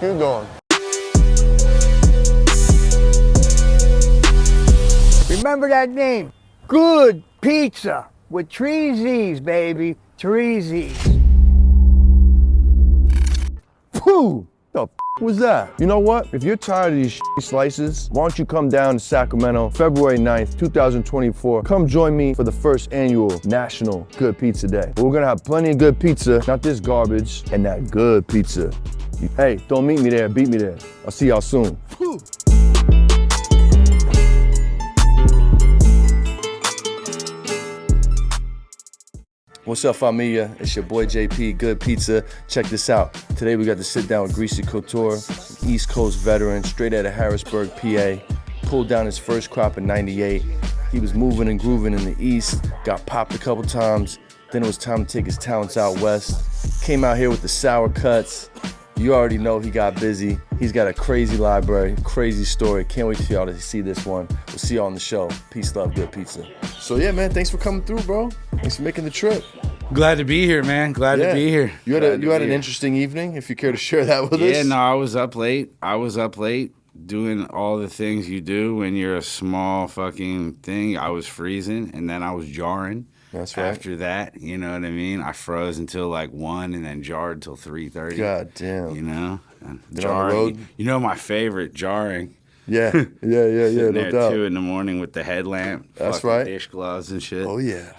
Keep going. Remember that name? Good Pizza with three Z's, baby. Three Z's. Pooh! The was that? You know what? If you're tired of these slices, why don't you come down to Sacramento, February 9th, 2024. Come join me for the first annual National Good Pizza Day. We're gonna have plenty of good pizza, not this garbage, and that good pizza. Hey, don't meet me there, beat me there. I'll see y'all soon. Pooh. What's up, Famiglia? It's your boy JP, Good Pizza. Check this out. Today we got to sit down with Greasy Couture, East Coast veteran, straight out of Harrisburg, PA. Pulled down his first crop in '98. He was moving and grooving in the East, got popped a couple times. Then it was time to take his talents out West. Came out here with the sour cuts. You already know he got busy. He's got a crazy library, crazy story. Can't wait for y'all to see this one. We'll see y'all on the show. Peace, love, good pizza. So yeah, man, thanks for coming through, bro. Thanks for making the trip. Glad to be here, man. Glad to be here. You had an interesting evening, if you care to share that with us. Yeah, no, I was up late. Doing all the things you do when you're a small fucking thing. I was freezing, and then I was jarring. That's right. After that, you know what I mean? I froze until like 1 and then jarred till 3:30. God damn. You know? Jarring. You know my favorite, jarring. Yeah, Sitting no there doubt. 2 in the morning with the headlamp. That's right. Dish gloves and shit. Oh yeah.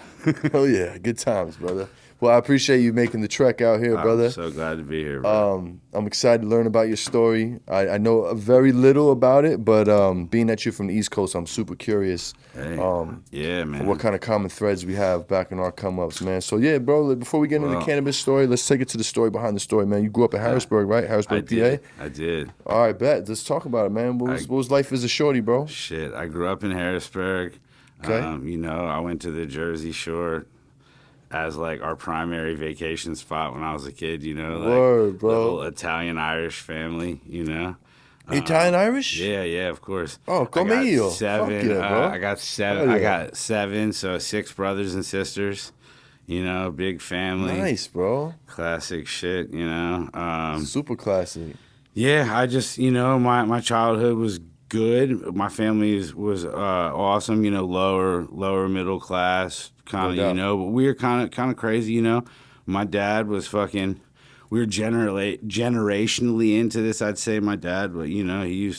Oh yeah. Good times, brother. Well, I appreciate you making the trek out here, brother. I'm so glad to be here, bro. I'm excited to learn about your story. I know very little about it, but being that you're from the East Coast, I'm super curious. Hey, yeah, man. What kind of common threads we have back in our come-ups, man. So yeah, bro, before we get into the cannabis story, let's take it to the story behind the story, man. You grew up in Harrisburg, right? Harrisburg, PA? I did. All right, bet. Let's talk about it, man. What was life as a shorty, bro? Shit, I grew up in Harrisburg. Okay. You know, I went to the Jersey Shore as like our primary vacation spot when I was a kid, you know, like Word, bro. little Italian-Irish family, you know. Italian-Irish? Yeah, of course. Oh, come here. Seven. Fuck yeah, bro. I got seven. Yeah. I got 7, so 6 brothers and sisters. You know, big family. Nice, bro. Classic shit, you know. Super classic. Yeah, I just, you know, my childhood was good. My family was awesome, you know, lower middle class, kind of, you know, but we were kind of crazy, you know. My dad was fucking, we were generationally into this, I'd say, my dad, but, you know, he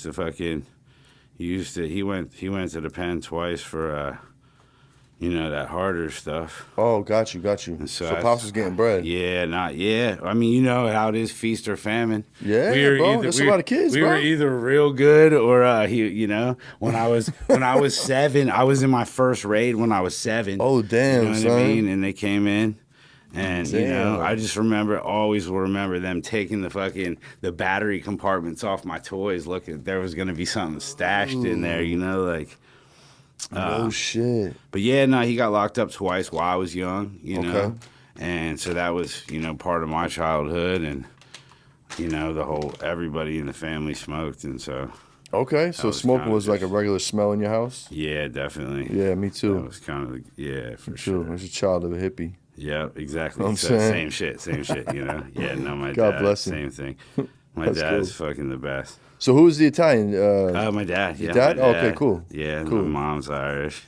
went to the pen twice for, you know, that harder stuff. Oh, got you. And So Pops was getting bread. Yeah. I mean, you know how it is, feast or famine. Yeah, bro. There's a lot of kids, we bro. were either real good or, you know, when I was 7, I was in my first raid when I was 7. Oh, damn, you know son. what I mean? And they came in. And, Damn. you know, I just always will remember them taking the battery compartments off my toys, looking, there was going to be something stashed in there, you know, like. Oh, shit. But yeah, no, he got locked up twice while I was young, you know. And so that was, you know, part of my childhood, and, you know, everybody in the family smoked, and so. Okay, so smoking was like a regular smell in your house? Yeah, definitely. Yeah, me too. That was kind of, for Me sure. too. I was a child of a hippie. Yeah, exactly. I'm saying. Same shit, you know. Yeah, no, my God dad, bless him. same thing. My That's dad's cool. fucking the best. So who was the Italian? My dad. Yeah, your dad? my Oh, okay, cool. Yeah, Cool. my mom's Irish.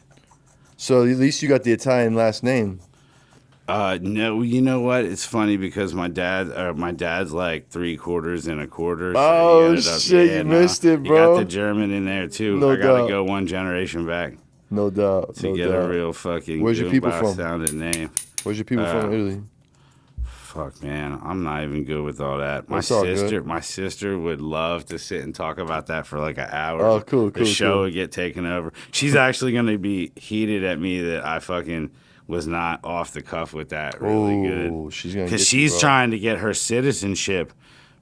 So at least you got the Italian last name. No, you know what? It's funny because my dad's like 3/4 and a quarter. So Oh, he ended up, shit, you missed it, bro. You got the German in there too. No I gotta doubt. go 1 generation back No doubt. to get a real fucking Where's your people from? sounding name. Where's your people from in Italy? Fuck, man, I'm not even good with all that. That's all good. My sister would love to sit and talk about that for like an hour. Oh, cool. The show would get taken over. She's actually gonna be heated at me that I fucking was not off the cuff with that really good. She's gonna because get you, she's bro. trying to get her citizenship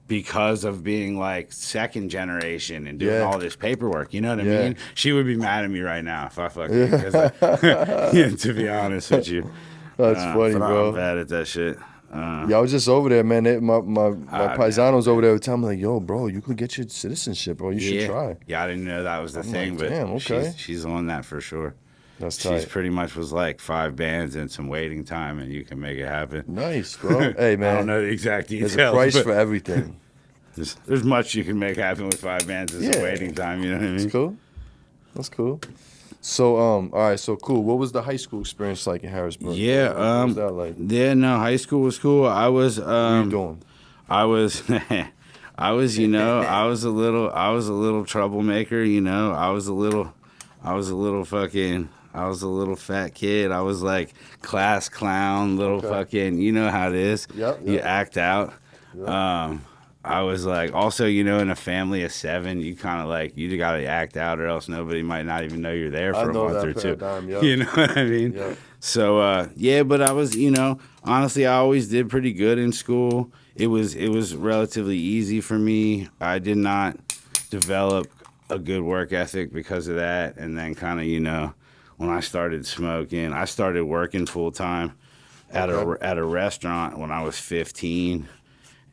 because of being like 2nd generation and doing all this paperwork. You know what I mean? She would be mad at me right now if I fucking. Yeah, to be honest with you, That's funny, but bro. I'm bad at that shit. Yeah, I was just over there, man. My paisanos over there would tell me like, "Yo, bro, you could get your citizenship, bro. You should try." Yeah, I didn't know that was the thing, like, but damn, okay. she's on that for sure. That's tight. She's pretty much was like 5 bands and some waiting time, and you can make it happen. Nice, bro. Hey, man. I don't know the exact details. There's a price but for everything. There's much you can make happen with 5 bands as a waiting time. You know what I mean? That's cool. That's cool. So, all right, so cool. What was the high school experience like in Harrisburg? Yeah, what was that like? Yeah, no, high school was cool. I was, What were you doing? I was, you know, I was a little troublemaker. You know, I was a little fat kid. I was like class clown, little fucking. You know how it is. Yep. You act out. Yep. I was like, also, you know, in a family of 7, you kind of like, you got to act out or else nobody might not even know you're there for a month or two. Yep. You know what I mean? Yep. So, yeah, but I was, you know, honestly, I always did pretty good in school. It was relatively easy for me. I did not develop a good work ethic because of that. And then kind of, you know, when I started smoking, I started working full time at a restaurant when I was 15.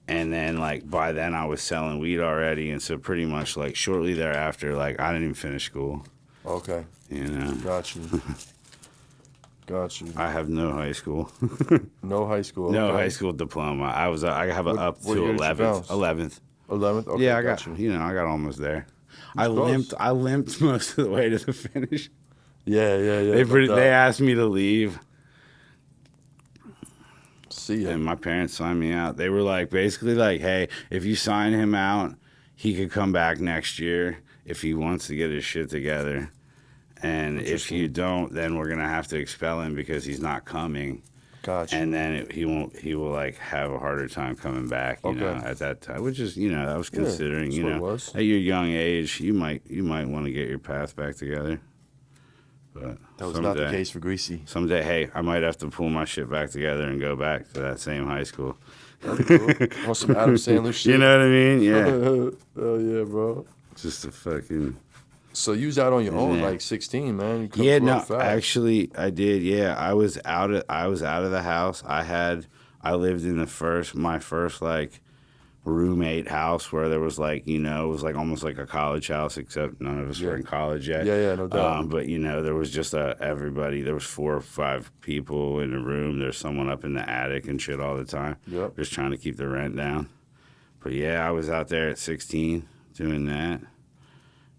And then, like, by then I was selling weed already. And so pretty much, like, shortly thereafter, like, I didn't even finish school. Okay. You know? Got you. Got you. I have no high school. No high school. No okay. high school diploma. I have an up to what year did you 11th. bounce? 11th. 11th? Okay, Yeah, I got got you. I got almost there. I close. limped most of the way to the finish. Yeah. They asked me to leave. See ya. And my parents signed me out. They were like, basically like, hey, if you sign him out, he could come back next year if he wants to get his shit together. And if you don't, then we're gonna have to expel him because he's not coming. Gotcha. And then he will like have a harder time coming back, you know, at that time. Which is, you know, I was considering, that's you what it know, was. at your young age, you might want to get your path back together. But That was not the case for Greasy. Someday, hey, I might have to pull my shit back together and go back to that same high school. That's cool. Want some Adam Sandler shit? You know what I mean? Yeah. Oh yeah, bro. Just a fucking. So you was out on your own, Yeah. like 16, man. You Yeah, grew no, up fast. actually, I did. Yeah, I was out of the house. I lived in my first like roommate house where there was like, you know, it was like almost like a college house, except none of us were in college yet. Yeah, no doubt. But you know, there was just everybody. There was 4 or 5 people in the room. There's someone up in the attic and shit all the time. Yep. Just trying to keep the rent down. But yeah, I was out there at 16 doing that.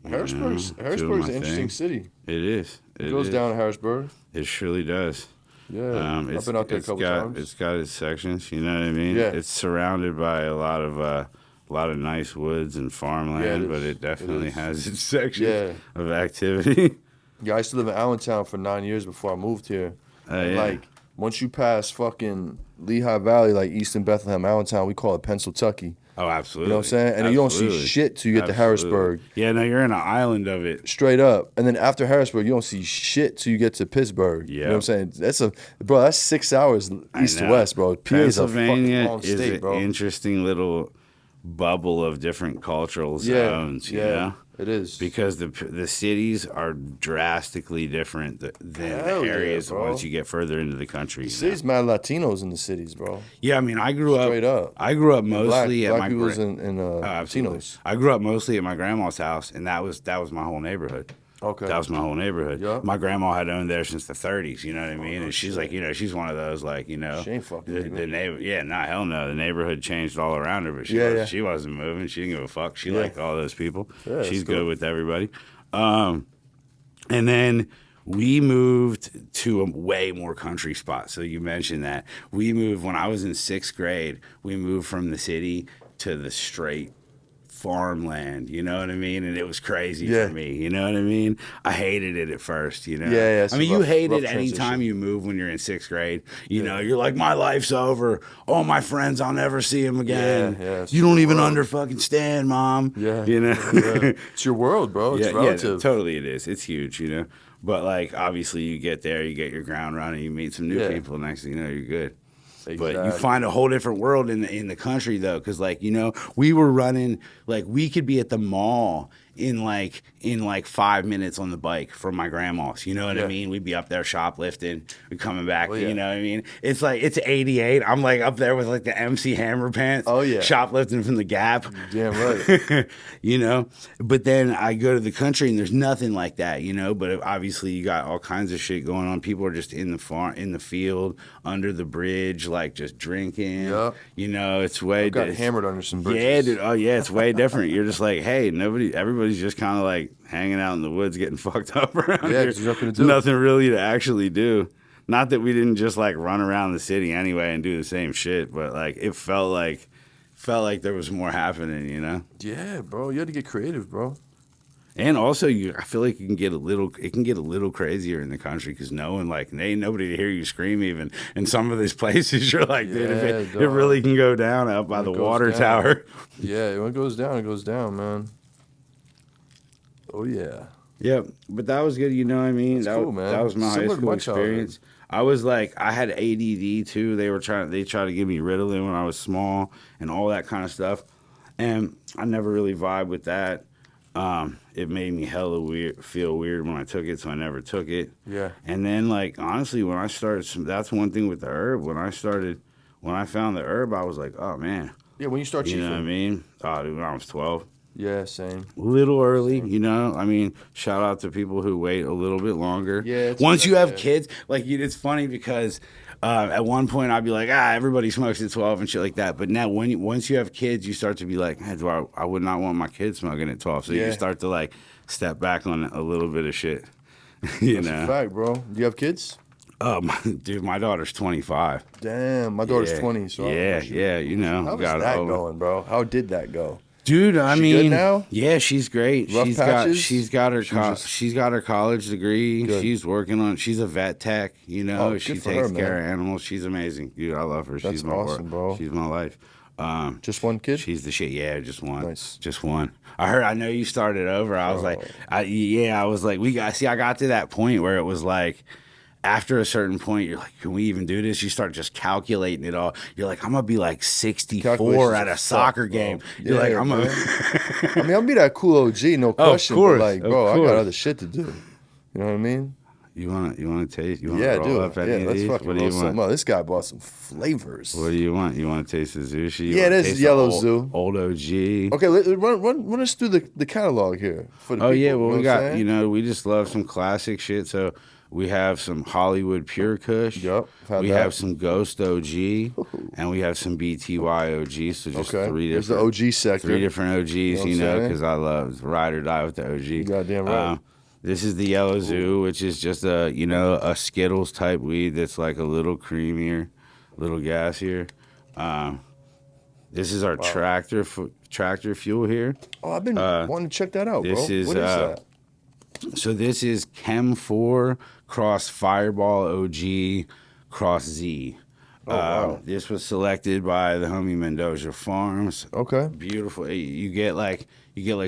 Harrisburg's doing an my interesting thing. city. It is. It goes down to Harrisburg. It surely does. Yeah, I've been out there a couple times. It's got its sections. You know what I mean? Yeah. It's surrounded by a lot of nice woods and farmland, but it definitely has its sections of activity. Yeah, I used to live in Allentown for 9 years before I moved here. And Yeah. like, once you pass fucking Lehigh Valley, like Eastern Bethlehem, Allentown, we call it Pennsyltucky. Oh, absolutely. You know what I'm saying? And you don't see shit till you get to Harrisburg. Yeah, no, you're in an island of it. Straight up. And then after Harrisburg, you don't see shit till you get to Pittsburgh. You know what I'm saying? That's 6 hours east to west, bro. PA is a fucking Pennsylvania long is state, an bro. interesting little bubble of different cultural zones, you know? It is. Because the cities are drastically different than the Hell yeah, areas bro. once you get further into the country. The city's mad Latinos in the cities, bro. Yeah, I mean, I grew Straight up. I grew up mostly Black at my people's and absolutely. Latinos. I grew up mostly at my grandma's house, and that was my whole neighborhood. Okay. That was my whole neighborhood. Yeah. My grandma had owned there since the 30s, you know what I mean? And she's like, you know, she's one of those, like, you know. She ain't fucking with the me. neighbor. Yeah, nah, hell no. The neighborhood changed all around her, but she wasn't moving. She didn't give a fuck. She liked all those people. Yeah, she's that's cool. good with everybody. And then we moved to a way more country spot. So you mentioned that. We moved, when I was in 6th grade, we moved from the city to the straight farmland, you know what I mean? And it was crazy for me, you know what I mean? I hated it at first, you know? Yeah, I mean, you hate it rough anytime transition. you move when you're in 6th grade. You know, you're like, my life's over. All my friends, I'll never see them again. it's you don't your even world. under fucking stand, Mom. Yeah. You know? Yeah. It's your world, bro. It's relative. Totally it is. It's huge, you know? But, like, obviously you get there, you get your ground running, you meet some new people, next thing you know, you're good. Exactly. But you find a whole different world in the country, though, because, like, you know, we were running, like, we could be at the mall in like 5 minutes on the bike from my grandma's. You know what I mean? We'd be up there shoplifting, we coming back. You know what I mean? It's like it's 88. I'm like up there with like the MC Hammer pants. Shoplifting from the Gap. Damn right. You know, but then I go to the country and there's nothing like that. You know, but obviously you got all kinds of shit going on. People are just in the field, under the bridge, like just drinking. You know, it's way. Got hammered under some bridges. Yeah, dude. Oh yeah, it's way different. You're just like, hey, everybody's just kind of like hanging out in the woods, getting fucked up around here. There's nothing to do. Nothing really to actually do. Not that we didn't just like run around the city anyway and do the same shit, but like it felt like there was more happening, you know? Yeah, bro. You had to get creative, bro. And also, I feel like it can get a little crazier in the country because ain't nobody to hear you scream even. In some of these places, you're like, dude, it really can go down out by the water tower. Yeah, when it goes down, man. Oh, yeah. Yep, but that was good, you know what I mean? That's cool, man. That was my high school experience. I was like, I had ADD too. They tried to give me Ritalin when I was small and all that kind of stuff. And I never really vibed with that. It made me feel weird when I took it, so I never took it. Yeah. And then, like, honestly, when I started, that's one thing with the herb. When I found the herb, I was like, oh, man. Yeah, when you start chiefing. You know what I mean? Oh, dude, when I was 12. Yeah, same. A little early, you know? I mean, shout out to people who wait a little bit longer. Yeah. Once you have kids, like, it's funny because at one point I'd be like, everybody smokes at 12 and shit like that. But now once you have kids, you start to be like, hey, I would not want my kids smoking at 12. So you start to, like, step back on a little bit of shit. You That's know? a fact, bro. Do you have kids? Dude, my daughter's 25. Damn, my daughter's 20. So yeah, you know. How's that going, bro? How did that go? Dude, I mean, good now? Yeah, she's great. Rough patches? She's got her college degree. Good. She's a vet tech, you know. Oh, she good for takes her, care man. of animals. She's amazing. Dude, I love her. That's She's my awesome, bro. She's my life. Just one kid? She's the shit. Yeah, just one. Nice. Just one. I know you started over. I was like, I got to that point where it was like, after a certain point, you're like, can we even do this? You start just calculating it all. You're like, I'm going to be like 64 at a soccer game. You're like, I'm going to. I mean, I'll be that cool OG, no question. Of course, but like, bro, I got other shit to do. You know what I mean? You want to taste? You want Yeah, to roll up any of let's these? fucking What do roll you some want? up. This guy bought some flavors. What do you want? You want to taste the Zushi? Yeah, this is Yellow Zoo. Old OG. Okay, run us through the catalog here. For the people, Yeah, well, you know we got, saying? we just love some classic shit. So we have some Hollywood Pure Kush. Yep, we have some Ghost OG, and we have some BTY OG. So just three There's different. the OG sector. Three different OGs, You know what I'm saying? because I love ride or die with the OG. You goddamn right. This is the Yellow Zoo, which is just a Skittles type weed that's like a little creamier, a little gassier. This is our tractor fuel here. Oh, I've been wanting to check that out, bro. This is, what is that? So this is Chem 4 cross Fireball OG cross Z. Wow. This was selected by the homie Mendoza Farms. Okay. Beautiful. You get like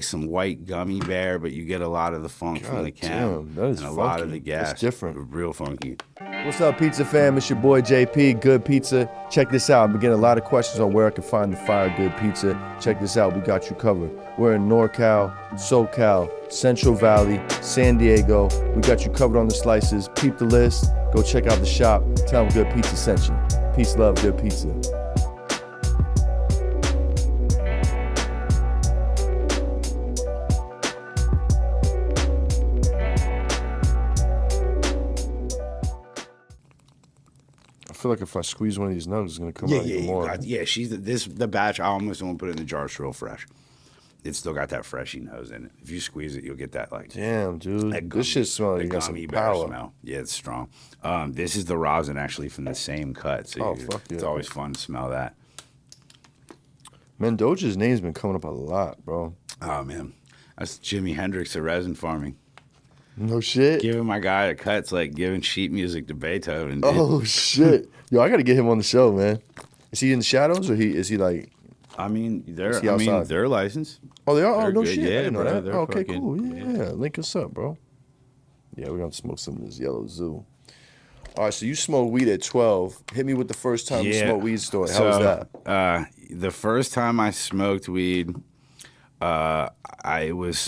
some white gummy bear, but you get a lot of the funk from the chem. Damn, that is and a funky. lot of the gas. It's different. Real funky. What's up, pizza fam? It's your boy JP, Good Pizza. Check this out. I've been getting a lot of questions on where I can find the fire good pizza. Check this out. We got you covered. We're in NorCal, SoCal, Central Valley, San Diego. We got you covered on the slices. Peep the list. Go check out the shop. Tell them Good Pizza sent you. Peace, love, Good Pizza. I feel like if I squeeze one of these nugs, it's gonna come out even more. The batch. I almost don't put it in the jar. It's real fresh. It's still got that freshy nose in it. If you squeeze it, you'll get that like. Damn, dude, that this shit smells like it got some gummy bear power. smell. Yeah, it's strong. This is the rosin actually from the same cut. So fuck yeah. It's always fun to smell that. Mendoza's name's been coming up a lot, bro. Oh man, that's Jimi Hendrix of resin farming. No shit. Giving my guy that cuts like giving sheet music to Beethoven. Dude. Oh shit. Yo, I gotta get him on the show, man. Is he in the shadows or is he like? I mean, they're outside? they're licensed. Oh, they are. They're Oh no good. shit. Yeah, I didn't know bro, that. they're Oh, okay, fucking- cool. Yeah, link us up, bro. Yeah, we're gonna smoke some of this Yellow Zoo. All right, so you smoke weed at 12. Hit me with the first time you smoked weed story. How was that? The first time I smoked weed, It was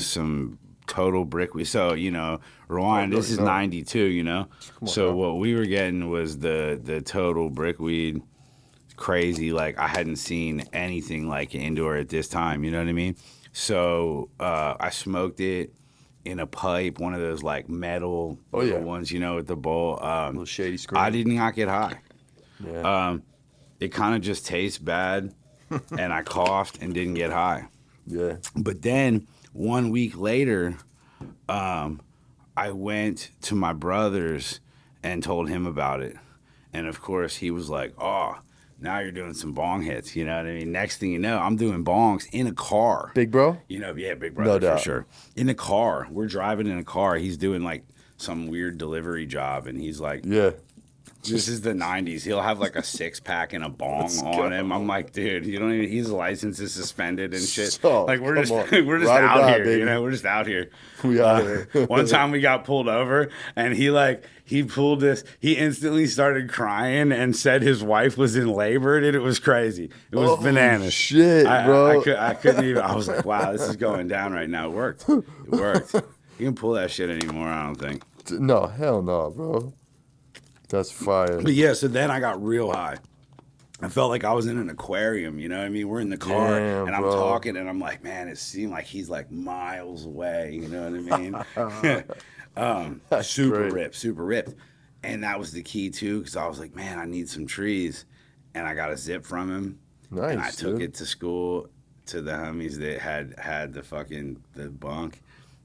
some total brick weed. So, rewind, this is 92, So what we were getting was the total brick weed. Crazy. Like, I hadn't seen anything like indoor at this time, you know what I mean? So I smoked it in a pipe, one of those like metal ones, with the bowl. Little shady screen. I did not get high. Yeah. It kind of just tastes bad, and I coughed and didn't get high. Yeah. But then 1 week later, I went to my brother's and told him about it. And of course, he was like, oh, now you're doing some bong hits. You know what I mean? Next thing you know, I'm doing bongs in a car. Big bro? Yeah, big brother, No doubt. for sure. In a car. We're driving in a car. He's doing like some weird delivery job. And he's like, Yeah. this is the 90s. He'll have like a 6-pack and a bong on him. I'm like, dude, you don't even, his license is suspended and shit. So, like, we're just Ride or out die, here, baby. We're just out here. We out here. One time we got pulled over and he pulled this. He instantly started crying and said his wife was in labor, and it was crazy. It was bananas. Shit, bro. I couldn't even. I was like, wow, this is going down right now. It worked. It worked. You can pull that shit anymore, I don't think. No, hell no, bro. That's fire. But yeah, so then I got real high. I felt like I was in an aquarium, you know what I mean? We're in the car, Damn, and I'm bro. talking, and I'm like, man, it seemed like he's like miles away, you know what I mean? Super ripped. And that was the key, too, because I was like, man, I need some trees. And I got a zip from him. Nice, and I took dude. it to school to the homies that had the bunk.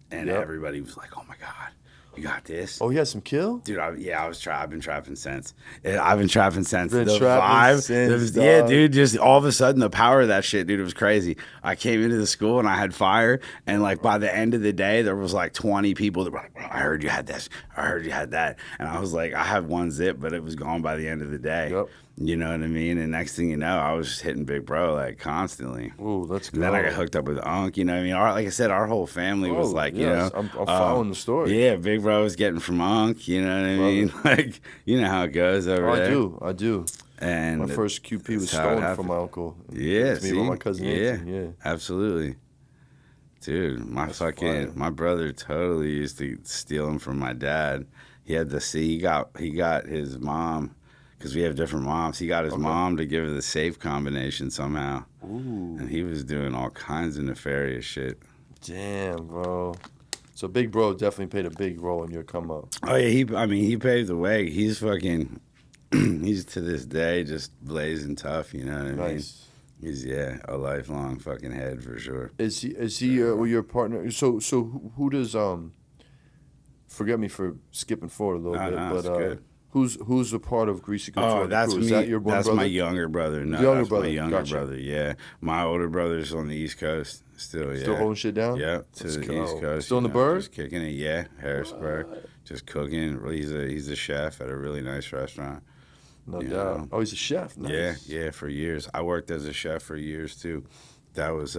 And Yep. everybody was like, oh, my God. You got this? Oh, he had some kill? Dude, I've been trapping since. I've been trapping since. Been The trapping vibe, since, yeah, dog. dude, just all of a sudden the power of that shit, dude, it was crazy. I came into the school and I had fire, and like by the end of the day, there was like 20 people that were like, I heard you had this, I heard you had that. And I was like, I have one zip, but it was gone by the end of the day. Yep. You know what I mean? And next thing you know, I was just hitting Big Bro like constantly. Ooh, let's go. And then I got hooked up with Unc, you know what I mean? Like I said, our whole family was like, yes, I'm following the story. Yeah, Big Bro was getting from Unc, you know what I mean? Like, you know how it goes over there. I do. And My first QP was that's how it stolen from happened. my uncle. Yeah, It's me and my cousin Nathan. Yeah. absolutely. Dude, fire. my brother totally used to steal them from my dad. He had to see, he got his mom, because we have different moms. He got his mom to give her the safe combination somehow. Ooh. And he was doing all kinds of nefarious shit. Damn, bro. So Big Bro definitely played a big role in your come up. Oh yeah, he paved the way. He's fucking, he's to this day just blazing tough. You know what I mean? Nice. He's a lifelong fucking head for sure. Is he your partner? So who does Forget me for skipping forward a little bit, No, but it's good. who's a part of Greasy Couture? Oh, that's crew? me. Is that your one that's brother? my younger brother. No, Younger that's brother. my younger Gotcha. brother. Yeah, my older brother's on the East Coast still. Yeah, Still holding shit down? Yeah, to Let's the go. East Coast. Still in you the know, Burg? Just kicking it. Yeah, Harrisburg. Just cooking. He's a chef at a really nice restaurant. No You doubt. know. Oh, he's a chef. Nice. Yeah, for years. I worked as a chef for years too. That was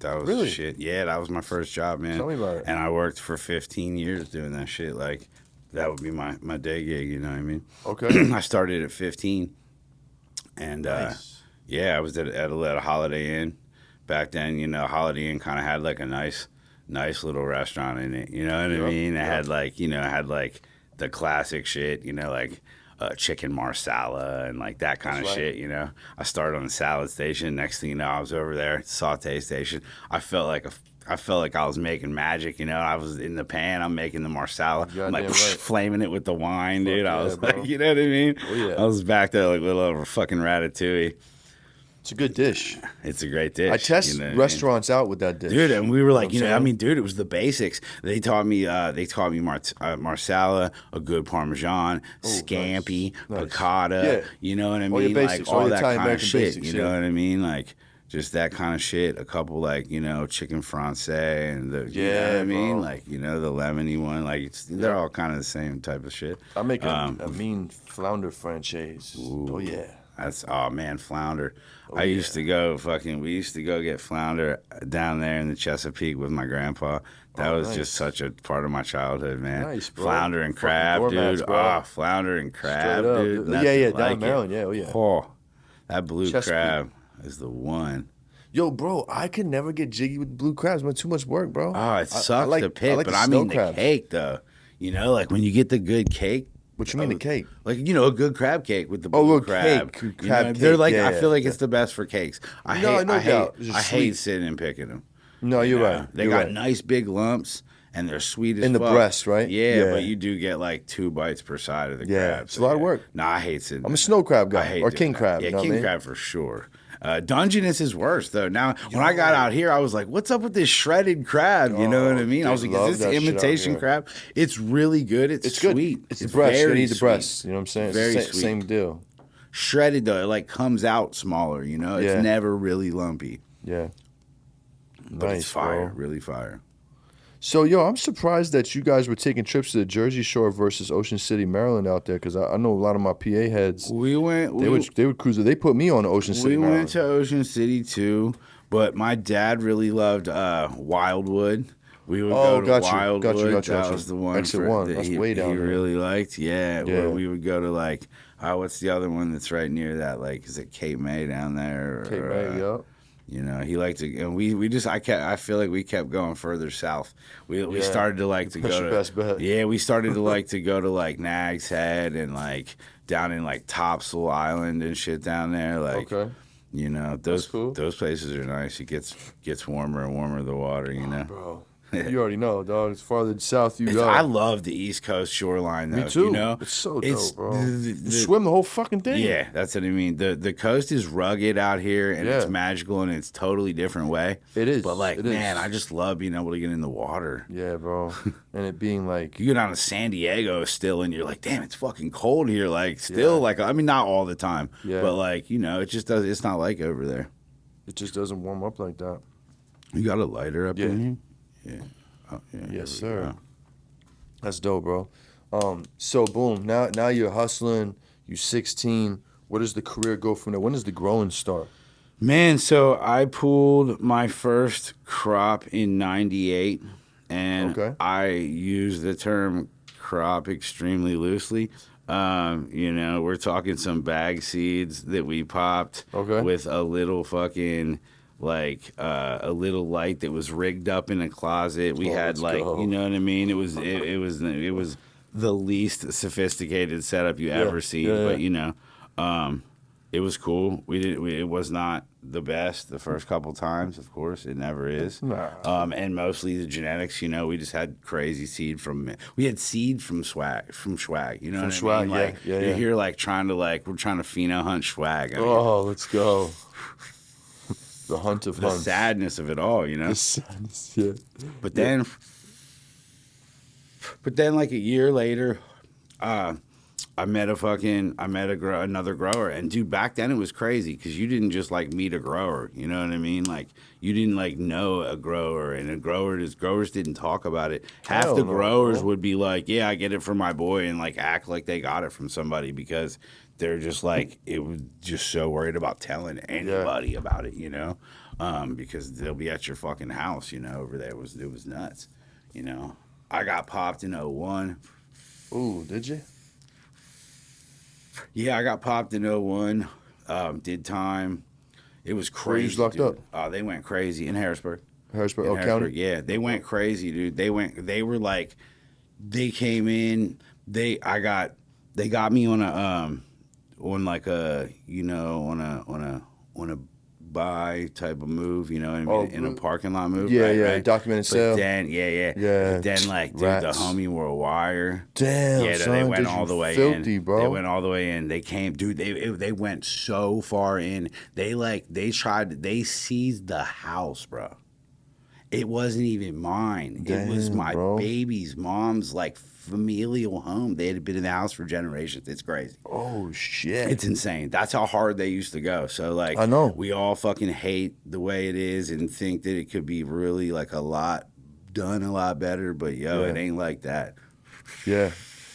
Really? shit. Yeah, that was my first job, man. Tell me about it. And I worked for 15 years doing that shit. Like, that would be my day gig, you know what I mean? Okay. I started at 15. And, Nice. yeah, I was at a Holiday Inn. Back then, Holiday Inn kind of had like a nice little restaurant in it. You know what I Yep, mean? It yep. had like the classic shit, like chicken marsala and like that kind That's of right. shit, I started on the salad station. Next thing you know, I was over there, saute station. I felt like I was making magic, I was in the pan, I'm making the marsala. I'm like Goddamn right. flaming it with the wine, dude. I yeah, was bro. like, you know what I mean? Oh, yeah. I was back there like little over fucking ratatouille. It's a good dish. It's a great dish. I test you know what I mean? restaurants out with that dish. Dude, and we were like, You know what I'm saying? dude, it was the basics. They taught me marsala, a good parmesan, scampi, Nice. piccata. Yeah. You know what I All your mean? basics, like all all your that Italian kind of American shit. basics, You yeah. know what I mean? Like just that kind of shit. A couple chicken francais and you know Yeah, what I mean? bro. Like the lemony one. Like they're all kind of the same type of shit. I make a mean flounder franchise. Oh yeah. That's man, flounder. Oh, we used to go get flounder down there in the Chesapeake with my grandpa. That was nice. just such a part of my childhood, man. Nice, bro. Flounder and Fucking crab, doormats, dude. bro. Oh, flounder and crab, Straight up, dude. dude. Nothing Yeah, down like in Maryland. it. Yeah, oh yeah. Oh, that blue Chesapeake. crab is the one. Yo, bro, I could never get jiggy with blue crabs, man. Too much work, bro. Oh, it sucks to pick, like but the I snow mean the crabs. cake though. You know, like when you get the good cake. What you mean the cake? Like, you know, a good crab cake with the Oh, blue little crab. cake, You crab know, cake. they're like, Yeah, I feel like yeah. it's the best for cakes. No, no doubt. It's just I hate sweet. sitting and picking them. No, you're right. They You're got right. nice big lumps and they're sweet as In the fuck. breast, right? Yeah, Yeah. but you do get like 2 bites per side of the Yeah, crab. it's a lot of work. Nah, I hate sitting. I'm a snow crab guy, I hate or doing king that. crab. Yeah, you know king what I mean? crab for sure. Dungeness is worse though. Now, when I got out here, I was like, "What's up with this shredded crab?" You know what I mean? I was dude, like, love "Is this that shit out imitation here. crab?" It's really good. It's good. sweet. It's the breast. You very need the sweet. breast. You know what I'm saying? Very It's the sweet. same deal. Shredded though, it like comes out smaller. You know, it's Yeah. never really lumpy. Yeah. But Nice, it's fire, bro. really fire. So, yo, I'm surprised that you guys were taking trips to the Jersey Shore versus Ocean City, Maryland out there, because I know a lot of my PA heads. We went. They would cruise. They put me on Ocean City, We Maryland. went to Ocean City too, but my dad really loved Wildwood. We would go to Wildwood. That was the one. Exit one. That That's he, way down he there. really liked. Yeah. Yeah. We would go to like, what's the other one that's right near that? Like, is it Cape May down there? Cape May, yup. You know, he liked to, and I feel like we kept going further south. We started to like to That's go your to, best bet. yeah, we started to like to go to like Nag's Head and like down in like Topsail Island and shit down there. Like, Okay. you know, That's cool. those places are nice. It gets warmer and warmer, the water, you know. Bro, you already know, dog. As farther south you go. I love the East Coast shoreline, though. Me too. You know? It's so dope, bro. the- You swim the whole fucking thing. Yeah, that's what I mean. The coast is rugged out here, and it's Yeah. magical in its totally different way. It is. But like, It is. man, I just love being able to get in the water. Yeah, bro. And it being like, You get down to San Diego still, and you're like, damn, it's fucking cold here. Like, still, Yeah. like, I mean, not all the time, Yeah. but like, you know, it just does. It's not like over there. it just doesn't warm up like that. You got a lighter up Yeah. in here? Yeah. Oh, yeah. Yes, here we sir. go. That's dope, bro. So boom, now you're hustling. You 16. Where does the career go from there? When does the growing start? Man, so I pulled my first crop in '98, and Okay. I use the term crop extremely loosely. You know, we're talking some bag seeds that we popped Okay. with a little fucking like a little light that was rigged up in a closet. We Oh, had let's like, go. you know what I mean? It was the least sophisticated setup you ever see, yeah, but yeah. you know, it was cool. It was not the best the first couple times, of course. It never is. Nah. And mostly the genetics, you know, we just had crazy seed we had seed from swag, you know what swag, I mean? yeah, Like, yeah, you're yeah. here like we're trying to pheno hunt swag. I mean, Oh, let's go. The hunt of the hunts. sadness of it all, you know? The sadness, yeah. But then like a year later, I met another grower, and dude, back then it was crazy because you didn't just like meet a grower, you know what I mean? Like you didn't like know a grower, and growers didn't talk about it. Half Hell the no, growers bro. would be like, "Yeah, I get it from my boy," and like act like they got it from somebody because they're just like it was just so worried about telling anybody about it, you know, because they'll be at your fucking house, you know, over there. It was nuts, you know. I got popped in '01. Ooh, did you? Yeah, I got popped in '01. Did time. It was Where you crazy. was locked dude. up? Oh, they went crazy in Harrisburg. Harrisburg, In oh, Harrisburg, county? yeah, they went crazy, dude. They were like, they came in. They got me on a buy type of move, you know what I mean? Oh, In a parking lot move. Yeah, right, yeah, right? documented But sale. then, yeah. Yeah. But then, like, dude, Rats. the homie wore a wire. Damn, Yeah, son, they went did all you the way filthy, in. bro. They went all the way in. They came, dude. They went so far in. They seized the house, bro. It wasn't even mine. It was Damn, my bro. baby's mom's like familial home. They had been in the house for generations. It's crazy. Oh, shit. It's insane. That's how hard they used to go. So like, I know. we all fucking hate the way it is and think that it could be really like a lot better. But yo, Yeah. it ain't like that. Yeah.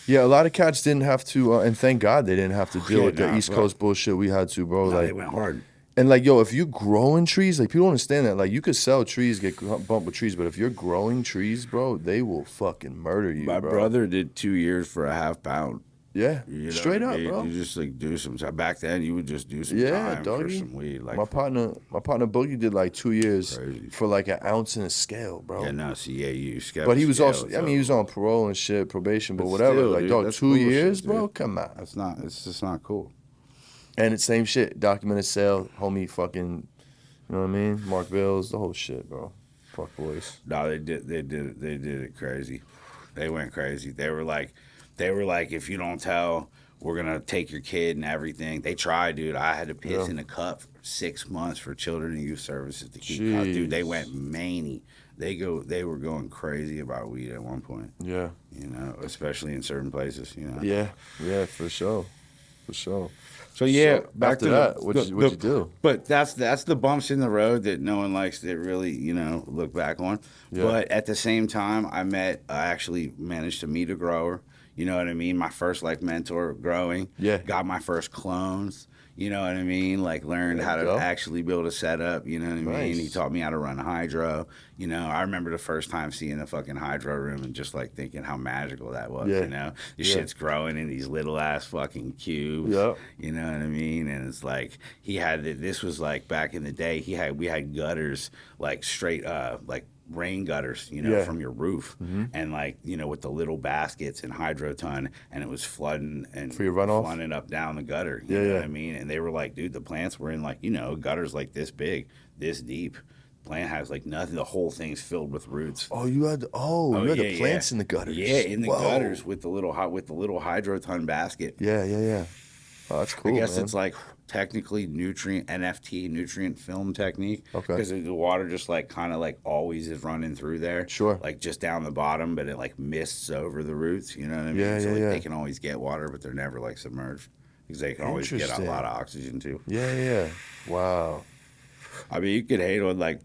Yeah, a lot of cats didn't have to, and thank God they dhan't have to deal Yeah, with the nah, East bro. Coast bullshit we had to, bro. No, Like, they went hard. and like, yo, if you growing trees, like people don't understand that. Like, you could sell trees, get bumped with trees, but if you're growing trees, bro, they will fucking murder you, My bro. brother did 2 years for a half pound. Yeah, You know straight what I up, mean? bro. You just like do some time. Back then, you would just do some Yeah, time for doggy. some weed. Like My partner Boogie did like 2 years crazy. for like an ounce in a scale, bro. Yeah, no, see, yeah, you skip. But he was also, I mean, he was on parole and shit, probation, but whatever. Still, Like, dude, dog, that's 2 bullshit, years, dude. bro. Come on. That's not. It's just not cool. And it's same shit. Documented sale, homie, fucking, you know what I mean? Mark Bills, the whole shit, bro. Fuck boys. No, they did it crazy. They went crazy. They were like, if you don't tell, we're gonna take your kid and everything. They tried, dude. I had to piss in a cup for 6 months for children and youth services to keep. Dude, they went many. They were going crazy about weed at one point. Yeah. You know, especially in certain places. You know. Yeah, for sure. For sure. So yeah, So, back after to that, what'd you do? But that's the bumps in the road that no one likes to really, look back on. Yeah. But at the same time, I actually managed to meet a grower. You know what I mean? My first like mentor growing. Yeah. Got my first clones. You know what I mean? Like learned how to actually build a setup. You know what I mean? He taught me how to run hydro. You know, I remember the first time seeing the fucking hydro room and just like thinking how magical that was. Yeah. You know, this shit's growing in these little ass fucking cubes. Yeah. You know what I mean? And it's like this was like back in the day. We had gutters like straight like rain gutters, from your roof, and like with the little baskets and hydro ton, and it was flooding and For your runoff? flooding up down the gutter. You know what I mean? And they were like, dude, the plants were in like gutters like this big, this deep. Plant has like nothing. The whole thing's filled with roots. Oh, you had the plants in the gutters. Yeah, in the gutters with the little hydro ton basket. Yeah. Oh, that's cool. I guess man. it's like technically nutrient film technique. Okay. Because the water just like kind of like always is running through there. Sure. Like just down the bottom, but it like mists over the roots. You know what I mean? Yeah, so yeah, like yeah. they can always get water, but they're never like submerged because they can always get a Interesting. lot of oxygen too. Yeah. Wow. I mean, you could hate on like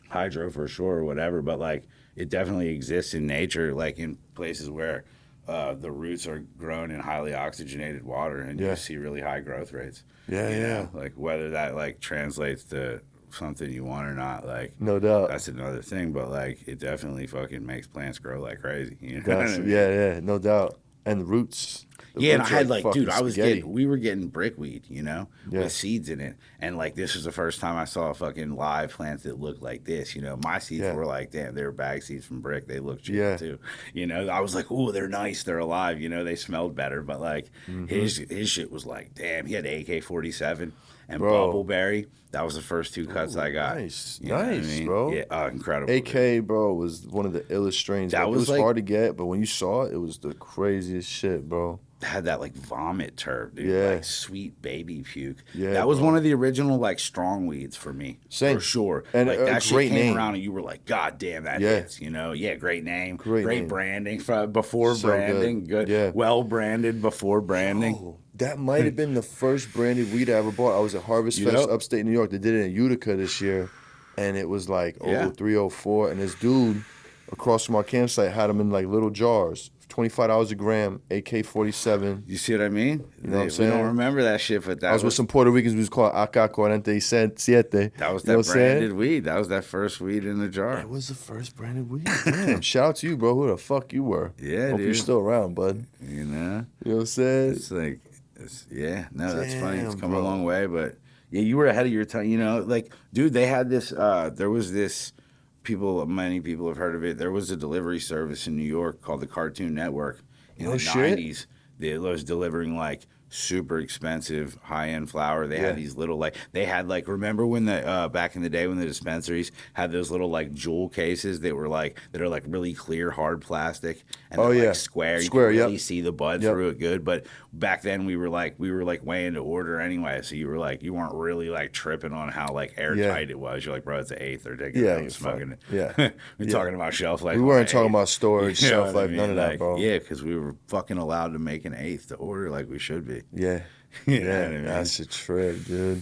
hydro for sure or whatever, but like it definitely exists in nature, like in places where the roots are grown in highly oxygenated water and you see really high growth rates. Yeah. Like whether that like translates to something you want or not, like No doubt. that's another thing, but like it definitely fucking makes plants grow like crazy. You know what I mean? Yeah, no doubt. And the roots. Yeah, and I roots are had like, dude, spaghetti. we were getting brickweed, Yeah. with seeds in it. And like, this was the first time I saw a fucking live plant that looked like this, My seeds were like, damn, they were bag seeds from brick. They looked cheap too. I was like, oh, they're nice. They're alive. They smelled better. But like, his shit was like, damn, he had AK-47 and bubbleberry. That was the first two cuts I got. Nice, You know what I mean? bro. Yeah, incredible. AK, dude. bro, was one of the illest strains. That It was was like- hard to get, but when you saw it, it was the craziest shit, bro. Had that like vomit turd, dude. Yeah. Like sweet baby puke. Yeah, that was bro. one of the original like strong weeds for me. Same. For sure. And like a that shit great came name. around and you were like, God damn, that Yeah. hits, Yeah, great name. Great name. branding before So branding. Good. Yeah. Well branded before branding. Oh, that might have been the first branded weed I ever bought. I was at Harvest Fest, upstate New York. They did it in Utica this year, and it was like 03, 04, and this dude across from our campsite had them in like little jars. $25 a gram, AK-47. You see what I mean? You know what I'm We saying? don't remember that shit, but that I was with some Puerto Ricans. We was called AK-47. that was You know that what I'm saying? branded weed. That was that first weed in the jar. That was the first branded weed. Damn, shout out to you, bro. Who the fuck you were? Yeah, Hope dude. you're still around, bud. You know? You know what I'm saying? It's like, that's funny. It's Damn, come bro. a long way, but yeah, you were ahead of your time. Like, dude, they had this. There was this. Many people have heard of it. There was a delivery service in New York called the Cartoon Network in No the shit. 90s. That was delivering like super expensive high-end flour. They had these little remember when the back in the day when the dispensaries had those little like jewel cases that are like really clear hard plastic and they're like square. You can really see the bud through it good. But back then we were weighing to order anyway, so you weren't really like tripping on how like airtight it was. You're like, bro, it's an eighth. They're taking it out and smoking it. Yeah. We're talking about shelf life. We on weren't an talking eighth. about storage, You know shelf what I life, mean? none of that, Like, bro. Yeah, because we were fucking allowed to make an eighth to order like we should be. Yeah. You know what I mean? That's a trip, dude.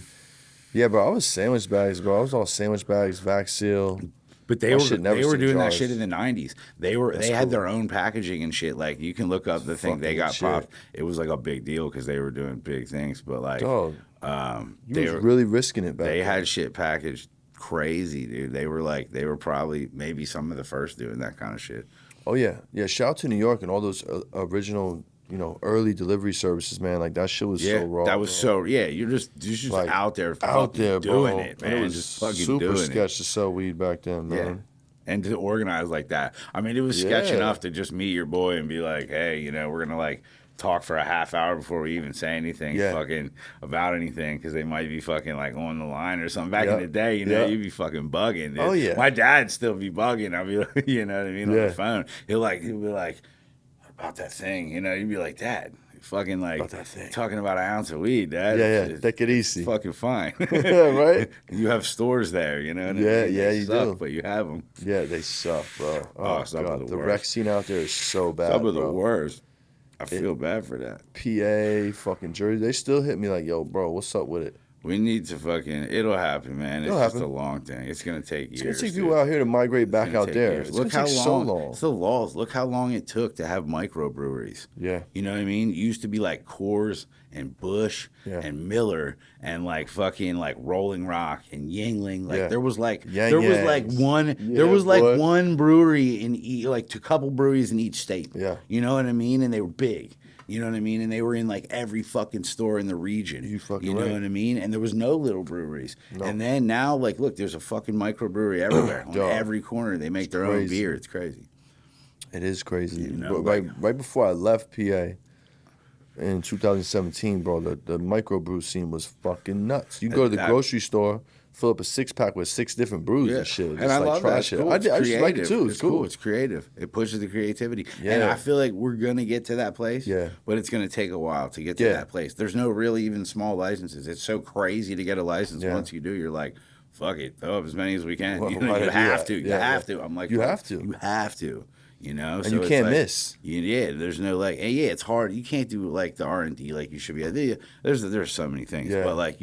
Yeah, bro, I was sandwich bags, bro. I was all sandwich bags, vac seal. But they My were shit never they were seen doing that jars. shit in the 90s. They had cool. their own packaging and shit. Like you can look up the thing they fucking got shit. popped. It was like a big deal because they were doing big things. But like, Dog, you they was were really risking it back they then. had shit packaged crazy, dude. They were probably maybe some of the first doing that kind of shit. Oh, yeah. Yeah, shout out to New York and all those original early delivery services, man. Like that shit was so raw. That was bro. you're just Like, out there out there, doing bro. it, man. And it was just fucking super doing sketch to sell weed back then, man. Yeah. And to organize like that. I mean, it was sketch enough to just meet your boy and be like, hey, we're gonna like talk for a half hour before we even say anything fucking about anything, because they might be fucking like on the line or something. Back in the day, you'd be fucking bugging, dude. Oh yeah, my dad'd still be bugging. I'd be like, you know what I mean, on the phone. He'll be like about that thing, you'd be like, Dad, fucking like talking about an ounce of weed, Dad. Yeah, take it easy. Fucking fine. Right? You have stores there, you know what I mean? You suck, do. But you have them. Yeah, they suck, bro. Oh some God, of the rec worst. scene out there is so bad. Some of the bro. worst. I feel bad for that. PA, fucking Jersey, they still hit me like, yo, bro, what's up with it? We need to it'll happen, man. It's just a long thing. It's going to take years. It's going to take people out here to migrate back out there. It's going to take so long. It's the laws. Look how long it took to have microbreweries. Yeah. You know what I mean? It used to be like Coors and Busch and Miller and like fucking like Rolling Rock and Yingling. Like there was like one brewery in like a couple breweries in each state. Yeah. You know what I mean? And they were big. You know what I mean? And they were in like every fucking store in the region. You know what I mean? And there was no little breweries. No. And then now, like, look, there's a fucking microbrewery everywhere. On every corner, they make their own beer. It's crazy. It is crazy. Right before I left PA in 2017, bro, the microbrew scene was fucking nuts. You go to the grocery store, fill up a 6-pack with 6 different brews and shit. And I love that. It's cool. I just like it too. It's cool. It's creative. It pushes the creativity. Yeah. And I feel like we're going to get to that place. Yeah. But it's going to take a while to get to that place. There's no really even small licenses. It's so crazy to get a license. Once you do, you're like, fuck it. Throw up as many as we can. Well, you have to. You have to. I'm like, you have to. You have to. And so you can't miss. There's no like, it's hard. You can't do like the R&D like you should be. There's so many things, but like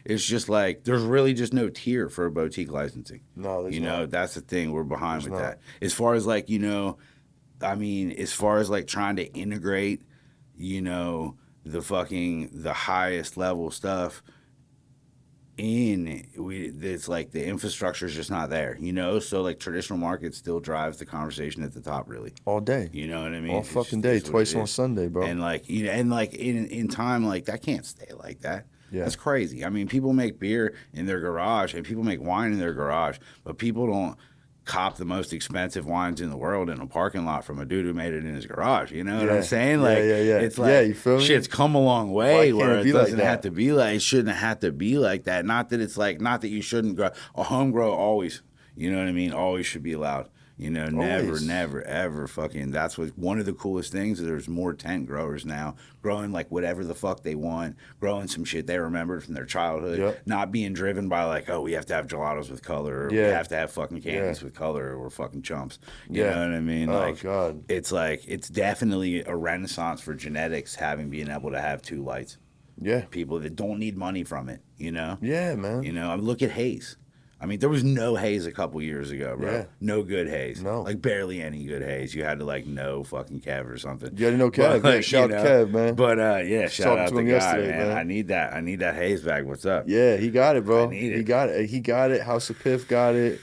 it's just like there's really just no tier for boutique licensing. No, there's not. That's the thing. We're behind with that. As far as like as far as like trying to integrate, the highest level stuff. It's like the infrastructure is just not there, so like traditional market still drives the conversation at the top really all day. You know what I mean? All fucking day, twice on Sunday, bro. And like in time, like that can't stay like that. Yeah. That's crazy. I mean, people make beer in their garage and people make wine in their garage, but people don't cop the most expensive wines in the world in a parking lot from a dude who made it in his garage. You know what I'm saying? Like, it's like, you feel me? Shit's come a long way where it doesn't have to be like, it shouldn't have to be like that. Not that it's like, not that you shouldn't grow. A home grow always, you know what I mean? Always should be allowed. Never, ever fucking. That's what one of the coolest things. There's more tent growers now, growing like whatever the fuck they want, growing some shit they remembered from their childhood, not being driven by like, oh, we have to have gelatos with color, or we have to have fucking candies with color, or we're fucking chumps. You know what I mean? Oh like, God. It's like it's definitely a renaissance for genetics, being able to have 2 lights. Yeah. People that don't need money from it. Yeah, man. I mean, look at haze. I mean, there was no haze a couple years ago, bro. Yeah. No good haze. No. Like, barely any good haze. You had to, like, know fucking Kev or something. You had to know Kev. Like, shout out Kev, man. But, shout out to God, yesterday, man. I need that haze bag. What's up? Yeah, he got it, bro. I need it. He got it. House of Piff got it.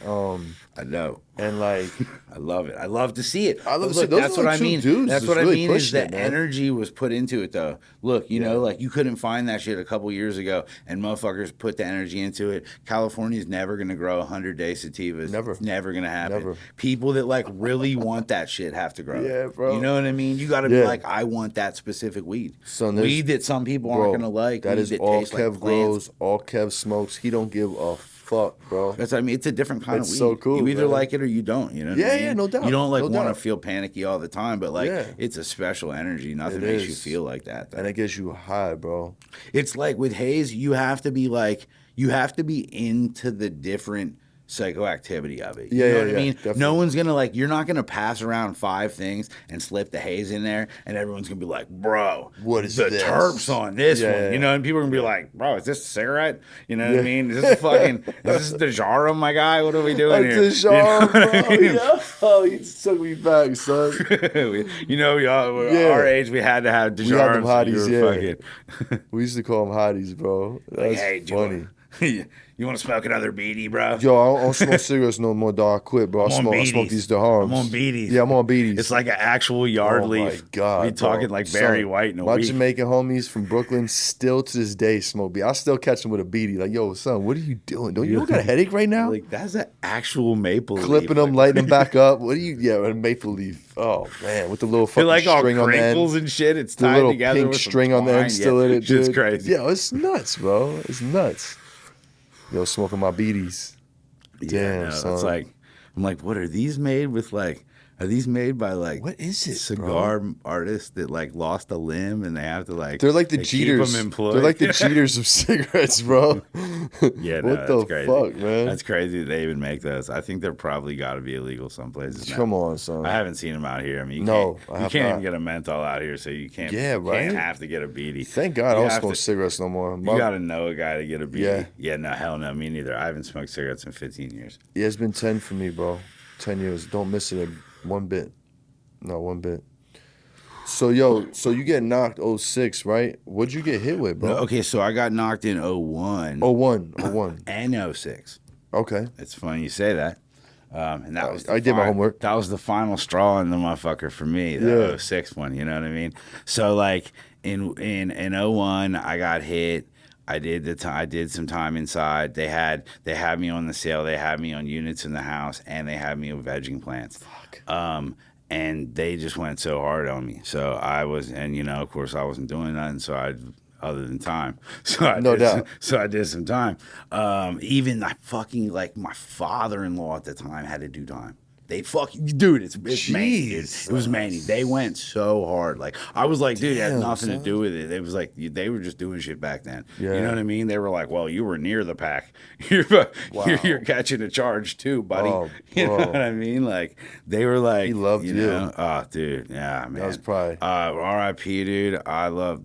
I know. And like, I love it. I love to see it. I love to see look, those that's are what like I mean. dudes That's what really I mean is pushing the it, man. energy was put into it, though. Look, you know, like you couldn't find that shit a couple years ago, and motherfuckers put the energy into it. California's never gonna grow 100-day sativas. Never. It's never gonna happen. Never. People that like really want that shit have to grow. Yeah, bro. You know what I mean? You got to be like, I want that specific weed. Son, weed that some people aren't gonna like. That is all Kev like grows. All Kev smokes. He don't give a fuck, bro. That's what I mean. It's a different kind of weed. It's so cool. You either man. like it or you don't. You know what I mean? Yeah, no doubt. You don't like no want to doubt. feel panicky all the time, but like Yeah. it's a special energy. Nothing It makes is. you feel like that. And it gets you high, bro. It's like with haze, you have to be into the different psychoactivity of it. You know what I mean? Definitely. No one's gonna like, you're not gonna pass around 5 things and slip the haze in there and everyone's gonna be like, bro, What is the this? terps on this Yeah, one? yeah, You know, and people are gonna be like, bro, is this a cigarette? You know what I mean? Is this fucking is this the Jaro, my guy? What are we doing here? The jar, You know what I bro. mean? Yeah. Oh, you took me back, son. You know, our age, we had to have We had them Dejars. hotties, yeah. We used to call them hotties, bro. That's Hey, funny. You want to smoke another beanie, bro? Yo, I don't smoke cigarettes no more, dog. I quit, bro. I smoke these Dahams. I'm on beaties. Yeah, I'm on beaties. It's like an actual yard oh leaf. My God, we talking bro. like Barry Son, White in a my week. Jamaican homies from Brooklyn still to this day smoke beat. I still catch them with a beanie. Like, yo, son, what are you doing? You don't got a headache right now? Like, that's an actual maple leaf. Clipping them, lighting them back up. What do you? Yeah, a maple leaf. Oh man, with the little fucking like string all on the end. crinkles and shit. It's The tied little together pink with string some on the end twine. still in it, dude. It's crazy. Yeah, it's nuts, bro. It's nuts. Yo, smoking my beaties. Damn, no, son. It's like, I'm like, what are these made with? Like, are these made by like What is it, cigar bro? artists that like lost a limb and they have to like? They're like the they Jeters. Keep them employed? They're like the Jeters of cigarettes, bro. Yeah, no, what that's the crazy. fuck, man? That's crazy that they even make those. I think they're probably got to be illegal some places now. Come on, son. I haven't seen them out here. I mean, you No, can't, I you have can't not. even get a menthol out here, so you can't. Yeah, you right? Can't have to get a beanie. Thank God I You don't have smoke to- cigarettes no more. You got to know a guy to get a beanie. Yeah. Yeah, no, hell no, me neither. I haven't smoked cigarettes in 15 years. Yeah, it's been 10 for me, bro. 10 years. Don't miss it one bit. Not one bit. So, yo, so you get knocked 06, right? What'd you get hit with, bro? No, okay, so I got knocked in 01 01. and 06. Okay. It's funny you say that. And that was I did my homework. That was the final straw in the motherfucker for me. The 06 one, you know what I mean? So like in 01, I got hit. I did some time inside. They had me on the sale. They had me on units in the house, and they had me with vegging plants. Fuck. And they just went so hard on me. So I was, and of course, I wasn't doing nothing. So other than time. So I No doubt. So I did some time. Even I fucking like my father-in-law at the time had to do time. They fucking dude, it's Manny, dude. It was Manny. They went so hard. Like I was like, dude, it had Damn, nothing to son. do with it. It was like they were just doing shit back then. Yeah. You know what I mean? They were like, well, you were near the pack. You're catching a charge too, buddy. Oh, you know bro. what I mean? Like they were like, He loved you. know? Oh, dude, yeah, man. That was probably. R.I.P. Dude.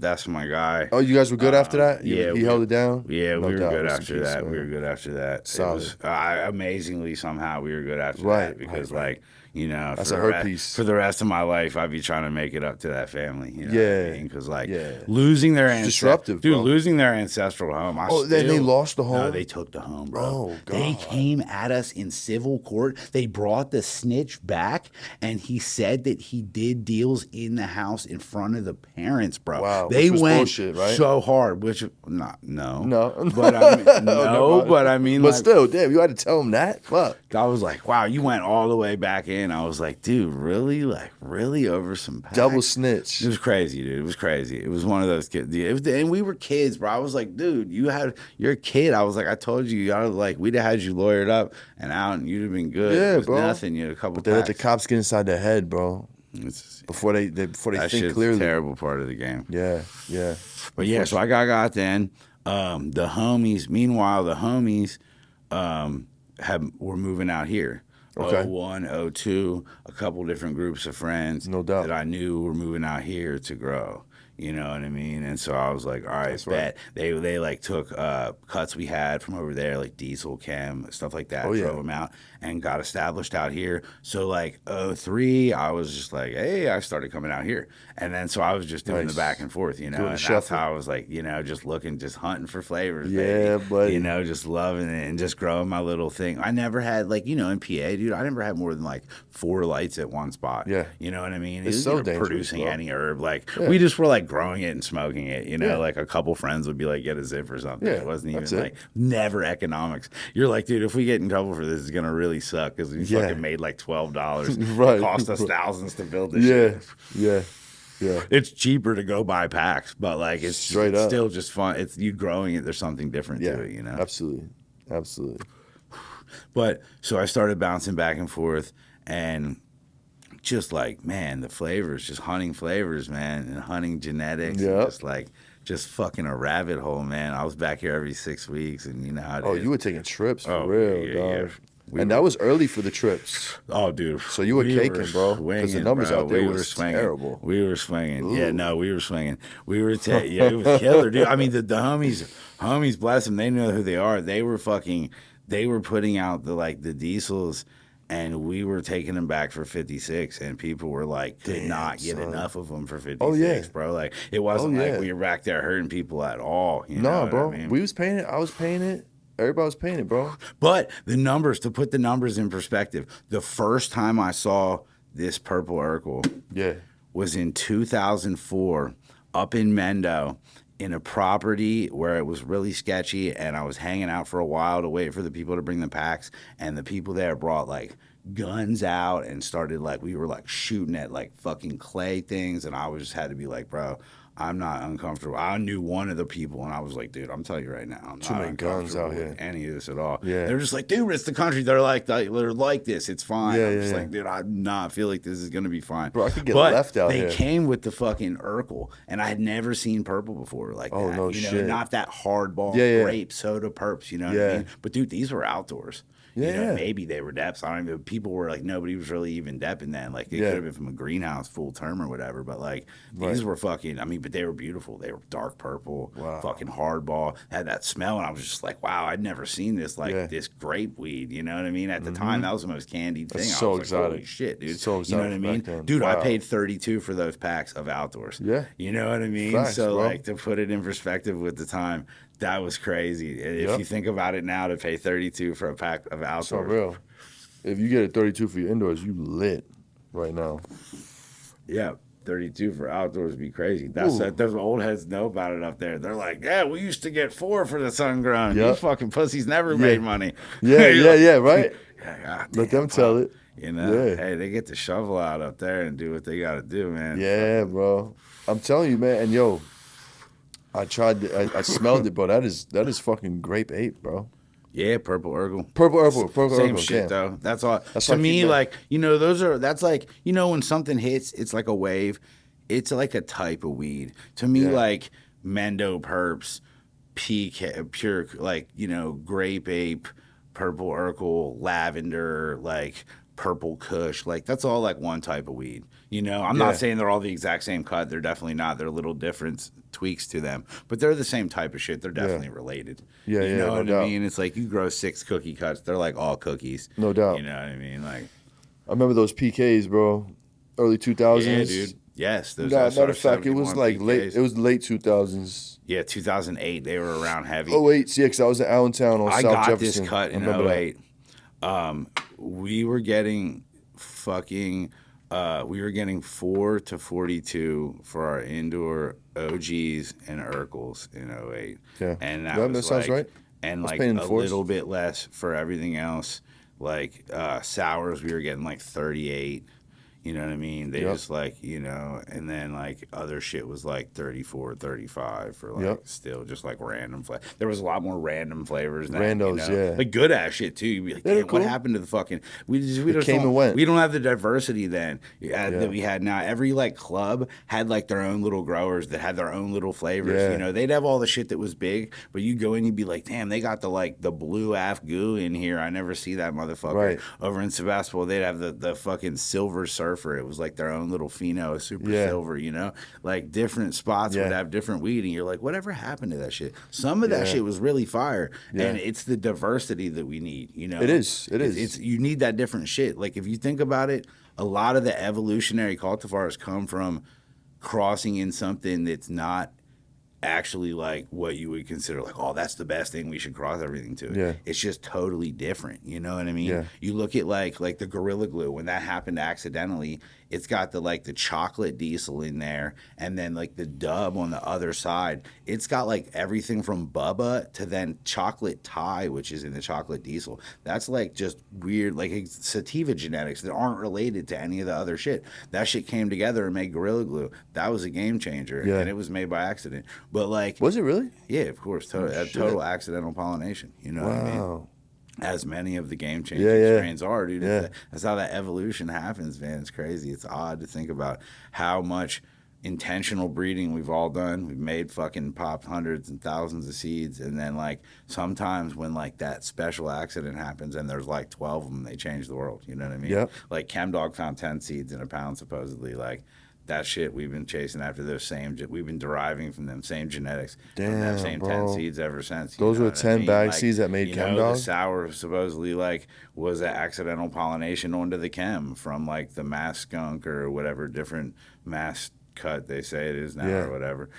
That's my guy. Oh, you guys were good after that? Yeah, He held it down? Yeah, No we were doubt. good Rest in after peace, that. man. We were good after that. Solid. It was amazingly somehow we were good after Right, that because right. like That's for a the hurt piece. for the rest of my life I'd be trying to make it up to that family. You know Yeah. what I mean? Because like Yeah. losing their disruptive, dude, bro. losing their ancestral home. Then they lost the home? No, they took the home, bro. Oh, They God. came at us in civil court. They brought the snitch back, and he said that he did deals in the house in front of the parents, bro. Wow, They which was went bullshit, right? so hard, which no. But I mean, never no, mind. but I mean, But like, still, damn, you had to tell him that? Fuck. I was like, wow, you went all the way back in. I was like, dude, really? Like, really over some packs? Double snitch. It was crazy, dude. It was crazy. It was one of those kids. And we were kids, bro. I was like, dude, you're a kid. I was like, I told you, we'd have had you lawyered up and out, and you'd have been good. Yeah, It was bro. nothing. You had a couple But they let the packs. cops get inside their head, bro. Before they that think shit's clearly. a terrible part of the game. Yeah. But yeah, so I got then. The homies were moving out here. Okay. 01, 02, a couple different groups of friends No doubt. that I knew were moving out here to grow. You know what I mean? And so I was like, all right, That's bet. right. They like took cuts we had from over there, like diesel, chem, stuff like that, Oh, yeah. drove them out and got established out here. So like 03, I was just like, hey, I started coming out here. And then so I was just doing Nice. the back and forth, Doing and the that's shuffle. how I was like, just hunting for flavors, Yeah, baby. buddy. Just loving it and just growing my little thing. I never had in PA, dude, I never had more than like 4 lights at one spot. Yeah. You know what I mean? It's It was, so dangerous, producing bro. any herb. Like Yeah. we just were like growing it and smoking it, Yeah. like a couple friends would be like, get a zip or something. Yeah, It wasn't even that's it. like never economics. You're like, dude, if we get in trouble for this, it's gonna really suck because we Yeah. fucking made like $12. Right. Cost us thousands to build this shit. Yeah. It's cheaper to go buy packs, but like it's Straight up. still just fun. It's you growing it. There's something different Yeah. to it, Absolutely. But so I started bouncing back and forth and just like, man, the flavors, just hunting flavors, man, and hunting genetics. Yep. And just fucking a rabbit hole, man. I was back here every 6 weeks, and you know how it Oh, is. you were taking trips for Oh, real, yeah, dog. yeah. And that was early for the trips. Oh, dude. So you were caking, bro, 'cause the numbers out there was terrible. We were swinging. Ooh. Yeah, no, we were swinging. We were, it was killer, dude. I mean, the homies, bless them, they know who they are. They were putting out the diesels, and we were taking them back for 56, and people were like, could Damn, not get son. enough of them for 56, Oh, yeah. bro. Like, it wasn't Oh, like yeah. we were back there hurting people at all. You know No, what bro. I mean? We was paying it. I was paying it. Everybody was paying it, bro. But the numbers, to put the numbers in perspective, the first time I saw this purple Urkel was in 2004 up in Mendo in a property where it was really sketchy, and I was hanging out for a while to wait for the people to bring the packs, and the people there brought like guns out and started like, we were like shooting at like fucking clay things, and I was just had to be like, bro, I'm not uncomfortable. I knew one of the people, and I was like, dude, I'm telling you right now, I'm too not many guns out with here. any of this at all. Yeah. They're just like, dude, it's the country. They're like this. It's fine. Yeah, I'm yeah, just yeah. like, dude, I not feel like this is gonna be fine. Bro, I could get but left out they here. came with the fucking Urkel, and I had never seen purple before like Oh, that. no you know, shit. not that hardball grape soda perps. You know what I mean? But dude, these were outdoors. You know, maybe they were deps. I don't even. People were like, nobody was really even depping then. Like, it could have been from a greenhouse full term or whatever. But like, these were fucking. I mean, but they were beautiful. They were dark purple, fucking hardball. Had that smell, and I was just like, wow, I'd never seen this this grape weed. You know what I mean? At the time, that was the most candied thing. That's so I was exotic. Like, holy shit, dude. So exotic. You know what I mean, then. dude? Wow. I paid $32 for those packs of outdoors. Yeah. You know what I mean? Facts, so bro. like, to put it in perspective with the time. That was crazy. If you think about it now, to pay $32 for a pack of outdoors. So real. If you get a 32 for your indoors, you lit right now. Yeah, 32 for outdoors would be crazy. That's those old heads know about it up there. They're like, yeah, we used to get 4 for the sun grown. You fucking pussies never made money. Yeah, right? damn, Let them tell it. You know, hey, they get the shovel out up there and do what they got to do, man. Yeah, bro. I'm telling you, man. And yo, I tried. I smelled it, bro. That is fucking grape ape, bro. Yeah, purple Urkel. Purple Same Urkel, shit though. That's all. That's to like me, you, like, you know, that's like, you know, when something hits, it's like a wave. It's like a type of weed. To me, like Mendo Perps, pure, like, you know, grape ape, purple Urkel, lavender, like purple Kush, like that's all like one type of weed. You know, I'm not saying they're all the exact same cut. They're definitely not. They're little different tweaks to them, but they're the same type of shit. They're definitely related. You know what I mean? It's like you grow 6 cookie cuts. They're like all cookies. No doubt. You know what I mean? Like, I remember those PKs, bro. Early 2000s. yeah, dude. Yes. Those Matter of fact, it was like PKs. late. It was late 2000s. Yeah, 2008. They were around heavy. Oh wait, see, because I was in Allentown on I South got Jefferson. this cut in I remember 08. We were getting fucking. We were getting 4 to 42 for our indoor OGs and Urkels in 08. Yeah. And that that was sounds like, right. And like paying a force. little bit less for everything else. Like sours, we were getting like 38. You know what I mean? They just like, you know, and then like other shit was like 34, 35 for like still just like random flavor. There was a lot more random flavors than Randos, you know? Like good ass shit too. You'd be like, damn, cool. what happened to the fucking we just came don't, and went. We don't have the diversity then that we had now. Every like club had like their own little growers that had their own little flavors. You know, they'd have all the shit that was big, but you go in, you'd be like, damn, they got the blue af goo in here. I never see that motherfucker. Right. Over in Sebastopol, they'd have the fucking silver surfer. It was like their own little pheno, super silver, you know? Like different spots would have different weed, and you're like, whatever happened to that shit? Some of that shit was really fire, and it's the diversity that we need, you know? It is. It's you need that different shit. Like if you think about it, a lot of the evolutionary cultivars come from crossing in something that's not actually like what you would consider like, oh, that's the best thing, we should cross everything to. It's just totally different, you know what I mean? You look at like the Gorilla Glue, when that happened accidentally, it's got the chocolate diesel in there, and then like the dub on the other side. It's got like everything from Bubba to then chocolate Thai, which is in the chocolate diesel. That's like just weird, like sativa genetics that aren't related to any of the other shit. That shit came together and made Gorilla Glue. That was a game changer, and it was made by accident. But like, was it really? Yeah, of course. Total accidental pollination. You know what I mean? As many of the game-changing strains are, dude. That's how that evolution happens, man. It's crazy. It's odd to think about how much intentional breeding we've all done. We've made fucking popped hundreds and thousands of seeds, and then like sometimes when like that special accident happens and there's like 12 of them, they change the world. You know what I mean? Like ChemDog found 10 seeds in a pound supposedly. Like that shit, we've been chasing after those same. We've been deriving from them same genetics, from them same 10 seeds ever since. Those were 10 bag seeds that made ChemDog. The sour supposedly like was an accidental pollination onto the chem from like the mass skunk or whatever different mass cut they say it is now or whatever.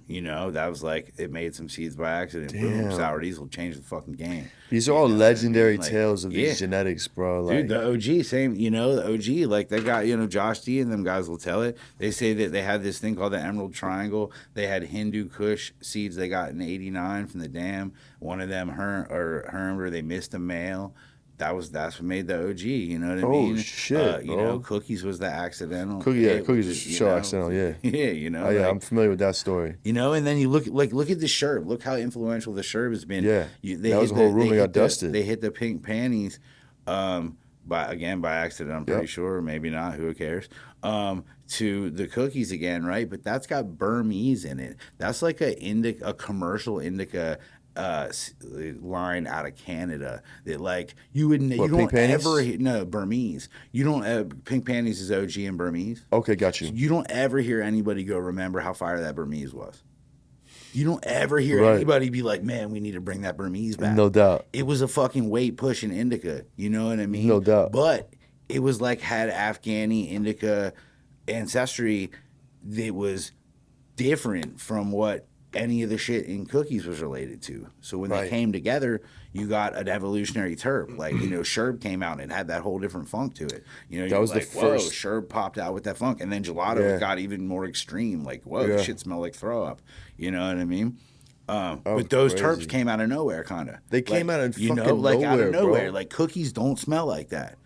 You know, that was like it made some seeds by accident. Damn. Boom, sour diesel changed the fucking game. These are all legendary Like, tales of these genetics, bro. Like, dude, the OG, same, you know, the OG, like they got, you know, Josh D and them guys will tell it. They say that they had this thing called the Emerald Triangle. They had Hindu Kush seeds they got in '89 from the dam. One of them hermed or they missed a male. That's what made the OG. You know what I mean? Oh shit! You know, Cookies was the accidental. Cookies was so accidental. Yeah. Yeah, you know. Oh, yeah, I'm familiar with that story. You know, and then you look at the Sherb. Look how influential the Sherb has been. Yeah, that was the whole room that got dusted. They hit the pink panties, by accident. I'm pretty sure, maybe not. Who cares? To the Cookies again, right? But that's got Burmese in it. That's like a commercial indica line out of Canada that like you don't ever no Burmese. You don't Pink Panties is OG in Burmese. Okay, got you. So you don't ever hear anybody go remember how fire that Burmese was. You don't ever hear anybody be like, man, we need to bring that Burmese back. No doubt. It was a fucking weight pushing indica. You know what I mean? No doubt. But it was like had Afghani indica ancestry that was different from what any of the shit in Cookies was related to. So when they came together, you got an evolutionary terp. Like, you know, Sherb came out and it had that whole different funk to it. You know, that was like, the first. Sherb popped out with that funk. And then Gelato got even more extreme. Like, whoa, this shit smelled like throw up. You know what I mean? But those terps came out of nowhere, kind of. They came out of fucking nowhere, out of nowhere. bro. Like, Cookies don't smell like that.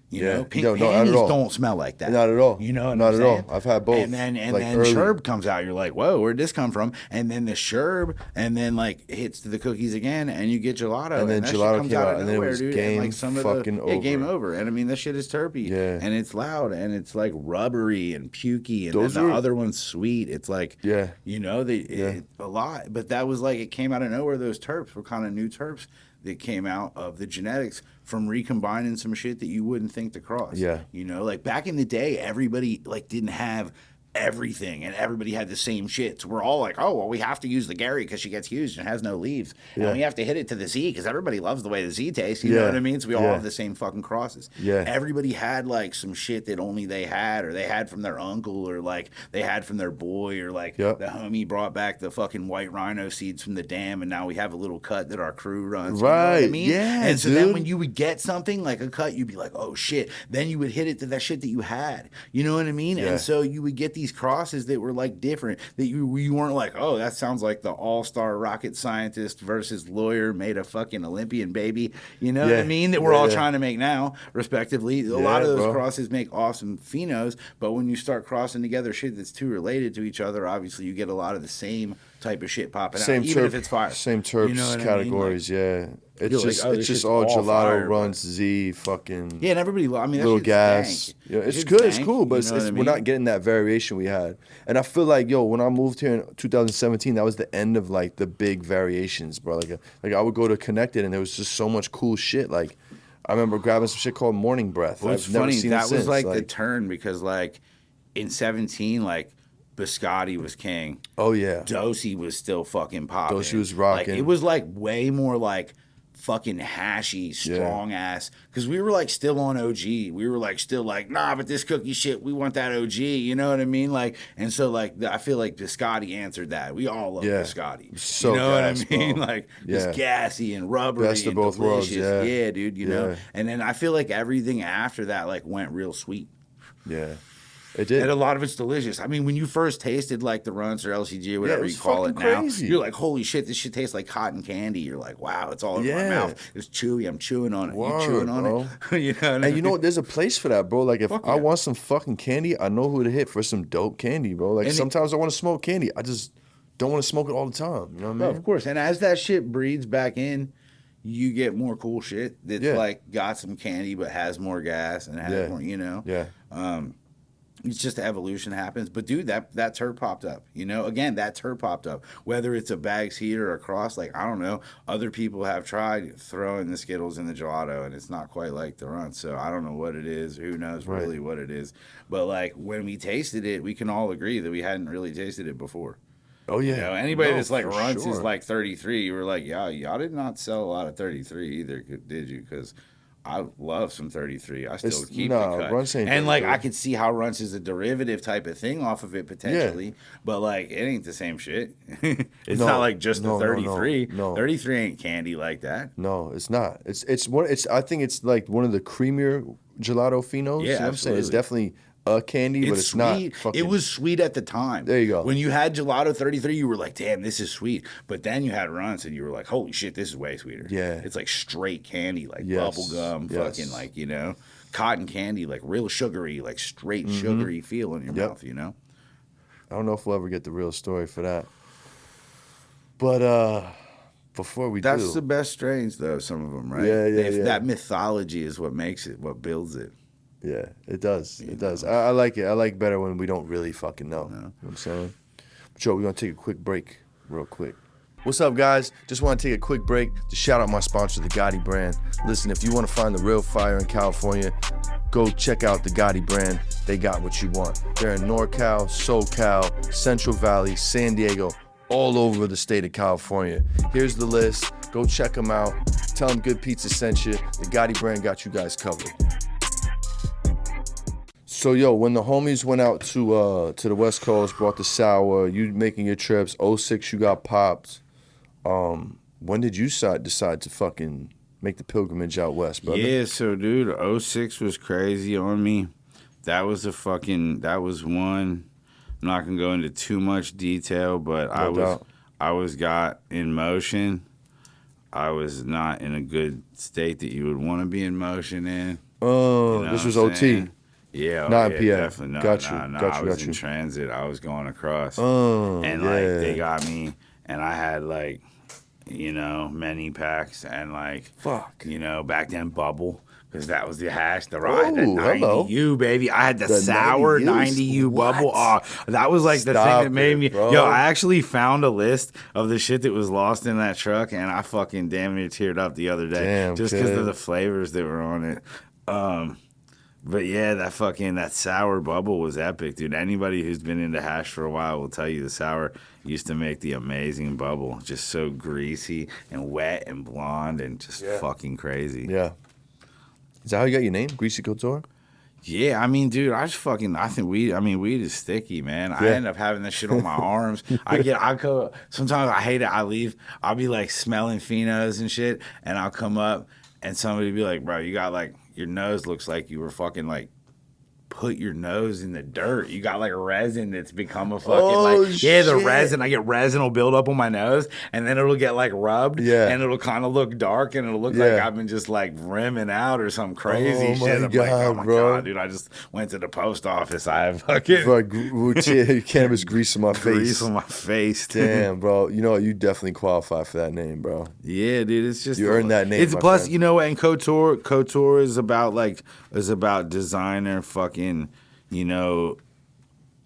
You know, Pink not Panties at all. don't smell like that. Not at all. You know what not I'm at saying? all. I've had both. And then early. Sherb comes out. You're like, whoa, where'd this come from? And then the Sherb, and then like hits to the Cookies again, and you get Gelato. And then that Gelato shit comes came out, and then it nowhere, was dude. game and like some fucking over. Yeah, game over. And I mean, that shit is terpy. Yeah. And it's loud, and it's like rubbery and pukey, and Those then the are- other one's sweet. It's like, you know, a lot. But that was like, it came out of nowhere. Those terps were kind of new terps that came out of the genetics from recombining some shit that you wouldn't think to cross. Yeah. You know, like back in the day, everybody like didn't have everything and everybody had the same shit. So we're all like, oh, well, we have to use the Gary because she gets used and has no leaves. And we have to hit it to the Z because everybody loves the way the Z tastes. You know what I mean? So we all have the same fucking crosses. Yeah. Everybody had like some shit that only they had or they had from their uncle or like they had from their boy or like the homie brought back the fucking white rhino seeds from the dam and now we have a little cut that our crew runs. You know what I mean? Yeah, and so then when you would get something like a cut, you'd be like, oh shit. Then you would hit it to that shit that you had. You know what I mean? And so you would get these crosses that were like different that you weren't like, oh, that sounds like the all-star rocket scientist versus lawyer made a fucking Olympian baby. You know what I mean? That we're all trying to make now, respectively. A lot of those crosses make awesome phenos, but when you start crossing together shit that's too related to each other, obviously you get a lot of the same type of shit popping out, even if it's fire. Same terps you know categories, I mean? yeah. It's just all Gelato fire, runs Z fucking and everybody. I mean, that little shit's gas. dank. Yeah, it's Shit's good. It's dank, cool, but you know what I mean? we're not getting that variation we had. And I feel like when I moved here in 2017, that was the end of like the big variations, bro. Like I would go to Connected and there was just so much cool shit. Like I remember grabbing some shit called Morning Breath. Well, it's I've never funny. seen That it was since. like the turn because like in 17, like Biscotti was king. Oh yeah, Dosey was still fucking popping. Dosey was rocking. Like, it was like way more like fucking hashy, strong ass. Because we were like still on OG. We were like still like, nah, but this cookie shit, we want that OG. You know what I mean? Like, and so like I feel like Biscotti answered that. We all love Biscotti. So you know gas, what I mean? bro. Like it's gassy and rubbery. Best of and both worlds. delicious. Yeah, dude. You know. And then I feel like everything after that like went real sweet. Yeah. It did. And a lot of it's delicious. I mean, when you first tasted like the runts or LCG or whatever you was call it fucking now, crazy. you're like, holy shit, this shit tastes like cotton candy. You're like, wow, it's all over my mouth. It's chewy. I'm chewing on it. Word, You chewing on bro. it. You know what I mean? And you know what? There's a place for that, bro. Like if I want some fucking candy, I know who to hit for some dope candy, bro. Like sometimes I want to smoke candy. I just don't want to smoke it all the time. You know what I mean? Of course. And as that shit breeds back in, you get more cool shit that's like got some candy but has more gas and has more, you know? Yeah. It's just evolution happens. But dude, that turd popped up. You know, again, that turd popped up. Whether it's a bags heater or a cross, like I don't know. Other people have tried throwing the Skittles in the gelato and it's not quite like the run. So I don't know what it is. Who knows really what it is. But like when we tasted it, we can all agree that we hadn't really tasted it before. Oh yeah. You know, anybody that's like runs sure. is like 33. You were like, y'all did not sell a lot of 33 either, did you? Because I love some 33. I still keep no, the cut. Runts ain't And like 33. I could see how Runts is a derivative type of thing off of it potentially, but like it ain't the same shit. It's not like just the 33. No. 33 ain't candy like that. No, it's not. It's one. It's I think it's like one of the creamier gelato finos. Yeah, you know what I'm saying? It's definitely a candy, but it's sweet. not fucking. It was sweet at the time. There you go. When you had gelato 33, you were like, damn, this is sweet. But then you had Runts and you were like, holy shit, this is way sweeter. Yeah. It's like straight candy, like Yes. bubble gum, Yes. fucking like, you know, cotton candy, like real sugary, like straight sugary feel in your mouth, you know? I don't know if we'll ever get the real story for that. But before we That's do, the best strains, though, some of them, right? Yeah, yeah. That mythology is what makes it, what builds it. yeah, it does. It does. I like it. I like better when we don't really fucking know. You know what I'm saying? Joe, we're going to take a quick break real quick. What's up, guys? Just want to take a quick break to shout out my sponsor, the Gotti brand. Listen, if you want to find the real fire in California, go check out the Gotti brand. They got what you want. They're in NorCal, SoCal, Central Valley, San Diego, all over the state of California. Here's the list. Go check them out. Tell them Good Pizza sent you. The Gotti brand got you guys covered. So, yo, when the homies went out to the West Coast, brought the sour, you making your trips, 06 you got popped. When did you decide to fucking make the pilgrimage out west, brother? Yeah, so, dude, 06 was crazy on me. That was one. I'm not going to go into too much detail, but I was got in motion. I was not in a good state that you would want to be in motion in. Oh, You know this was what I'm OT. saying? Yeah, Not in PA. definitely. Got you. I was in transit. I was going across. Oh, and yeah. like they got me, and I had like, you know, many packs and like, Fuck. you know, back then bubble. Because that was the hash, the ride, the Oh, hello. 90U, baby. I had the The sour 90U? 90U bubble. Oh, that was like the thing Stop that made it, me. bro. Yo, I actually found a list of the shit that was lost in that truck, and I fucking damn near teared up the other day. Damn, just because kid. of the flavors that were on it. But yeah, that sour bubble was epic, dude. Anybody who's been into hash for a while will tell you the sour used to make the amazing bubble. Just so greasy and wet and blonde and just fucking crazy. Yeah. Is that how you got your name, Greasy Couture? Yeah, I mean, dude, I think weed is sticky, man. I end up having this shit on my arms. Sometimes I hate it. I'll be like smelling phenos and shit, and I'll come up and somebody be like, bro, you got like, your nose looks like you were fucking like, put your nose in the dirt. You got like resin that's become a fucking the resin. I get resin will build up on my nose and then it'll get like rubbed and it'll kind of look dark and it'll look like I've been just like rimming out or some crazy shit. I'm like, oh my God, dude, I just went to the post office. I have fucking cannabis grease on my face. Grease on my face. Damn, bro. You know what? You definitely qualify for that name, bro. Yeah, dude. It's just you earned that name. It's plus, friend. you know, and Couture is about designer fucking, you know,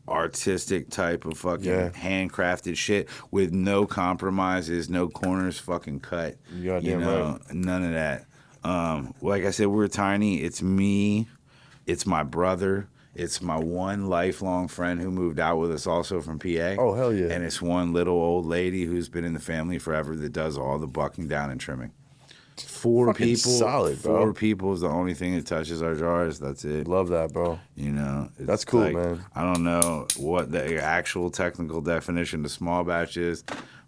artistic type of fucking handcrafted shit with no compromises, no corners fucking cut. You know, right. None of that. Like I said, we're tiny. It's me. It's my brother. It's my one lifelong friend who moved out with us also from PA. Oh, hell yeah. And it's one little old lady who's been in the family forever that does all the bucking down and trimming. Four people. Solid, bro. 4 people is the only thing that touches our jars. That's it. Love that, bro. You know, that's cool, like, man. I don't know what the actual technical definition of small batch is,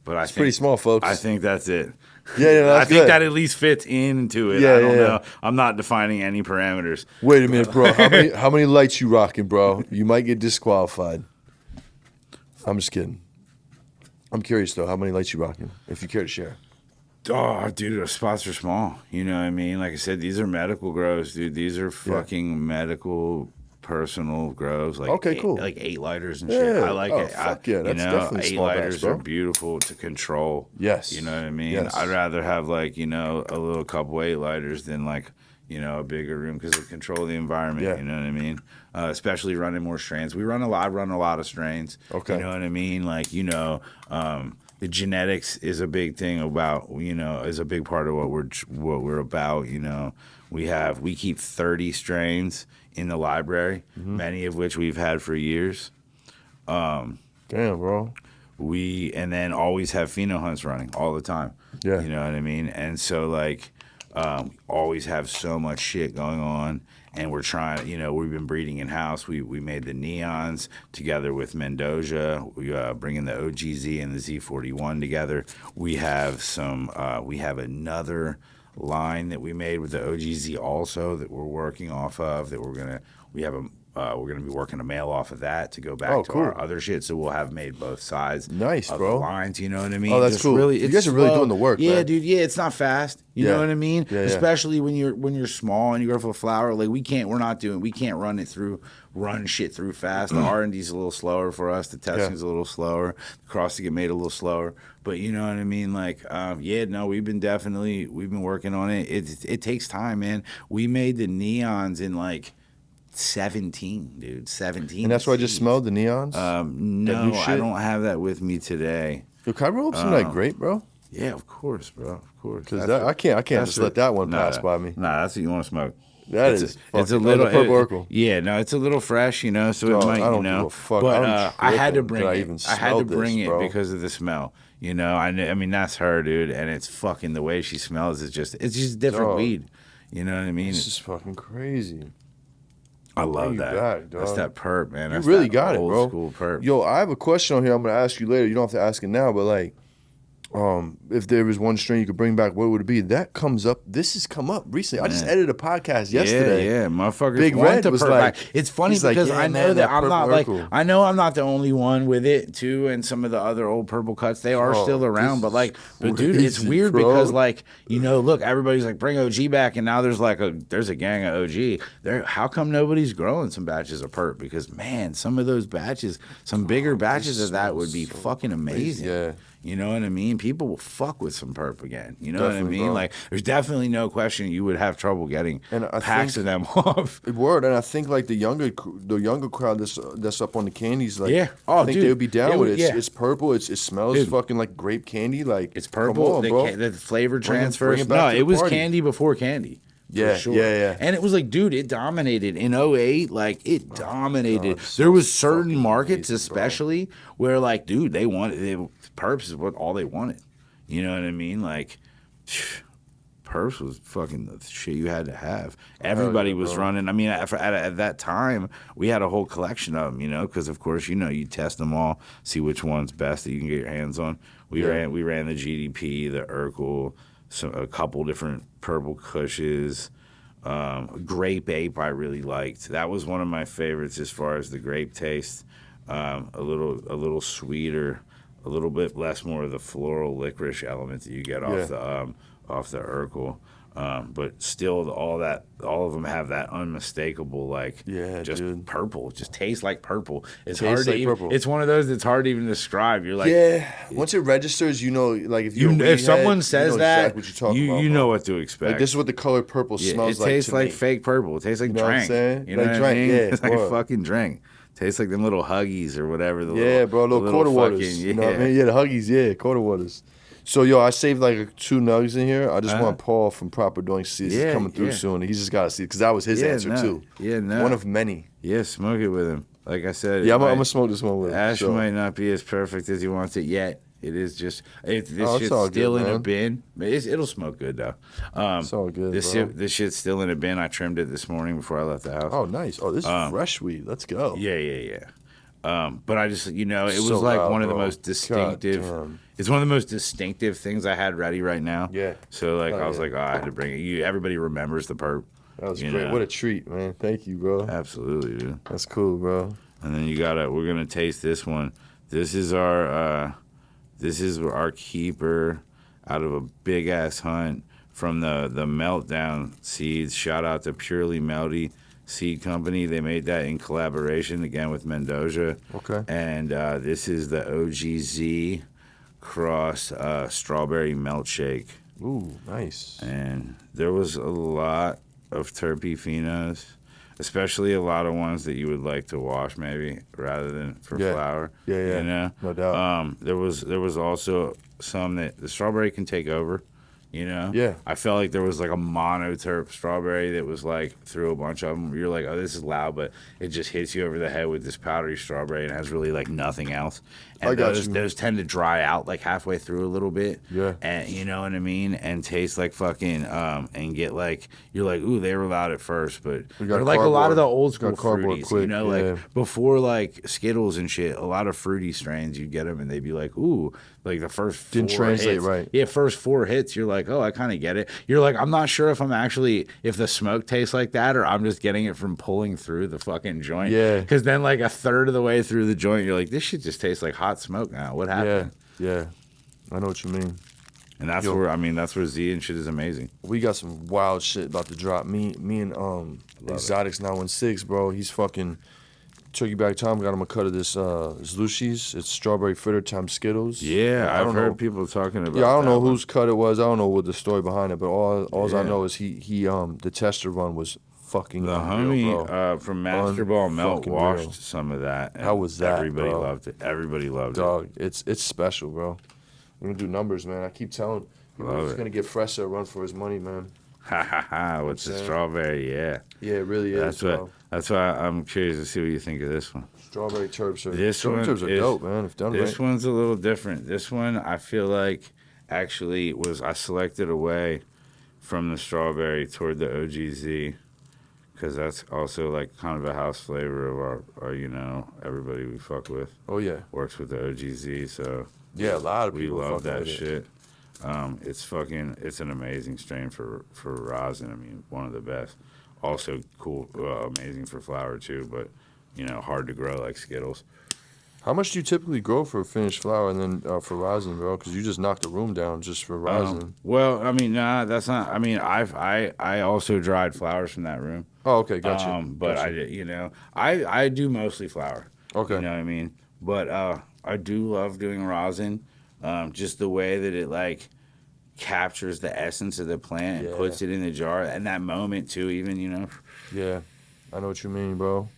but I think pretty small, folks. I think that's it. Yeah, I think that at least fits into it. Yeah, I don't know. I'm not defining any parameters. Wait a minute, bro. How many lights you rocking, bro? You might get disqualified. I'm just kidding. I'm curious though. How many lights you rocking? If you care to share. Oh, dude, our spots are small. You know what I mean? Like I said, these are medical grows, dude. These are fucking medical, personal grows. Like okay, cool. Like 8 lighters and shit. I like it. Fuck yeah, that's definitely 8 small lighters batch, bro. are beautiful to control. Yes. You know what I mean? Yes. I'd rather have like, you know, a little couple 8 lighters than like, you know, a bigger room because it control the environment. Yeah. You know what I mean? Especially running more strains. I run a lot of strains. Okay. You know what I mean? Like, you know, the genetics is a big thing about, you know, is a big part of what we're about. You know, we keep 30 strains in the library, many of which we've had for years. Damn, bro. And then always have pheno hunts running all the time. Yeah. You know what I mean? And so like Always have so much shit going on. And we're trying, we've been breeding in house. We made the Neons together with Mendoza. We bringing the OGZ and the Z41 together. We have we have another line that we made with the OGZ also that we're working off of. That we're gonna be working a mail off of that to go back to our other shit. So we'll have made both sides. Nice, of bro. The lines, you know what I mean? Oh, that's Just cool. Really, you guys are really doing the work, yeah, man. dude. Yeah, it's not fast. You know what I mean? Yeah, Especially when you're small and you go for a flower. Like we can't run shit through fast. The R&D's a little slower for us. The testing's a little slower. The crossing get made a little slower. But you know what I mean? Like, we've been working on it. It takes time, man. We made the Neons in like 17, dude. 17. And that's why I just smelled the Neons? No, I don't have that with me today. Yo, can I roll up some of that grape, bro? Yeah, of course, bro. Of course. Because I can't just let that one pass by me. Nah, that's what you want to smoke. It's a little purple. It's a little fresh, so it might, I don't give a fuck. But I had to bring it. I had to bring it because of the smell. I mean that's her, dude, and it's fucking the way she smells. It's just different weed. You know what I mean? This is fucking crazy. I love that. Back, that's that perp, man. That's you really that got it, old bro. School perp. Yo, I have a question on here. I'm gonna ask you later. You don't have to ask it now, but like, if there was one strain you could bring back, what would it be? That comes up. This has come up recently. Man. I just edited a podcast yesterday. Yeah, motherfuckers. Big Red was like, it's funny because I know that I'm not I know I'm not the only one with it too, and some of the other old purple cuts they are still around. But dude, it's weird because look, everybody's like bring OG back, and now there's a gang of OG. How come nobody's growing some batches of perp? Because man, some of those batches, some bigger batches of that would be fucking amazing. Yeah. You know what I mean? People will fuck with some perp again. You know what I mean? Bro. Like, there's definitely no question you would have trouble getting packs of them off. Word, and I think like the younger crowd that's up on the candies, like I think dude, they would be down with it. Yeah. It's purple. It smells fucking like grape candy. Like it's purple. Come on, bro. The flavor transfers. No, it was candy before candy. Yeah, sure. yeah. And it was like, dude, it dominated in 08. Like, it dominated. There was certain markets, especially, where, like, dude, perps is all they wanted. You know what I mean? Like, perps was fucking the shit you had to have. Everybody was running. I mean, at that time, we had a whole collection of them, because, of course, you test them all, see which one's best that you can get your hands on. We ran the GDP, the Urkel, a couple different purple Kushes. Grape Ape I really liked. That was one of my favorites as far as the grape taste. A little sweeter, a little bit less more of the floral licorice element that you get off the Urkel. But still, all of them have that unmistakable, dude. purple. It just tastes like purple. It's tastes hard to like even, purple. It's one of those that's hard to even describe. You're like, once it registers, like if someone says that, exactly what you're talking about, you know what to expect. Like this is what the color purple smells like. It tastes like fake purple. It tastes like drink. What I'm saying? You know like what I mean? Yeah, it's like a fucking drink. Tastes like them little Huggies or whatever. Little quarter waters. You know what I mean? Yeah, the Huggies. Quarter waters. So, yo, I saved like 2 nugs in here. I just want Paul from Proper Doing to see this coming through soon. He just got to see it because that was his answer, too. Yeah, no. One of many. Yeah, smoke it with him. Like I said. Yeah, I'm going to smoke this one with him. Ash might not be as perfect as he wants it yet. It is just, this shit's still in a bin. It'll smoke good, though. It's all good, This shit's still in a bin. I trimmed it this morning before I left the house. Oh, nice. Oh, this is fresh weed. Let's go. Yeah. But I just, it was like one of the most distinctive. It's one of the most distinctive things I had ready right now. Yeah. So I was like, I had to bring it. Everybody remembers the perp. That was great. What a treat, man. Thank you, bro. Absolutely, dude. That's cool, bro. And then we're gonna taste this one. This is our keeper out of a big ass hunt from the Meltdown seeds. Shout out to Purely Melty Seed Company. They made that in collaboration again with Mendoza. Okay. And this is the OGZ cross strawberry milkshake. Ooh, nice. And there was a lot of terpefinos, especially a lot of ones that you would like to wash maybe rather than for flour. Yeah. No doubt. There was also some that the strawberry can take over. You know? Yeah. I felt like there was like a monoterp strawberry that was like through a bunch of them. You're like, oh, this is loud, but it just hits you over the head with this powdery strawberry and has really like nothing else. And I got you. those tend to dry out like halfway through a little bit. Yeah. And you know what I mean? And taste like fucking and get like you're like, ooh, they were loud at first, but they're like a lot of the old school fruities. Quick, you know, like before like Skittles and shit, a lot of fruity strains you'd get them and they'd be like, ooh, like the first didn't four translate hits. right. Yeah, first 4 hits, you're like, oh, I kind of get it. You're like, I'm not sure if if the smoke tastes like that or I'm just getting it from pulling through the fucking joint. Yeah. Because then like a third of the way through the joint, you're like, this shit just tastes like hot smoke now. What happened? Yeah. I know what you mean. And that's where Z and shit is amazing. We got some wild shit about to drop. Me and Exotics 916, bro. He's fucking Turkey Bag Tom got him a cut of this Zlushis. It's strawberry fritter times Skittles. Yeah, I've heard people talking about. Yeah, I don't know one. whose cut it was. I don't know what the story behind it, but all I Yeah. know is he the tester run was fucking The unreal, bro. homie from Master Ball Melt Unfucking washed real. some of that. and How was that, Everybody bro? loved it. Everybody loved it. Dog, it's special, bro. We're gonna do numbers, man. I keep telling people Love he's it. gonna get Fresca a run for his money, man. Ha ha ha! With the saying? strawberry, yeah. Yeah, it really is. That's why I'm curious to see what you think of this one. Strawberry terps are This one terps are is- dope, man. If done This right. one's a little different. This one I feel like actually I selected away from the strawberry toward the OGZ because that's also like kind of a house flavor of our everybody we fuck with Oh yeah, works with the OGZ, so yeah. A lot of we people love fucking that with it. shit. It's an amazing strain for rosin. I mean, one of the best. Also cool, amazing for flower too, but hard to grow like Skittles. How much do you typically grow for finished flower and then for rosin, bro? Because you just knocked the room down just for rosin. Well, I mean, nah, that's not. I mean, I also dried flowers from that room. Oh, okay, gotcha. But Gotcha. I did, I do mostly flower. Okay. You know what I mean? But I do love doing rosin. Just the way that it like captures the essence of the plant and Yeah. puts it in the jar, and that moment too. Even Yeah, I know what you mean, bro.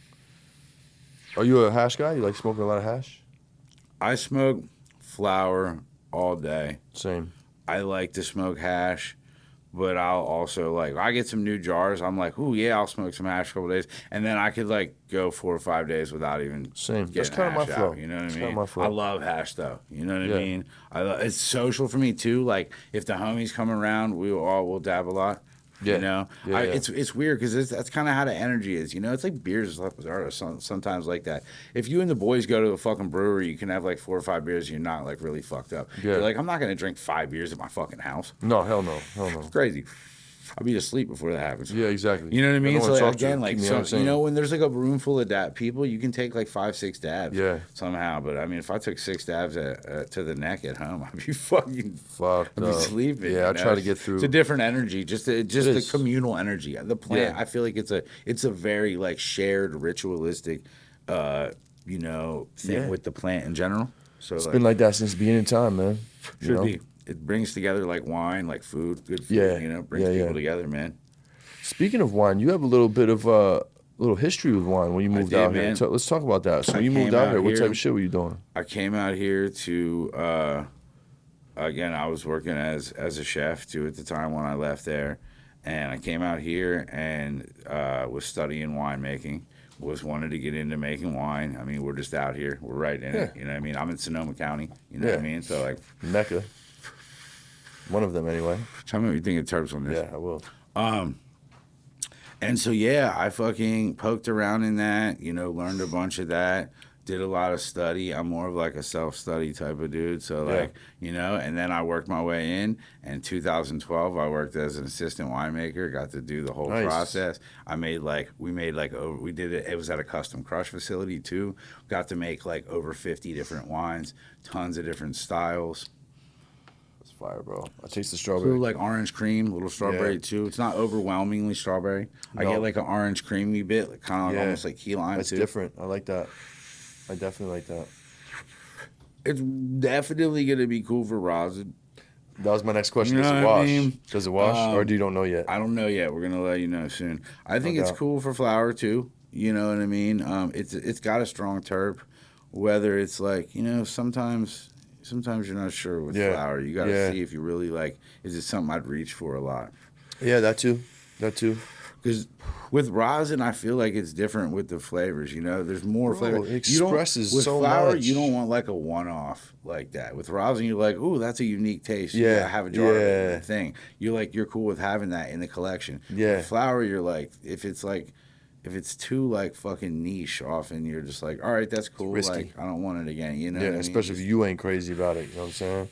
Are you a hash guy? You like smoking a lot of hash? I smoke flower all day. Same. I like to smoke hash, but I'll also I get some new jars. I'm like, ooh yeah, I'll smoke some hash a couple days, and then I could go 4 or 5 days without even Same. getting That's kind of my hash flow. out. You know what That's I kinda mean? my flow. I love hash though. You know what Yeah. I mean? It's social for me too. Like if the homies come around, we'll dab a lot. Yeah. You know, Yeah, yeah. it's weird because that's kind of how the energy is. It's like beers are sometimes like that. If you and the boys go to a fucking brewery, you can have 4 or 5 beers. And you're not really fucked up. Yeah. You're like, I'm not gonna drink 5 beers at my fucking house. No, hell no. Hell no. Crazy. I'll be asleep before that happens. Yeah, exactly. You know what I mean? don't So wanna talk to again, you. Keep me on the same. when there's a room full of people, you can take 5, 6 dabs. Yeah. Somehow, but I mean, if I took 6 dabs to the neck at home, I'd be fucking. Fucked I'd be up. sleeping. Yeah, I try to get through. It's a different energy, just the is. communal energy. The plant, Yeah. I feel like it's a very shared ritualistic, thing Yeah. with the plant in general. So It's been like that since the beginning of time, man. You should know? be. It brings together wine, food, good food. Yeah. Brings Yeah, people yeah. together, man. Speaking of wine, you have a little bit of little history with wine when you moved did, out man. here. So let's talk about that. So when I you moved came out out here, what here- type of shit were you doing? I came out here to again, I was working as a chef too at the time when I left there, and I came out here and was studying winemaking. Wanted to get into making wine. I mean, we're just out here. We're right in it. Yeah. You know what I mean? I'm in Sonoma County. You know what I Yeah. mean? So Mecca. One of them, anyway. tell me what you think of terps on this. Yeah, I will. And so, yeah, I fucking poked around in that, learned a bunch of that, did a lot of study. I'm more of a self-study type of dude. So, and then I worked my way in. In 2012, I worked as an assistant winemaker, got to do the whole Nice. process. I made we did it. It was at a custom crush facility too. Got to make over 50 different wines, tons of different styles. It's fire, bro. I taste the A strawberry. little orange cream, little strawberry Yeah. too. It's not overwhelmingly strawberry. I No. get an orange creamy bit, kind of Yeah. almost like key lime That's too. different. I like that. I definitely like that. It's definitely gonna be cool for rosin. That was my next question. You Does know it what I wash? mean? Does it wash, or do you don't know yet? I don't know yet. We're gonna let you know soon. I think No it's doubt. cool for flower too. You know what I mean? It's got a strong terp. Whether it's sometimes sometimes you're not sure with Yeah. flower. You got to Yeah. see if you really like. Is it something I'd reach for a lot? Yeah, that too. Because with rosin, I feel like it's different with the flavors. You know, there's more flavor. It expresses with so flour, much. you don't want like a one-off like that. With rosin, you're like, ooh, that's a unique taste. Yeah, I have a jar of it yeah. in the thing. You're cool with having that in the collection. Yeah. With flour, you're like, if it's too like fucking niche, often you're just like, all right, that's cool. risky. Like, I don't want it again. You know, Yeah, what I mean? especially if you ain't crazy about it. You know what I'm saying?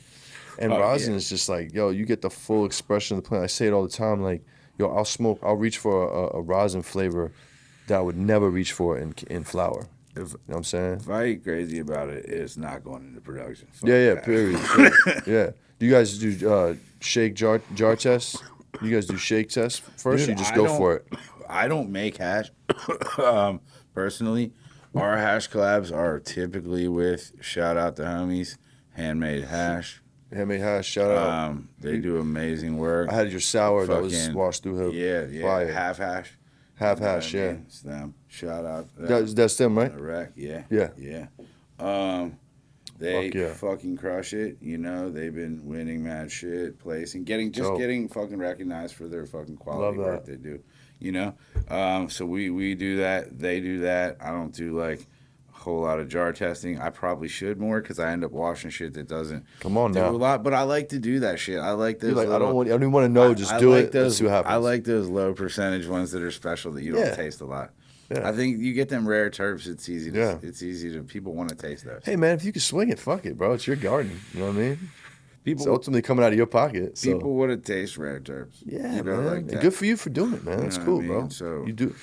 And Oh, rosin yeah. is just like, yo, you get the full expression of the plant. I say it all the time. Like, yo, I'll reach for a rosin flavor that I would never reach for in flour. You know what I'm saying? If I ain't crazy about it, it's not going into production. Fuck Yeah, that. period. Yeah. Do you guys do shake jar tests? You guys do shake tests first, Dude, or you just I go don't- for it? I don't make hash. Personally, our hash collabs are typically with, shout out the homies, Handmade Hash. Handmade hash, shout out. They do amazing work. I had your sour that was fucking- washed through her. Yeah, fire. half hash. Half You know hash, what I yeah. mean? It's them. Shout out. to them. That's them, right? Correct. Yeah. Yeah. They Fuck yeah. fucking crush it. You know, they've been winning mad shit, placing, getting Dope. fucking recognized for their fucking quality Love work that. they do. You know, so we do that. They do that. I don't do like a whole lot of jar testing. I probably should more because I end up washing shit that doesn't Come on do now. a lot. But I like to do that shit. I like those. You're like, I little- don't even want to know. Just I do like it. Those, Let's see what happens. I like those low percentage ones that are special that you don't Yeah. taste a lot. Yeah. I think you get them rare terps. It's easy. Yeah. It's easy to people want to taste those. Hey man, if you can swing it, fuck it, bro. It's your garden. You know what I mean? People It's ultimately coming out of your pocket. So. people want to taste rare terps. Yeah, You know, man. like And that. good for you for doing it, man. You That's know cool, what I mean? bro. So- you do,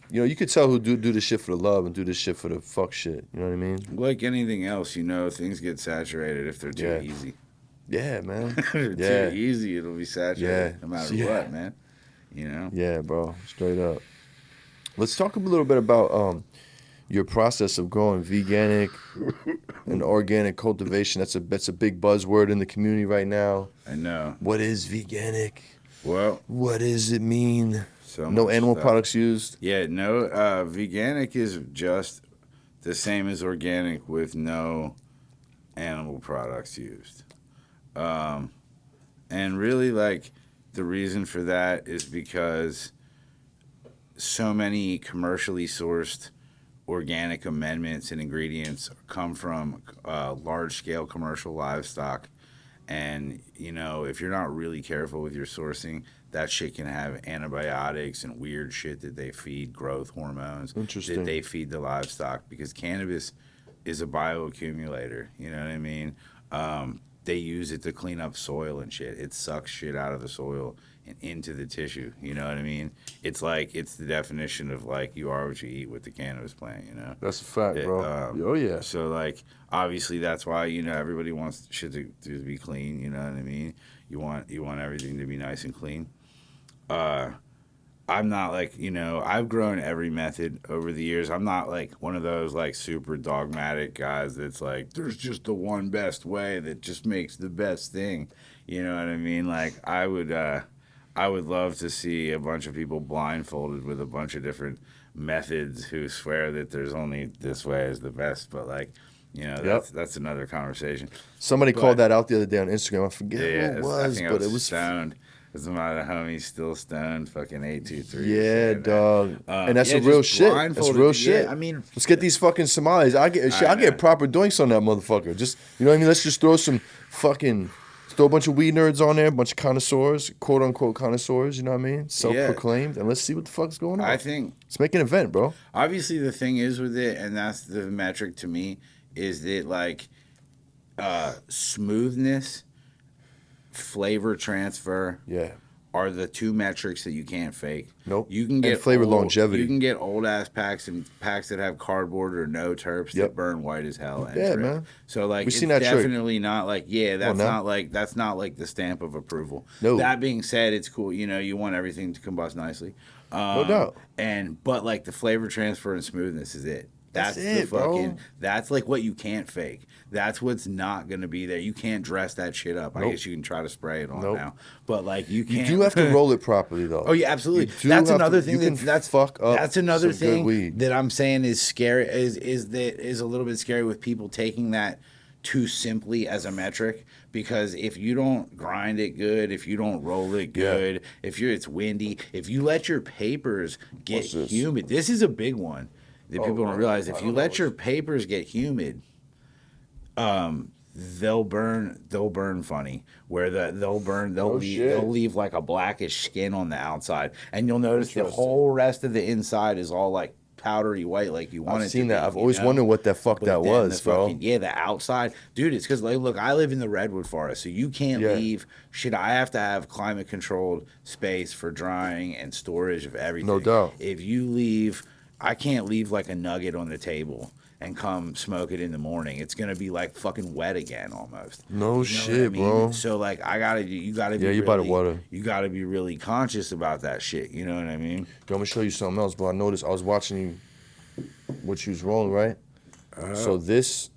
you know, you could tell who do this shit for the love and do this shit for the fuck shit. You know what I mean? Like anything else, you know, things get saturated if they're too Yeah. easy. Yeah, man. If they're Yeah. too easy, it'll be saturated Yeah. no matter Yeah. what, man. You know? Yeah, bro. Straight up. Let's talk a little bit about your process of growing veganic and organic cultivation. That's a big buzzword in the community right now. I know. What is veganic? Well, What does it mean? so No much animal stuff. products used. Yeah, no. Veganic is just the same as organic with no animal products used. And really, like, the reason for that is because so many commercially sourced organic amendments and ingredients come from large-scale commercial livestock. And, you know, if you're not really careful with your sourcing, that shit can have antibiotics and weird shit that they feed, growth hormones Interesting. that they feed the livestock, because cannabis is a bioaccumulator. You know what I mean? They use it to clean up soil and shit. It sucks shit out of the soil and into the tissue. You know what I mean? It's like, it's the definition of like, you are what you eat with the cannabis plant, you know? That's a fact, bro. Oh yeah. So, like, obviously, that's why, you know, everybody wants shit to be clean. You know what I mean? You want everything to be nice and clean. I'm not like, you know, I've grown every method over the years. I'm not like one of those like super dogmatic guys that's like, there's just the one best way that just makes the best thing. You know what I mean? Like, I would love to see a bunch of people blindfolded with a bunch of different methods who swear that there's only this way is the best. But like, you know, that's another conversation. Somebody called that out the other day on Instagram. I forget who Yeah, it was, I but it was stoned. Some of the homies still stoned, fucking 823. Yeah, dog. And that's yeah, a real just shit. That's blindfolded. real Yeah, shit. I mean, let's get these fucking Somalis. I know. get proper doinks on that motherfucker. Just, you know what I mean? Let's just throw a bunch of weed nerds on there, a bunch of connoisseurs, quote unquote connoisseurs. You know what I mean? Self-proclaimed, and let's see what the fuck's going on. I think let's make an event, bro. obviously the thing is with it, and that's the metric to me, is that like smoothness, flavor transfer. Yeah. Are the two metrics that you can't fake. Nope. You can get and flavor old, longevity. You can get old ass packs and packs that have cardboard or no terps that burn white as hell. And Yeah, drip. man. So like, We've it's seen that trick. definitely not like, yeah, that's no. that's not like the stamp of approval. No. That being said, it's cool. You know, you want everything to combust nicely. No doubt. But like the flavor transfer and smoothness is it. That's it, the fucking. bro. That's like what you can't fake. That's what's not gonna be there. You can't dress that shit up. I Nope. guess you can try to spray it on Nope. now, but like you You can't. do have to roll it properly, though. Oh yeah, absolutely. You do That's have another to- thing. you can That's fuck up That's another some good thing weed. that I'm saying is scary. Is a little bit scary with people taking that too simply as a metric, because if you don't grind it good, if you don't roll it good, if it's windy, if you let your papers get humid, this is a big one that people don't realize. If you let your papers get humid, they'll burn funny, where they'll leave like a blackish skin on the outside, and you'll notice the whole rest of the inside is all like powdery white, like you want it to be. I've seen that. I've always wondered what the fuck that was, bro. The outside, dude. It's because, like, look, I live in the redwood forest, so you can't leave shit. I have to have climate controlled space for drying and storage of everything. No doubt. If you leave, I can't leave like a nugget on the table and come smoke it in the morning. It's gonna be like fucking wet again almost. No shit, bro. So like, you gotta be you by the water. You gotta be really conscious about that shit. You know what I mean? Yo, I'm gonna show you something else, bro. I noticed I was watching you, what you was rolling, right? So this.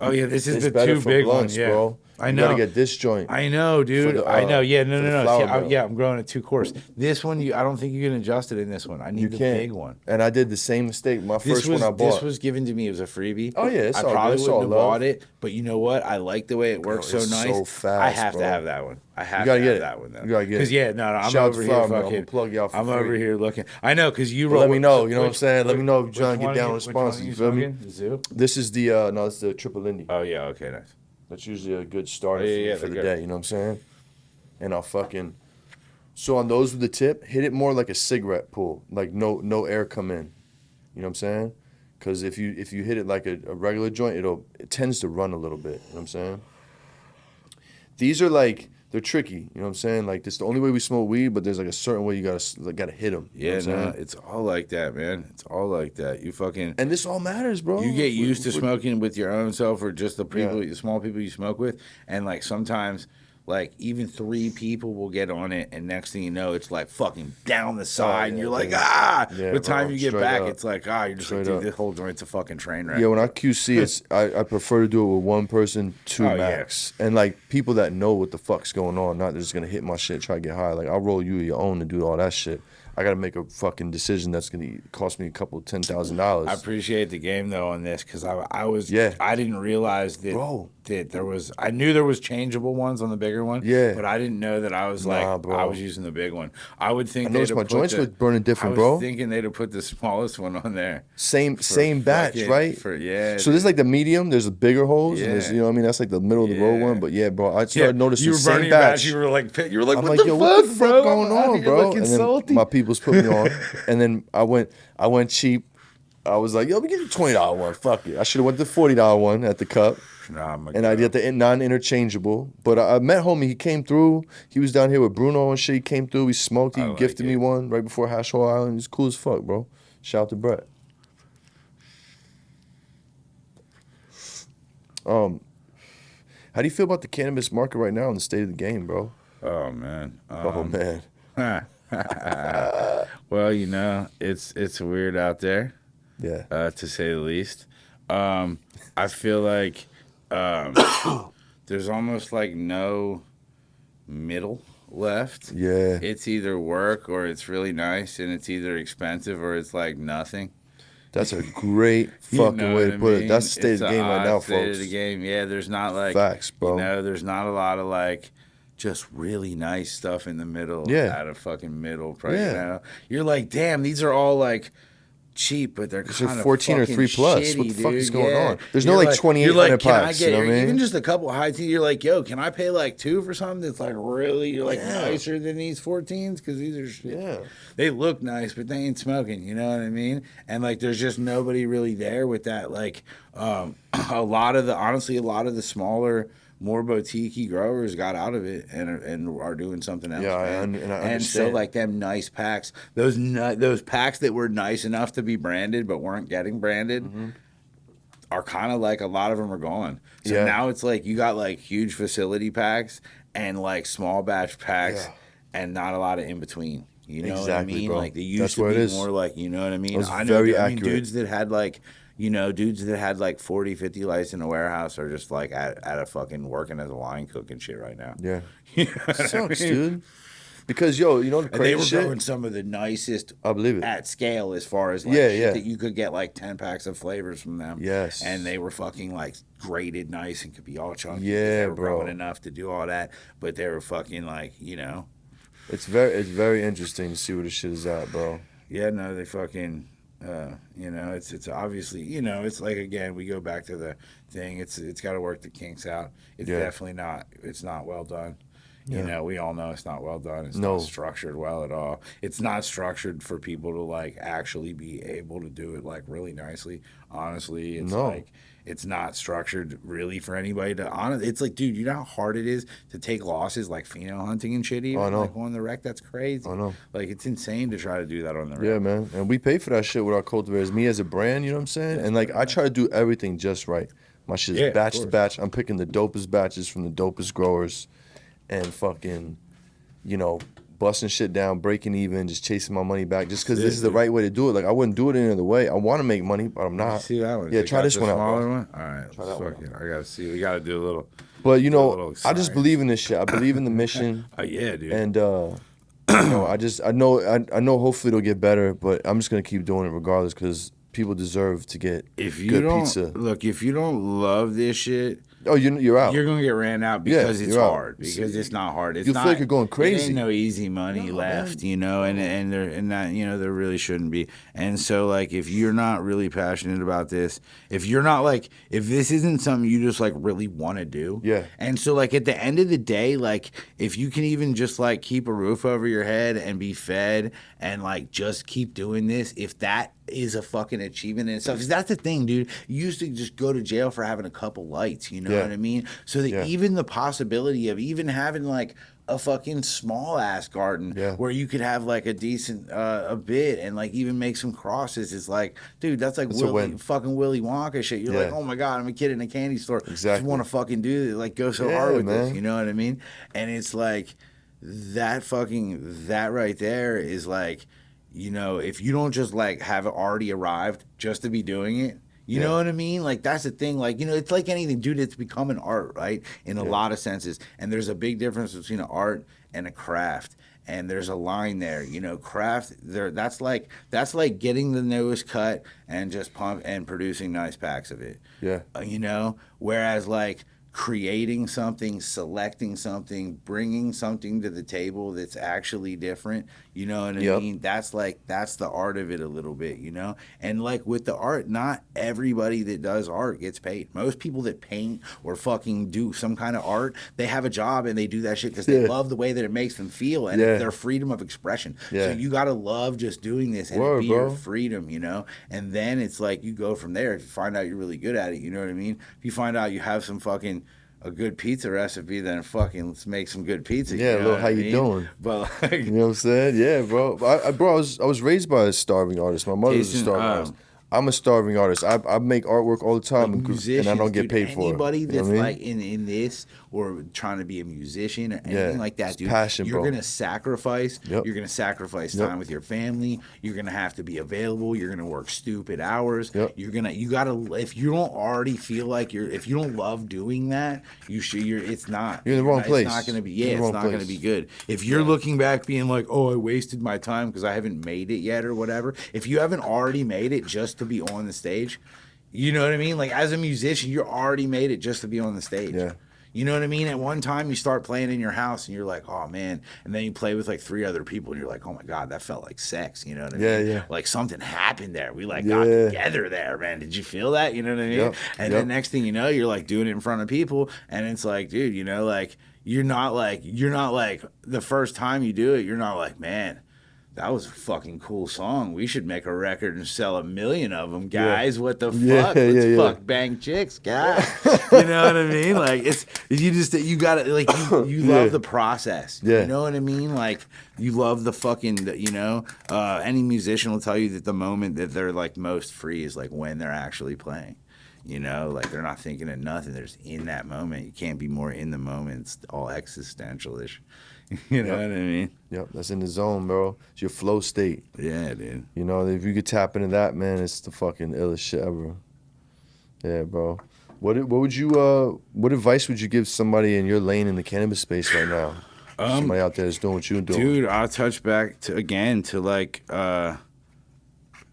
Oh yeah, this is the better two for big blunts, ones, yeah. bro. I You know. gotta get this joint. I know, dude. I know. Yeah, no. See, I'm I'm growing a 2-course. This one, I don't think you can adjust it in this one. I need the big one. And I did the same mistake. My first one I bought. This was given to me as a freebie. Oh yeah, I probably wouldn't have bought it, but you know what? I like the way it works so nice. So fast, I have bro. to have that one. I have to have that one though. You gotta get it. Because I'm Shout over to here Flower, fucking. plug y'all for I'm free. over here looking. I know, because you Let me know. You know what I'm saying? Let me know if you're trying to get down Which responses. one You feel me? The Zoo? This is the no, it's the Triple Indy. Oh yeah. Okay. Nice. That's usually a good starter for the good. day. You know what I'm saying? And I'll fucking. So on those with the tip, hit it more like a cigarette pull, like no air come in. You know what I'm saying? Because if you hit it like a regular joint, it tends to run a little bit. You know what I'm saying? These are like, they're tricky. You know what I'm saying? Like, this is the only way we smoke weed, but there's like a certain way you gotta hit them. Yeah, no, it's all like that, man. It's all like that. You fucking. And this all matters, bro. You get used to smoking with your own self or just the small people you smoke with, and like sometimes, like even 3 people will get on it, and next thing you know, it's like fucking down the side, and you're like, By the time you get back, it's like, you're just like, dude, this whole joint's a fucking train wreck. Yeah, when I QC, it's I prefer to do it with one person, 2 max, and like people that know what the fuck's going on, not just gonna hit my shit, try to get high. Like I'll roll you your own and do all that shit. I gotta make a fucking decision that's gonna cost me a couple $10,000. I appreciate the game though on this, because I didn't realize that that there was. I knew there was changeable ones on the bigger one. Yeah, but I didn't know that I was I was using the big one. I would think. I noticed my joints were burning different, bro. I was thinking they'd have put the smallest one on there. Same batch, right? So there's like the medium. There's the bigger holes, and there's, you know what I mean. That's like the middle of the road one. But yeah, bro, I started noticing the same batch. You were like, I'm what like, the yo, fuck, what the fuck bro? going on, bro? And then my people's put me on, and then I went cheap. I was like, yo, let me give you $20 one. Fuck it. I should have went the $40 one at the cup. And I did the non-interchangeable. But I met homie. He came through. He was down here with Bruno and shit. He came through. We smoked. He gifted me one right before Hash Hole Island. He's cool as fuck, bro. Shout out to Brett. How do you feel about the cannabis market right now and the state of the game, bro? Oh man. Well, you know, it's weird out there. Yeah. To say the least. I feel like there's almost like no middle left. Yeah. It's either work or it's really nice, and it's either expensive or it's like nothing. That's a great fucking way to put it. That's the state of the game right now, folks. State of the game. Yeah, there's not like facts, bro. You know, there's not a lot of like just really nice stuff in the middle. At a fucking middle price. You know? You're like, damn, these are all like cheap, but they're kind of 14 or 3 plus. Shitty, what the fuck dude. is going on? There's no like 2800 packs. You know what I mean? Even just a couple high tea. You're like, yo, can I pay like $2 for something that's like really nicer than these 14s? Because these are shit. Yeah. They look nice, but they ain't smoking. You know what I mean? And like, there's just nobody really there with that. Like, a lot of the smaller, more boutique-y growers got out of it and are doing something else. Yeah, I understand. And so like them nice packs, those packs that were nice enough to be branded but weren't getting branded are kind of like, a lot of them are gone. So now it's like you got like huge facility packs and like small batch packs and not a lot of in between. You know what I mean? Bro. Like they used to be more like, you know what I mean? I know dudes that had like, you know, dudes that had like 40, 50 lights in a warehouse are just like at a fucking working as a line cook and shit right now. Yeah. You know Sucks, dude. Because yo, you know the And they crazy were shit. growing some of the nicest I believe it. at scale as far as like shit that you could get like 10 packs of flavors from them. Yes. And they were fucking like grated nice and could be all chunky. Yeah, they were bro. growing enough to do all that, but they were fucking like, you know. It's very interesting to see where this shit is at, bro. Yeah, no, they fucking you know, it's obviously, you know, it's like, again, we go back to the thing, it's got to work the kinks out. It's definitely not, it's not well done. You know, we all know it's not well done. It's not structured well at all. It's not structured for people to like actually be able to do it like really nicely. Honestly, it's like it's not structured really for anybody to it's like, dude, you know how hard it is to take losses like pheno hunting and shit even? Like on the rec, that's crazy. I know. Like it's insane to try to do that on the rec. Yeah, man. And we pay for that shit with our cultivars. Me as a brand, you know what I'm saying? And like I try to do everything just right. My shit is batch to batch. I'm picking the dopest batches from the dopest growers. And fucking, you know, busting shit down, breaking even, just chasing my money back, just because this is the right way to do it. Like I wouldn't do it any other way. I want to make money, but I'm not. See that one? Yeah, try this one out. Smaller one. All right, try that one. I gotta see. We gotta do a little. But you know, I just believe in this shit. I believe in the mission. Yeah, dude. And you know, I know. Hopefully it'll get better, but I'm just gonna keep doing it regardless because people deserve to get good pizza. Look, if you don't love this shit. Oh, you're out. You're gonna get ran out because it's hard. Because it's not hard. It's you feel like you're going crazy. There ain't no easy money left, you know, and that, you know, there really shouldn't be. And so like if you're not really passionate about this, if you're not like, if this isn't something you just like really want to do, and so like at the end of the day, like if you can even just like keep a roof over your head and be fed and like just keep doing this, if that is a fucking achievement in itself. Because that's the thing, dude. You used to just go to jail for having a couple lights, you know what I mean? So that even the possibility of even having like a fucking small ass garden where you could have like a decent a bit and like even make some crosses is like, dude, that's like fucking Willy Wonka shit. You're like, oh my God, I'm a kid in a candy store. Exactly. Just want to fucking do it, like go so hard with this, you know what I mean? And it's like that right there is like, you know, if you don't just like have it already arrived just to be doing it, you know what I mean? Like that's the thing. Like, you know, it's like anything, dude. It's become an art, right? In a lot of senses, and there's a big difference between an art and a craft. And there's a line there, you know, craft there. That's like getting the nose cut and just pump and producing nice packs of it. Yeah, you know. Whereas like creating something, selecting something, bringing something to the table that's actually different, you know what I mean? That's the art of it a little bit, you know? And like with the art, not everybody that does art gets paid. Most people that paint or fucking do some kind of art, they have a job and they do that shit because they love the way that it makes them feel and it's their freedom of expression. So you gotta love just doing this and be your freedom, you know? And then it's like you go from there. If you find out you're really good at it, you know what I mean? If you find out you have some fucking a good pizza recipe, then fucking let's make some good pizza. Yeah, you know how you doing? But like, you know what I'm saying? Yeah, bro. I was raised by a starving artist. My mother was a starving artist. I'm a starving artist. I make artwork all the time, and I don't get paid for it. Anybody that's like in this or trying to be a musician or anything like that, dude, passion, you're gonna sacrifice. You're gonna sacrifice time with your family. You're gonna have to be available. You're gonna work stupid hours. You gotta. If you don't already feel like if you don't love doing that, it's not. You're in the wrong place. It's not gonna be. Yeah, it's not gonna be good. If you're looking back, being like, oh, I wasted my time because I haven't made it yet or whatever. If you haven't already made it just to be on the stage, you know what I mean? Like as a musician, you're already made it just to be on the stage. Yeah. You know what I mean? At one time you start playing in your house and you're like, oh man, and then you play with like 3 other people and you're like, oh my God, that felt like sex. You know what I mean? Yeah. Like something happened there. We like got together there, man. Did you feel that? You know what I mean? And then next thing you know, you're like doing it in front of people and it's like, dude, you know, like you're not like the first time you do it, you're not like, man, that was a fucking cool song. We should make a record and sell 1 million of them, guys. What the fuck? Let's fuck bang chicks, guys. You know what I mean? Like you gotta like you love the process. You know what I mean? Like you love the fucking, you know. Any musician will tell you that the moment that they're like most free is like when they're actually playing. You know, like they're not thinking of nothing. They're just in that moment. You can't be more in the moment. It's all existential-ish. You know what I mean? Yep, that's in the zone, bro. It's your flow state. Yeah, dude. You know, if you could tap into that, man, it's the fucking illest shit ever. Yeah, bro. What advice would you give somebody in your lane in the cannabis space right now? Somebody out there that's doing what you're doing. Dude, I'll touch back to like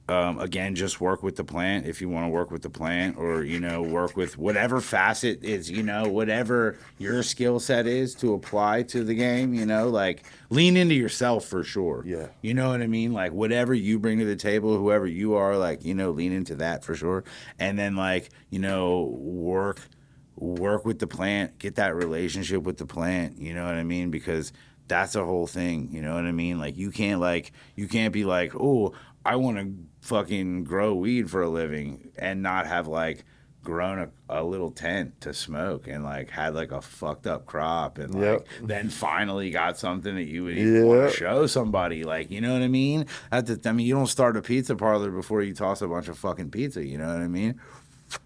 again, just work with the plant if you want to work with the plant, or work with whatever facet is, whatever your skill set is to apply to the game. Like lean into yourself for sure. Yeah, you know what I mean. Like whatever you bring to the table, whoever you are, like lean into that for sure. And then like work with the plant, get that relationship with the plant. You know what I mean? Because that's a whole thing. You know what I mean? Like you can't be like, oh, I want to fucking grow weed for a living and not have like grown a little tent to smoke and like had like a fucked up crop and like then finally got something that you would even want to show somebody. Like, you know what I mean? You don't start a pizza parlor before you toss a bunch of fucking pizza. You know what I mean?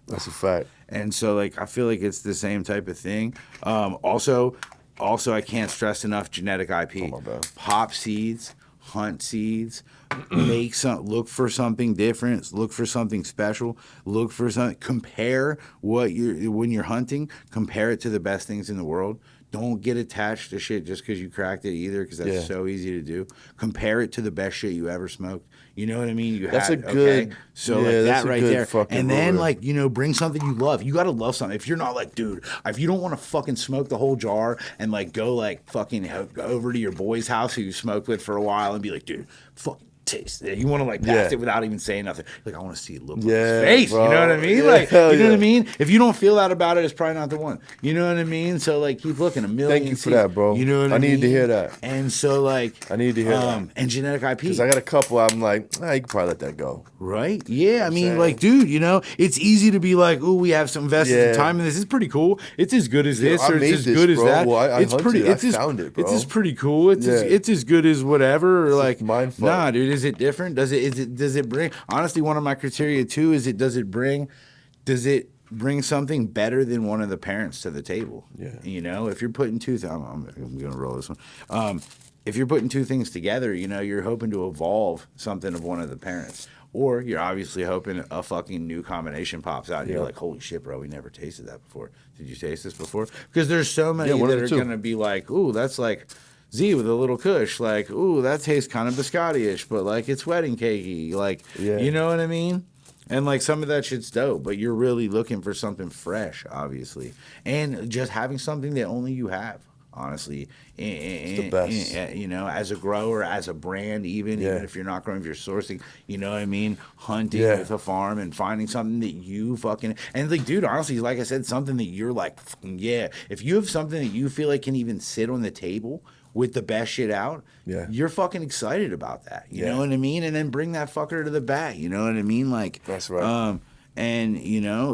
That's a fact. And so like I feel like it's the same type of thing. Also, I can't stress enough genetic IP. Oh, my bad. Pop seeds, hunt seeds, look for something different, look for something special, look for something, compare when you're hunting, compare it to the best things in the world. Don't get attached to shit just because you cracked it either, because that's so easy to do. Compare it to the best shit you ever smoked. You know what I mean? That's a good, so like that right there. And then like, bring something you love. You got to love something. If you're not like, dude, if you don't want to fucking smoke the whole jar and like go like fucking over to your boy's house who you smoked with for a while and be like, dude, fuck. Taste it. You want to like pass it without even saying nothing. Like I want to see it look on his face. Bro. You know what I mean? Like you know what I mean? If you don't feel that about it, it's probably not the one. You know what I mean? So like keep looking. A million. Thank you for that, bro. You know what I mean? I need to hear that. And so like I need to hear that. And genetic IP. Because I got a couple. I'm like, you can probably let that go. Right? Yeah. I mean, like, dude, it's easy to be like, oh, we have some invested time in this. It's pretty cool. It's as good as this, or it's as good as that. Well, I it's pretty. I found it, bro. It's pretty cool. It's as good as whatever. Or like, nah, dude, is it different? Does it bring, honestly, one of my criteria too is does it bring something better than one of the parents to the table? Yeah. If you're putting I'm gonna roll this one. If you're putting two things together, you're hoping to evolve something of one of the parents, or you're obviously hoping a fucking new combination pops out and you're like, holy shit, bro, we never tasted that before. Did you taste this before? Because there's so many that are gonna be like, ooh, that's like Z with a little kush, like, ooh, that tastes kind of biscotti-ish, but like it's wedding cakey, like, you know what I mean? And like some of that shit's dope, but you're really looking for something fresh, obviously, and just having something that only you have, honestly. It's the best. As a grower, as a brand, even if you're not growing, if you're sourcing, you know what I mean? Hunting with a farm and finding something that you fucking, and like, dude, honestly, like I said, something that you're like, if you have something that you feel like can even sit on the table with the best shit out, you're fucking excited about that. You know what I mean? And then bring that fucker to the bat. You know what I mean? Like, that's right. And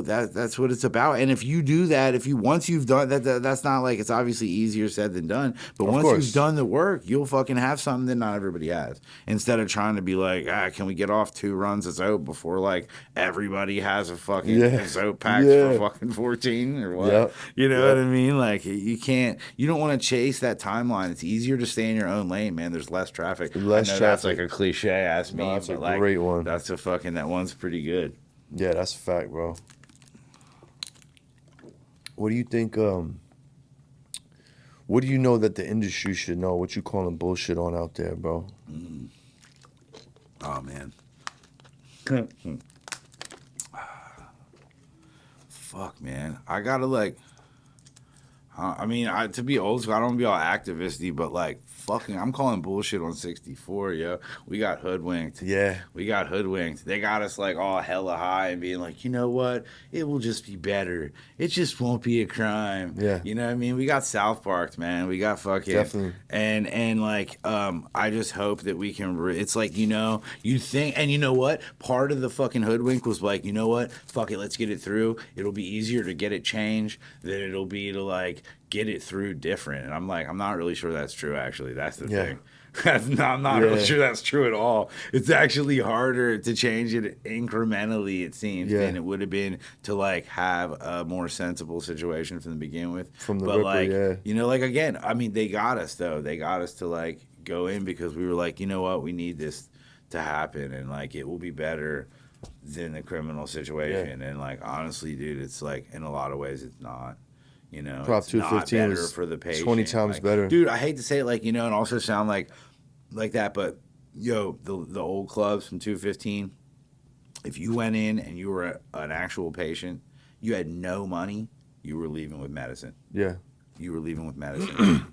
that's what it's about. And if you do that, once you've done that's not like, it's obviously easier said than done. But once you've done the work, you'll fucking have something that not everybody has. Instead of trying to be like, can we get off 2 runs of soap before like everybody has a fucking soap pack for fucking 14 or what? You know what I mean? Like you don't want to chase that timeline. It's easier to stay in your own lane, man. There's less traffic. That's like a cliche ass meme. That's a great one. That's that one's pretty good. Yeah, that's a fact, bro. What do you think, what do you know that the industry should know? What you calling bullshit on out there, bro? Oh, man. Fuck, man. I gotta, like, to be old school, I don't want to be all activisty, but, like, fucking, I'm calling bullshit on 64, yo. We got hoodwinked. Yeah. We got hoodwinked. They got us, like, all hella high and being like, you know what? It will just be better. It just won't be a crime. Yeah. You know what I mean? We got South Parked, man. We got fucking. Definitely. And like, I just hope that we can, it's like, you think, and you know what? Part of the fucking hoodwink was like, you know what? Fuck it, let's get it through. It'll be easier to get it changed than it'll be to, like, get it through different. And I'm like, I'm not really sure that's true, actually. That's the thing. I'm not really sure that's true at all. It's actually harder to change it incrementally, it seems, than it would have been to, like, have a more sensible situation from the begin with. From the but ripper, like, like, again, I mean, they got us, though. They got us to, like, go in because we were like, you know what? We need this to happen, and, like, it will be better than the criminal situation. And, like, honestly, dude, it's, like, in a lot of ways, it's not. You know, Prop it's not 215 better is for the patient. 20 times better. Dude, I hate to say it, like, you know, and also sound like that, but yo, the old clubs from 215, if you went in and you were an actual patient, you had no money, you were leaving with medicine. Yeah. You were leaving with medicine.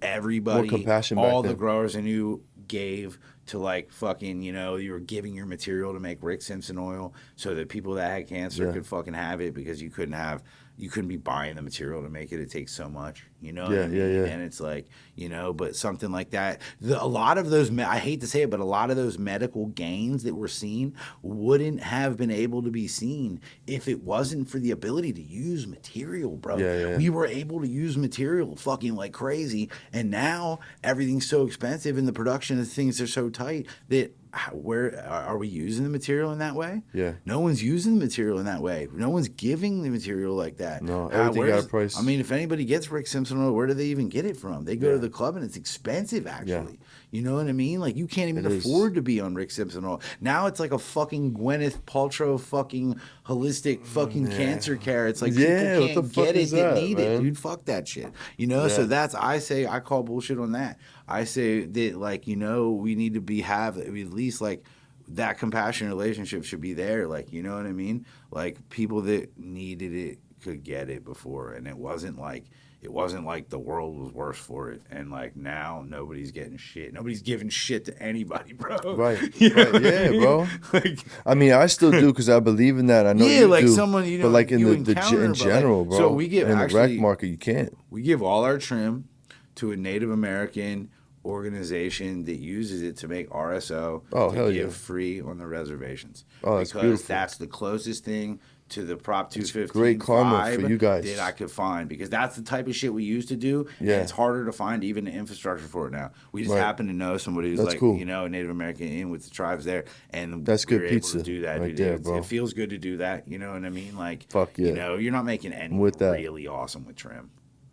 Everybody, More compassion all back the then. growers I knew gave to like fucking, you know, you were giving your material to make Rick Simpson oil so that people that had cancer could fucking have it because you couldn't be buying the material to make it. It takes so much, you know what I mean? Yeah. And it's like, you know, but something like that, a lot of those, I hate to say it, but a lot of those medical gains that we're seeing wouldn't have been able to be seen if it wasn't for the ability to use material, bro. Yeah. We were able to use material fucking like crazy, and now everything's so expensive and the production of things are so tight that where are we using the material in that way? Yeah. No one's using the material in that way. No one's giving the material like that. No, everything got a price. I mean, if anybody gets Rick Simpson oil, where do they even get it from? They go to the club and it's expensive, actually. Yeah. You know what I mean? Like, you can't even afford to be on Rick Simpson oil. Now it's like a fucking Gwyneth Paltrow fucking holistic fucking cancer care. It's like people can't get it that need it, dude. Fuck that shit. You know, so that's, I call bullshit on that. I say that, like, you know, we need to have at least like that compassionate relationship should be there. Like, you know what I mean? Like, people that needed it could get it before, and it wasn't like the world was worse for it. And like now nobody's getting shit. Nobody's giving shit to anybody, bro. Right. Bro. Like, I mean, I still do because I believe in that. I know you like do. Someone, you know, but like in in general, bro. So we give in the rec market, you can't. We give all our trim to a Native American organization that uses it to make RSO to give free on the reservations. Oh, that's because beautiful. That's the closest thing to the Prop 215 great karma for you guys that I could find, because that's the type of shit we used to do. Yeah. And it's harder to find even the infrastructure for it now. We just happen to know somebody who's cool. you know, a Native American in with the tribes there, and that's good pizza. pizza. To do that, right dude. there, bro. It feels good to do that. You know what I mean? Like, fuck yeah. You know, you're not making anything really awesome with trim.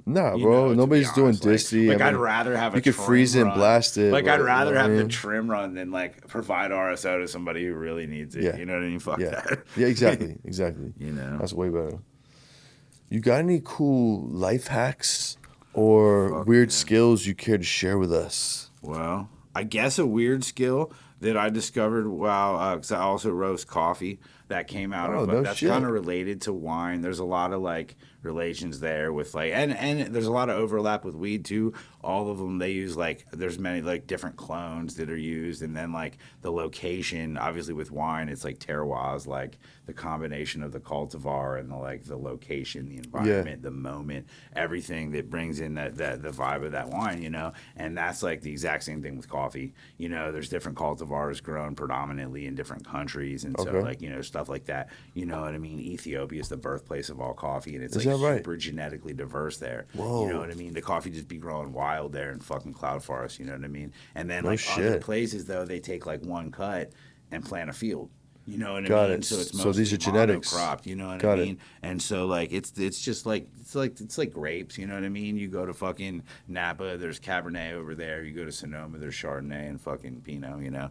Nah, bro. Nobody's doing disty. Like, I'd rather have you could freeze it and blast it. Like, I'd rather have the trim run than like provide RSO to somebody who really needs it. Yeah. You know what I mean? Fuck that. Yeah, exactly. You know, that's way better. You got any cool life hacks or weird skills you care to share with us? Well, I guess a weird skill that I discovered while, because I also roast coffee, that came out of, that's kind of related to wine. There's a lot of like relations there with like, and there's a lot of overlap with weed too. All of them, they use like, there's many like different clones that are used, and then like the location, obviously with wine, it's like terroirs, like the combination of the cultivar and the location, the environment, the moment, everything that brings in that the vibe of that wine, you know. And that's like the exact same thing with coffee. You know, there's different cultivars grown predominantly in different countries, and so like, you know, stuff like that. You know what I mean? Ethiopia is the birthplace of all coffee, and it's like super genetically diverse there. Whoa. You know what I mean? The coffee just be growing wild there in fucking cloud forest. You know what I mean? And then other places though, they take like one cut and plant a field. You know what I mean? It. So it's so these are genetics. Monocropped, you know what I mean? And so like it's just like it's like grapes, you know what I mean? You go to fucking Napa, there's Cabernet over there. You go to Sonoma, there's Chardonnay and fucking Pinot, you know.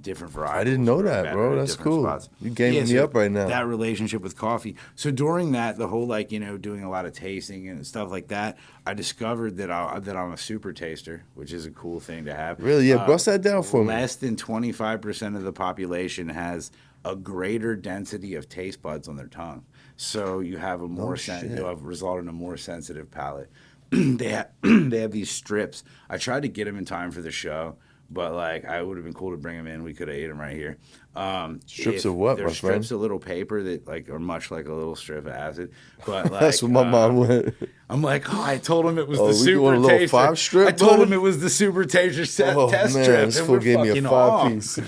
Different varieties. I didn't know that, bro. That's cool. Spots. You gaming me up right now. That relationship with coffee. So during that, the whole like, you know, doing a lot of tasting and stuff like that, I discovered that I'm a super taster, which is a cool thing to have. Really? Yeah, bust that down for me. Less than 25% of the population has a greater density of taste buds on their tongue. So you have you'll have result in a more sensitive palate. They have these strips. I tried to get them in time for the show, but like I would have been cool to bring them in. We could have ate them right here. Strips of what, my friend? Strips of little paper that like are much like a little strip of acid. But like, that's what my mom went. I'm like, I told him it was the super want a little taster. 5-strip, I told him it was the super taster test strip. This fool gave me a 5-piece.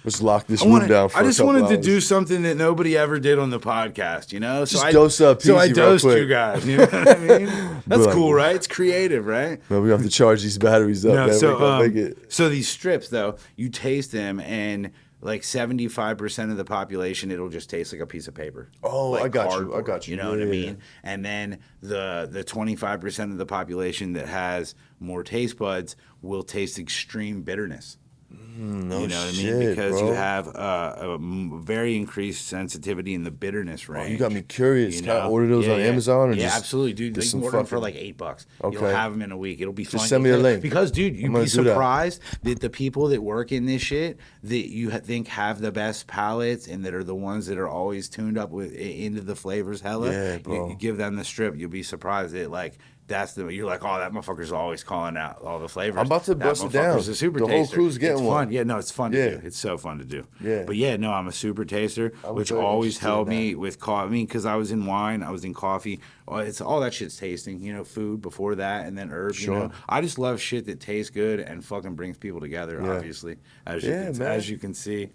Let's lock this room down for I just a couple wanted to hours. do something that nobody ever did on the podcast, you know? So just dose up So I PizzZa dosed real quick. you guys, you know what I mean? That's cool, right? It's creative, right? No, we have to charge these batteries up, man. So these strips, though, you taste them, and like 75% of the population, it'll just taste like a piece of paper. Oh, like I got cardboard, you. You know what I mean? And then the 25% of the population that has more taste buds will taste extreme bitterness. No you know what I shit, mean? Because bro. you have very increased sensitivity in the bitterness range. Oh, you got me curious. You Can I know? order those on Amazon or yeah, just absolutely, dude. get You some can order them for fucking- like $8. Okay. You'll have them in a week. It'll be fun. Just send me a link. Because, dude, you'd gonna be do that. surprised that the people that work in this shit that you think have the best palates and that are the ones that are always tuned up with into the flavors. Hella, Yeah, bro. You give them the strip, you'll be surprised that like. You're like, oh, that motherfucker's always calling out all the flavors. I'm about to bust it down. A super The whole taster. crew's getting it's one. fun. Yeah, no, it's fun Yeah. to do. It's so fun to do. Yeah. But yeah, no, I'm a super taster, which very always interested in helped that. me with coffee. I mean, because I was in wine, I was in coffee. It's all that shit's tasting, you know, food before that, and then herbs. Sure. You know, I just love shit that tastes good and fucking brings people together. Yeah. Obviously, as Yeah, man. as you can see.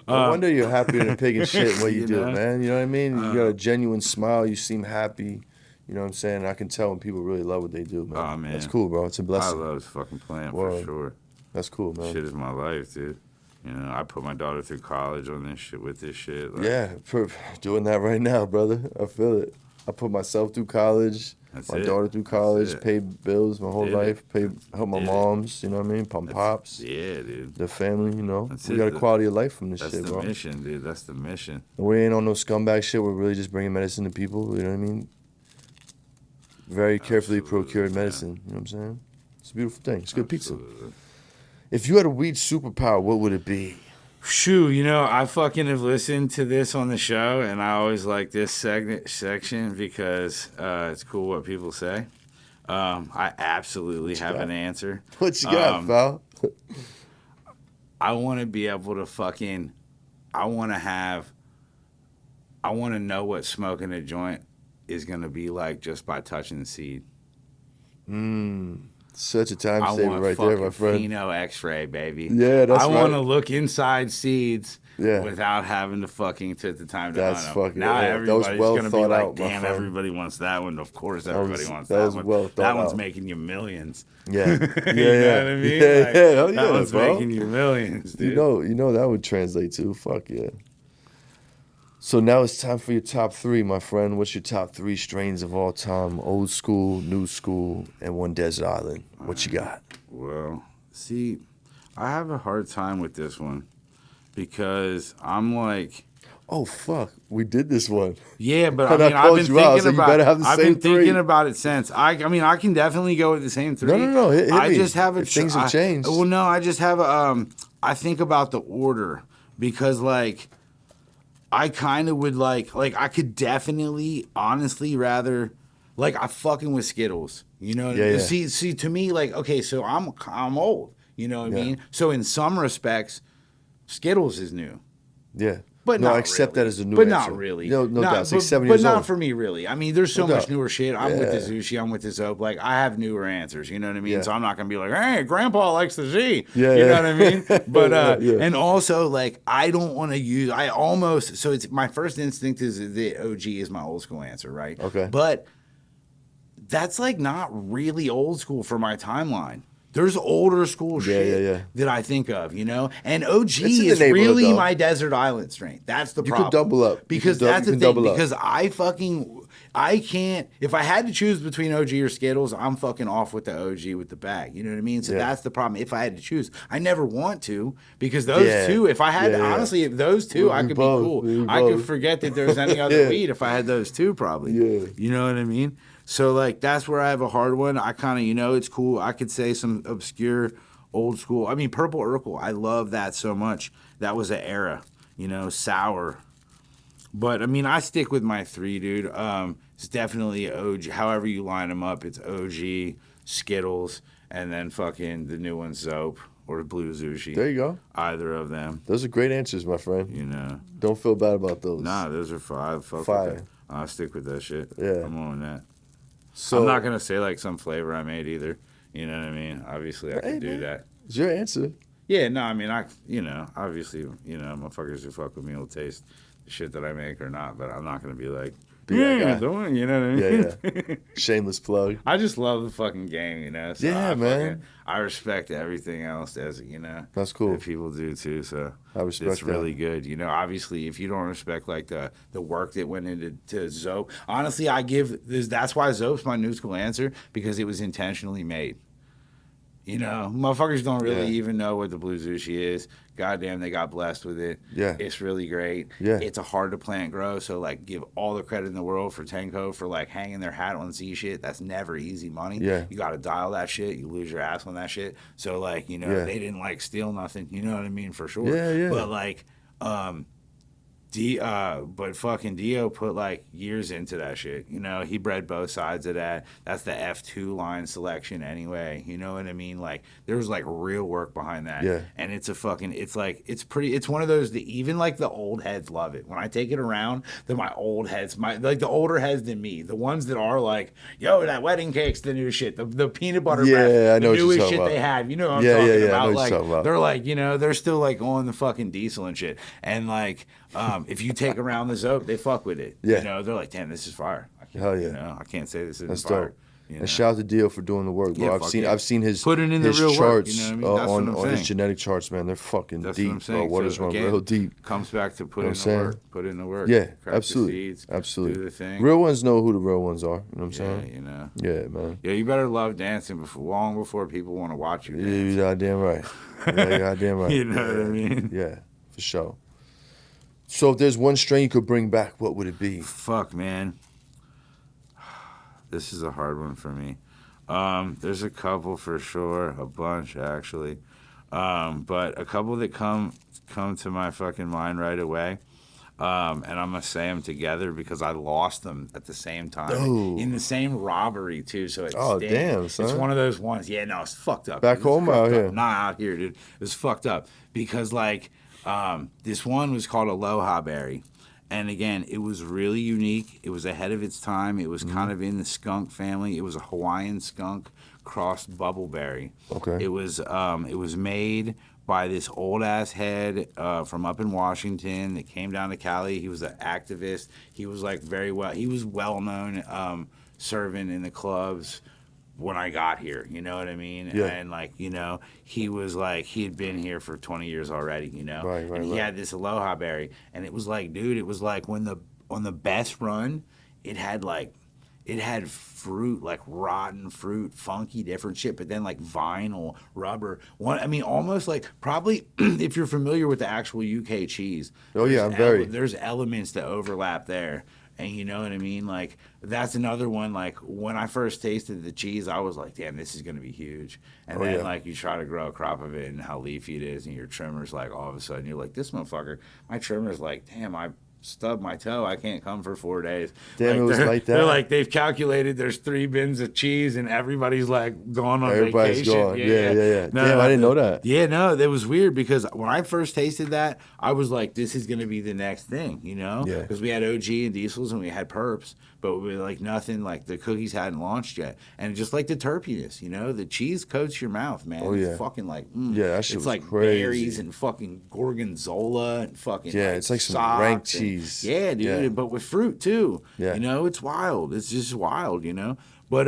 No wonder you're happier than pig and shit in what you, You do, know? man. You know what I mean? You got a genuine smile. You seem happy. You know what I'm saying? I can tell when people really love what they do, man. Oh, man. That's cool, bro. It's a I blessing. love this fucking plant Word. for sure. That's cool, man. Shit is my life, dude. You know, I put my daughter through college on this shit with this shit. Like, Yeah, doing that right now, brother. I feel it. I put myself through college, That's my it. daughter through college, That's it. paid bills my whole Did it. life, help my Did it. moms, you know what I mean? Pump pops, Yeah, dude. the family, you know. That's We it. got a quality of life from this That's shit, the bro. mission, dude. That's the mission. And we ain't on no scumbag shit. We're really just bringing medicine to people, you know what I mean? Very carefully Absolutely, procured man. medicine, you know what I'm saying? It's a beautiful thing. It's good pizza. Absolutely. If you had a weed superpower, what would it be? Shoo, you know, I fucking have listened to this on the show, and I always like this section because it's cool what people say. I absolutely have got? an answer. What you got, pal? I want to be able to fucking, I want to know what smoking a joint is going to be like just by touching the seed. Such a time I saver want right there, my fucking friend. pheno X-ray, baby. Yeah, that's I want to right. look inside seeds Yeah. without having to fucking take the time to That's hunt 'em. fucking- Now yeah, that was everybody's well gonna be thought like, out, my damn, friend. everybody wants that one. Of course, everybody was- wants that that was one. well That thought one's out. making you millions. Yeah. Yeah, You know yeah. what I mean? Yeah, Like, yeah. Hell that yeah, one's bro. making you millions, dude. You know that would translate to. Fuck yeah. So now it's time for your top three, my friend. What's your top three strains of all time? Old school, new school, and one desert island. What you got? Well, see, I have a hard time with this one because I'm like, Oh fuck, we did this one. yeah, but And I I mean, I've called been you out, thinking so you about. better have the I've same been thinking three. about it since. I mean, I can definitely go with the same three. No, hit I me. just have a. If things have changed. Well, no, I just have a. I think about the order because, like, I kind of would like I could definitely, honestly, rather. Like I fucking with Skittles, you know. What I Yeah, mean? yeah. See, to me, like, okay, so I'm old, you know what I Yeah. mean. So in some respects, Skittles is new. Yeah. But no, not I accept really. that as a new but answer. not really. No doubt. It's like 7 but years not old. for me, really. I mean, there's so No much doubt. newer shit. I'm with the Yeah. Zushi. I'm with the Zope. Like, I have newer answers. You know what I mean? Yeah. So I'm not gonna be like, hey, Grandpa likes the Z. Yeah, you yeah. know what I mean? But Yeah. and also like, I don't want to use. I almost. So it's my first instinct is the OG is my old school answer, right? Okay. But that's like not really old school for my timeline. There's older school shit that I think of, you know? And OG in the is neighborhood, really though. my desert island strain. That's the You problem. could double up. You Because could dou- that's you the can thing. double up. Because I can't, if I had to choose between OG or Skittles, I'm fucking off with the OG with the bag. You know what I mean? So Yeah. that's the problem. If I had to choose, I never want to because those Yeah. two, if I had, Yeah. honestly, if those two, I We could both. be cool. We I could both. forget that there's any other Yeah. weed if I had those two, probably. Yeah. You know what I mean? So, like, that's where I have a hard one. I kind of, you know, it's cool. I could say some obscure old school. I mean, Purple Urkel. I love that so much. That was an era, you know, sour. But, I mean, I stick with my three, dude. It's definitely OG. However you line them up, it's OG, Skittles, and then fucking the new one, Zope, or Blue Zushi. There you go. Either of them, Those are great answers, my friend. you know. Don't feel bad about those. Nah, those are five. Fuck Fire. with that. I stick with that shit. Yeah. I'm on that. So I'm not gonna say like some flavor I made either. You know what I mean? Obviously, I can do man. that. It's your answer. Yeah, no, I mean, obviously, motherfuckers who fuck with me will taste the shit that I make or not, but I'm not gonna be like, Be that yeah, guy. doing, you know what I mean? Yeah, Shameless plug. I just love the fucking game, you know. So Yeah, man. I respect everything else as you know. That's cool. That people do too. So I respect it's that. really good. You know, obviously, if you don't respect like the work that went into Zope, honestly, I give this. That's why Zope's my new school answer because it was intentionally made. You know, motherfuckers don't really even know what the blue Zushi is. Goddamn, they got blessed with it. Yeah. It's really great. Yeah. It's a hard to plant grow, so like give all the credit in the world for Tenko for like hanging their hat on Z shit. That's never easy money. Yeah. You gotta dial that shit. You lose your ass on that shit. So like, you know, they didn't like steal nothing. You know what I mean? For sure. Yeah, yeah. But like, but fucking Dio put like years into that shit. You know, he bred both sides of that. That's the F2 line selection anyway. You know what I mean? Like there was like real work behind that. Yeah. And it's a fucking, it's like, it's one of those that even like the old heads love it. When I take it around, my old heads, like the older heads than me, the ones that are like, yo, that wedding cake's the new shit. The peanut butter bread, I know the newest what shit you're they have. You know what I'm Yeah, talking yeah, yeah, I about? know what Like you're talking about. they're like, you know, they're still like on the fucking diesel and shit. And like, if you take around the Zope, they fuck with it. Yeah. You know, they're like, damn, this is fire. Hell yeah. You know, I can't say this isn't That's fire. dope. You know? And shout out to Dio for doing the work, bro. Yeah, I've seen his putting in the his real work, charts you know what I mean? That's what I'm on his saying. genetic charts, man. They're fucking That's deep, what I'm saying. bro. Waters So, run again, real deep. Comes back to put You know in what the I'm work. saying? Put in the work. Yeah, Crack absolutely, the seeds, absolutely. Do the thing. Real ones know who the real ones are. You know what I'm Yeah, saying? you know. Yeah, man. Yeah, you better love dancing long before people want to watch you dance. You goddamn right. Yeah, you goddamn right. You know what I mean? Yeah, for sure. So if there's one strain you could bring back, what would it be? Fuck, man. This is a hard one for me. There's a couple for sure, a bunch actually, but a couple that come to my fucking mind right away, and I'm gonna say them together because I lost them at the same time in the same robbery too. So it's damn, son. It's one of those ones. Yeah, no, it's fucked up. Back It's home fucked out up. here? Nah, out here, dude. It's fucked up because like this one was called Aloha Berry. And again, it was really unique. It was ahead of its time. It was kind of in the skunk family. It was a Hawaiian skunk crossed bubbleberry. Okay. It was made by this old ass head from up in Washington that came down to Cali. He was an activist. He was like he was well known serving in the clubs when I got here, you know what I mean? Yeah. And like, you know, he was like, he had been here for 20 years already, you know? Right, and he had this Aloha Berry. And it was like, dude, it was like when on the best run, it had fruit, like rotten fruit, funky different shit, but then like vinyl, rubber. Almost like probably if you're familiar with the actual UK cheese. Oh yeah, There's elements that overlap there. And you know what I mean? Like, that's another one. Like, when I first tasted the cheese, I was like, damn, this is going to be huge. And then, like, you try to grow a crop of it and how leafy it is, and your trimmer's like, all of a sudden, you're like, this motherfucker, my trimmer's like, damn, I stubbed my toe. I can't come for 4 days. Damn, it was like that? They're like, they've calculated there's 3 bins of cheese, and everybody's like gone on Everybody's vacation. gone. Yeah. Damn, I didn't know that. Yeah, no, that was weird because when I first tasted that, I was like, this is going to be the next thing, you know? Yeah. Because we had OG and diesels and we had perps, but we were like nothing, like the cookies hadn't launched yet. And just like the terpiness, you know? The cheese coats your mouth, man. Oh, yeah. It's fucking like, Yeah, that shit it's was like crazy. berries and fucking gorgonzola and fucking It's like some socks rank and- cheese. Yeah, dude, Yeah. but with fruit too. Yeah. You know, it's wild. It's just wild, you know? But,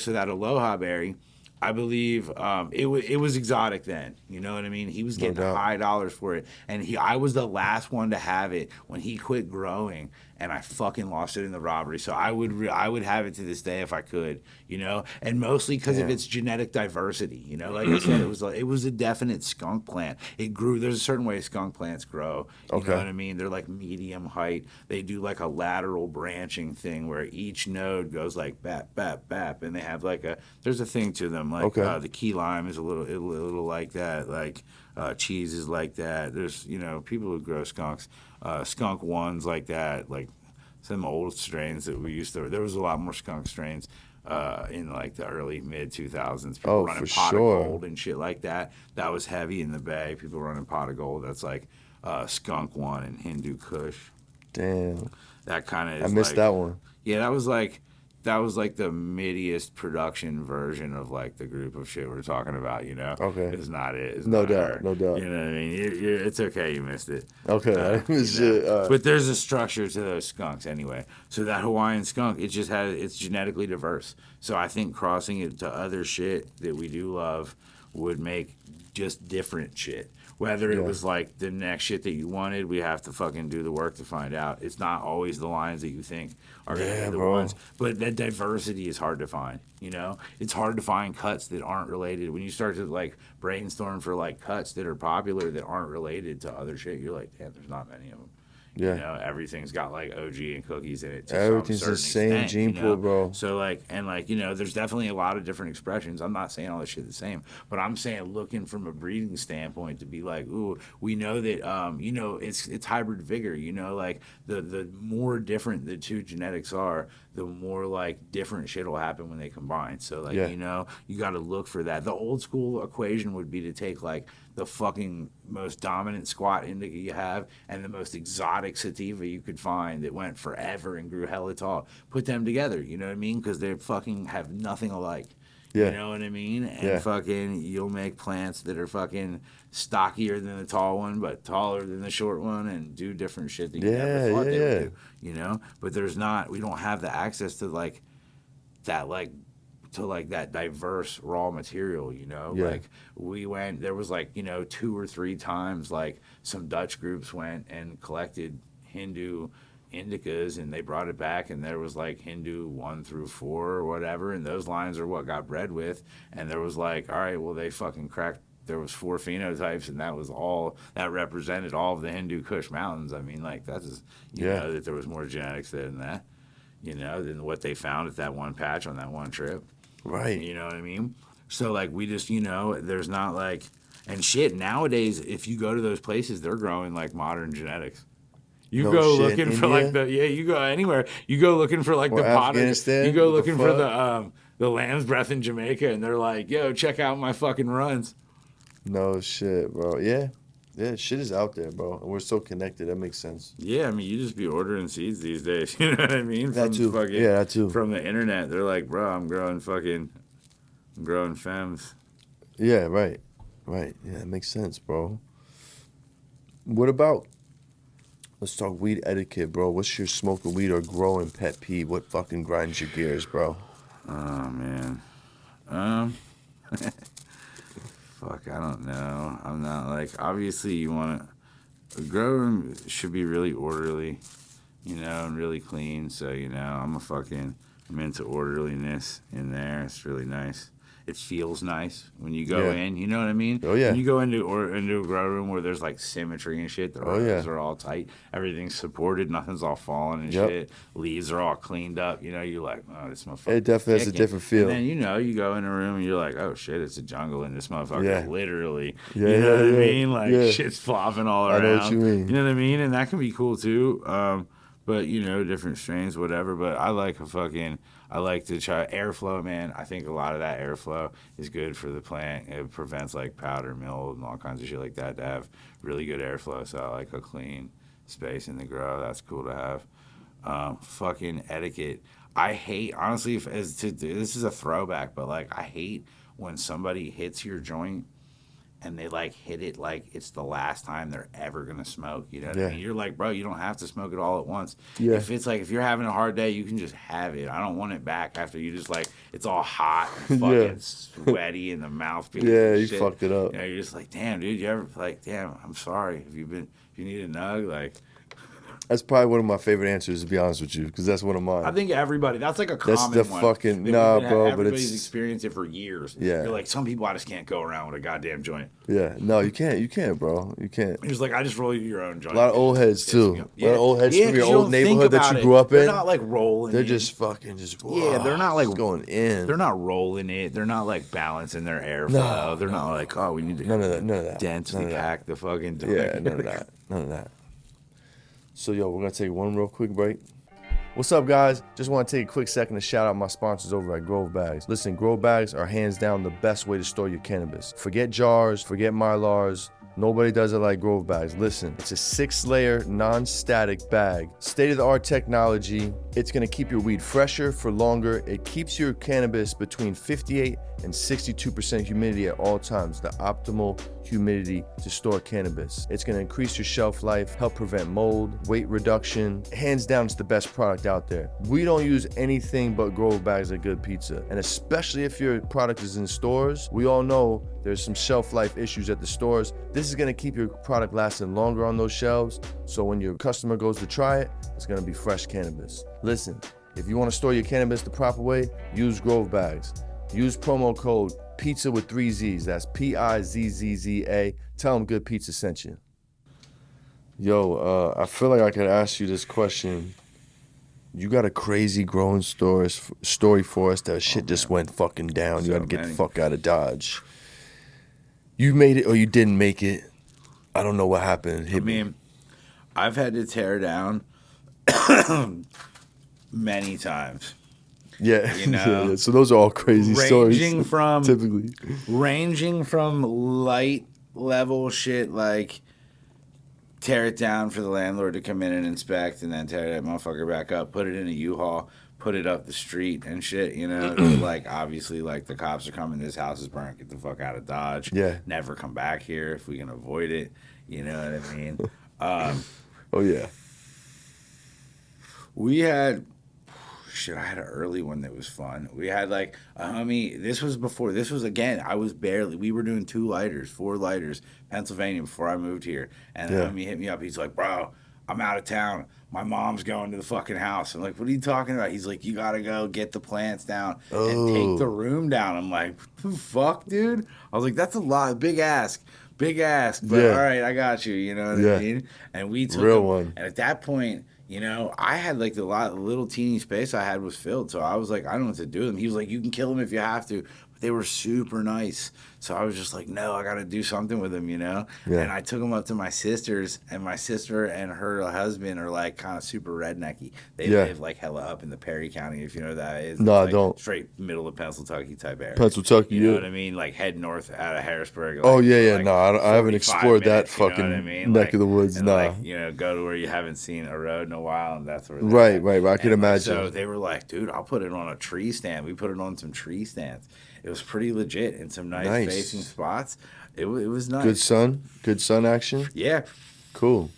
so that Aloha Berry, I believe it was exotic then. You know what I mean? He was getting doubt. high dollars for it. And I was the last one to have it when he quit growing. And I fucking lost it in the robbery. So I would have it to this day if I could, you know, and mostly because of its genetic diversity. You know, like I said, it was a definite skunk plant. It grew. There's a certain way skunk plants grow. You know what I mean? They're like medium height. They do like a lateral branching thing where each node goes like bap bap bap, and they have like there's a thing to them. Like the key lime is a little like that. Like cheese is like that. There's people who grow skunks. Skunk ones like that, like some old strains that we used to. There was a lot more skunk strains in like the early mid 2000s. People running pot of gold and shit like that. That was heavy in the Bay. People running pot of gold. That's like skunk one and Hindu Kush. Damn. That kind of. I missed that one. Yeah, that was like the middiest production version of like the group of shit we're talking about, you know? Okay. It's not it. It's No not doubt, her. no doubt. You know what I mean? It's okay you missed it. Okay. But there's a structure to those skunks anyway. So that Hawaiian skunk, it's genetically diverse. So I think crossing it to other shit that we do love would make just different shit. Whether it was like the next shit that you wanted, we have to fucking do the work to find out. It's not always the lines that you think are going to be the ones. But that diversity is hard to find, you know? It's hard to find cuts that aren't related. When you start to like brainstorm for like cuts that are popular that aren't related to other shit, you're like, damn, there's not many of them. Yeah. You know, everything's got like OG and cookies in it. Everything's the same gene pool, bro. So like, and like, you know, there's definitely a lot of different expressions. I'm not saying all this shit the same, but I'm saying looking from a breeding standpoint to be like, ooh, we know that, you know, it's hybrid vigor, you know, like the more different the two genetics are, the more like different shit will happen when they combine. So like, you know, you got to look for that. The old school equation would be to take like the fucking most dominant squat indica you have and the most exotic sativa you could find that went forever and grew hella tall. Put them together, you know what I mean? Because they fucking have nothing alike. Yeah. You know what I mean? And fucking you'll make plants that are fucking stockier than the tall one, but taller than the short one, and do different shit that you never thought they would do. You know? But we don't have the access to like that that diverse raw material, you know? Like there was like, you know, 2 or 3 times like some Dutch groups went and collected Hindu indicas and they brought it back and there was like Hindu 1 through 4 or whatever, and those lines are what got bred with, and there was like, all right, well they fucking cracked, there was 4 phenotypes and that was all that represented all of the Hindu Kush mountains. I mean, like that's just, you know, that there was more genetics there than that, you know, than what they found at that one patch on that one trip. Right. You know what I mean? So like we just, you know, there's not like, and shit nowadays if you go to those places they're growing like modern genetics. You go looking for like you go anywhere. You go looking for like the potters. You go looking for the lamb's breath in Jamaica, and they're like, "Yo, check out my fucking runs." No shit, bro. Yeah, shit is out there, bro. And we're so connected. That makes sense. Yeah, I mean, you just be ordering seeds these days. You know what I mean? That too. That too. From the internet, they're like, "Bro, I'm growing femmes." Yeah, right. Yeah, it makes sense, bro. What about? Let's talk weed etiquette, bro. What's your smoking weed or growing pet peeve? What fucking grinds your gears, bro? Oh, man. Fuck, I don't know. I'm not like, obviously you want to, growing should be really orderly, you know, and really clean. So, you know, I'm into orderliness in there. It's really nice. It feels nice when you go in, you know what I mean? Oh, yeah. When you go into a grow room where there's like symmetry and shit, the rows are all tight, everything's supported, nothing's all falling and shit, leaves are all cleaned up, you know, you're like, oh, this motherfucker. It definitely has a different feel. And then, you know, you go in a room and you're like, oh shit, it's a jungle in this motherfucker, literally. You know what I mean? Like, shit's flopping all around. I know what you mean. You know what I mean? And that can be cool too. But, you know, different strains, whatever. But I like to try airflow, man. I think a lot of that airflow is good for the plant. It prevents like powder mold and all kinds of shit like that to have really good airflow. So I like a clean space in the grow. That's cool to have. Fucking etiquette. I hate, honestly, this is a throwback, but like I hate when somebody hits your joint and they like hit it like it's the last time they're ever gonna smoke. You know what I mean? You're like, bro, you don't have to smoke it all at once. If it's like, if you're having a hard day, you can just have it. I don't want it back after you just like, it's all hot and fucking sweaty in the mouth. You fucked it up. You know, you're just like, damn, dude, you ever like, damn, I'm sorry. If you need a nug, like. That's probably one of my favorite answers, to be honest with you, because that's one of mine. I think everybody, that's like a common one. That's the fucking, nah, bro, but everybody's experienced it for years. Yeah. You're like, some people, I just can't go around with a goddamn joint. Yeah. No, you can't, bro. You can't. You're just like, I just roll you your own joint. A lot of old heads, too. A lot of old heads from your old neighborhood that you grew up in. They're not like rolling They're just fucking they're not like going in. They're not rolling it. They're not like balancing their airflow. They're not like, oh, we need to none of that. Densely pack the fucking joint. Yeah, none of that. So, yo, we're going to take one real quick break. What's up, guys? Just want to take a quick second to shout out my sponsors over at Grove Bags. Listen, Grove Bags are hands down the best way to store your cannabis. Forget jars, forget Mylars. Nobody does it like Grove Bags. Listen, it's a 6-layer, non-static bag. State-of-the-art technology. It's gonna keep your weed fresher for longer. It keeps your cannabis between 58 and 62% humidity at all times, the optimal humidity to store cannabis. It's gonna increase your shelf life, help prevent mold, weight reduction. Hands down, it's the best product out there. We don't use anything but Grove Bags at Good Pizza. And especially if your product is in stores, we all know there's some shelf life issues at the stores. This is gonna keep your product lasting longer on those shelves, so when your customer goes to try it, it's gonna be fresh cannabis. Listen, if you wanna store your cannabis the proper way, use Grove Bags. Use promo code PIZZA with 3 Z's. That's PIZZZA. Tell them Good Pizza sent you. Yo, I feel like I could ask you this question. You got a crazy growing story for us that shit just went fucking down. You had to get the fuck out of Dodge. You made it or you didn't make it. I don't know what happened. I mean, I've had to tear down many times. Yeah, you know, yeah. So those are all crazy stories. Typically, ranging from light level shit like tear it down for the landlord to come in and inspect, and then tear that motherfucker back up, put it in a U-Haul, put it up the street and shit. You know, like obviously, like the cops are coming. This house is burnt. Get the fuck out of Dodge. Yeah. Never come back here if we can avoid it. You know what I mean? Oh yeah. We had. Shit, I had an early one that was fun. We had like a homie. This was again, we were doing 4 lighters, Pennsylvania before I moved here. And the homie hit me up. He's like, bro, I'm out of town. My mom's going to the fucking house. I'm like, what are you talking about? He's like, you got to go get the plants down and take the room down. I'm like, what the fuck, dude? I was like, that's a lot. Big ask. But all right, I got you. You know what I mean? And we took real one. And at that point, you know, I had like the little teeny space I had was filled. So I was like, I don't know what to do with them. He was like, you can kill them if you have to. But they were super nice. So I was just like, no, I got to do something with them, you know? Yeah. And I took them up to my sister's, and my sister and her husband are like kind of super rednecky. They live like hella up in the Perry County, if you know what that is. No, like I don't. Straight middle of Pennsylvania type area. Pennsylvania, you know what I mean? Like head north out of Harrisburg. Like, I haven't explored that fucking neck of the woods. And like, you know, go to where you haven't seen a road in a while, and that's where. Right. I could imagine. So they were like, dude, I'll put it on a tree stand. We put it on some tree stands. It was pretty legit in some nice facing spots. It was nice. Good sun action. Yeah. Cool.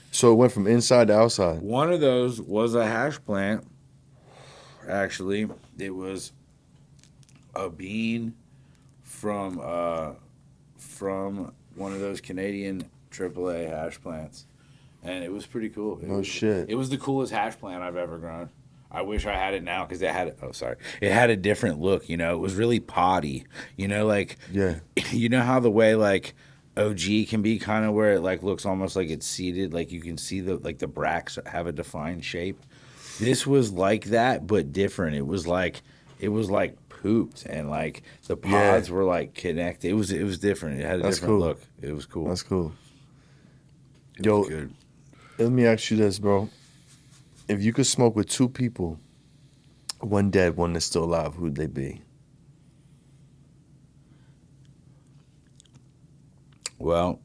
So it went from inside to outside. One of those was a hash plant. Actually, it was a bean from one of those Canadian AAA hash plants, and it was pretty cool. It was the coolest hash plant I've ever grown. I wish I had it now because it had a different look. You know, it was really potty. You know, like you know how the way like OG can be kind of where it like looks almost like it's seeded, like you can see the bracts have a defined shape. This was like that, but different. It was like pooped, and like the pods were like connected. It was different. It had a different look. It was cool. That's cool. Yo, good. Let me ask you this, bro. If you could smoke with 2 people, one dead, one that's still alive, who'd they be? Well,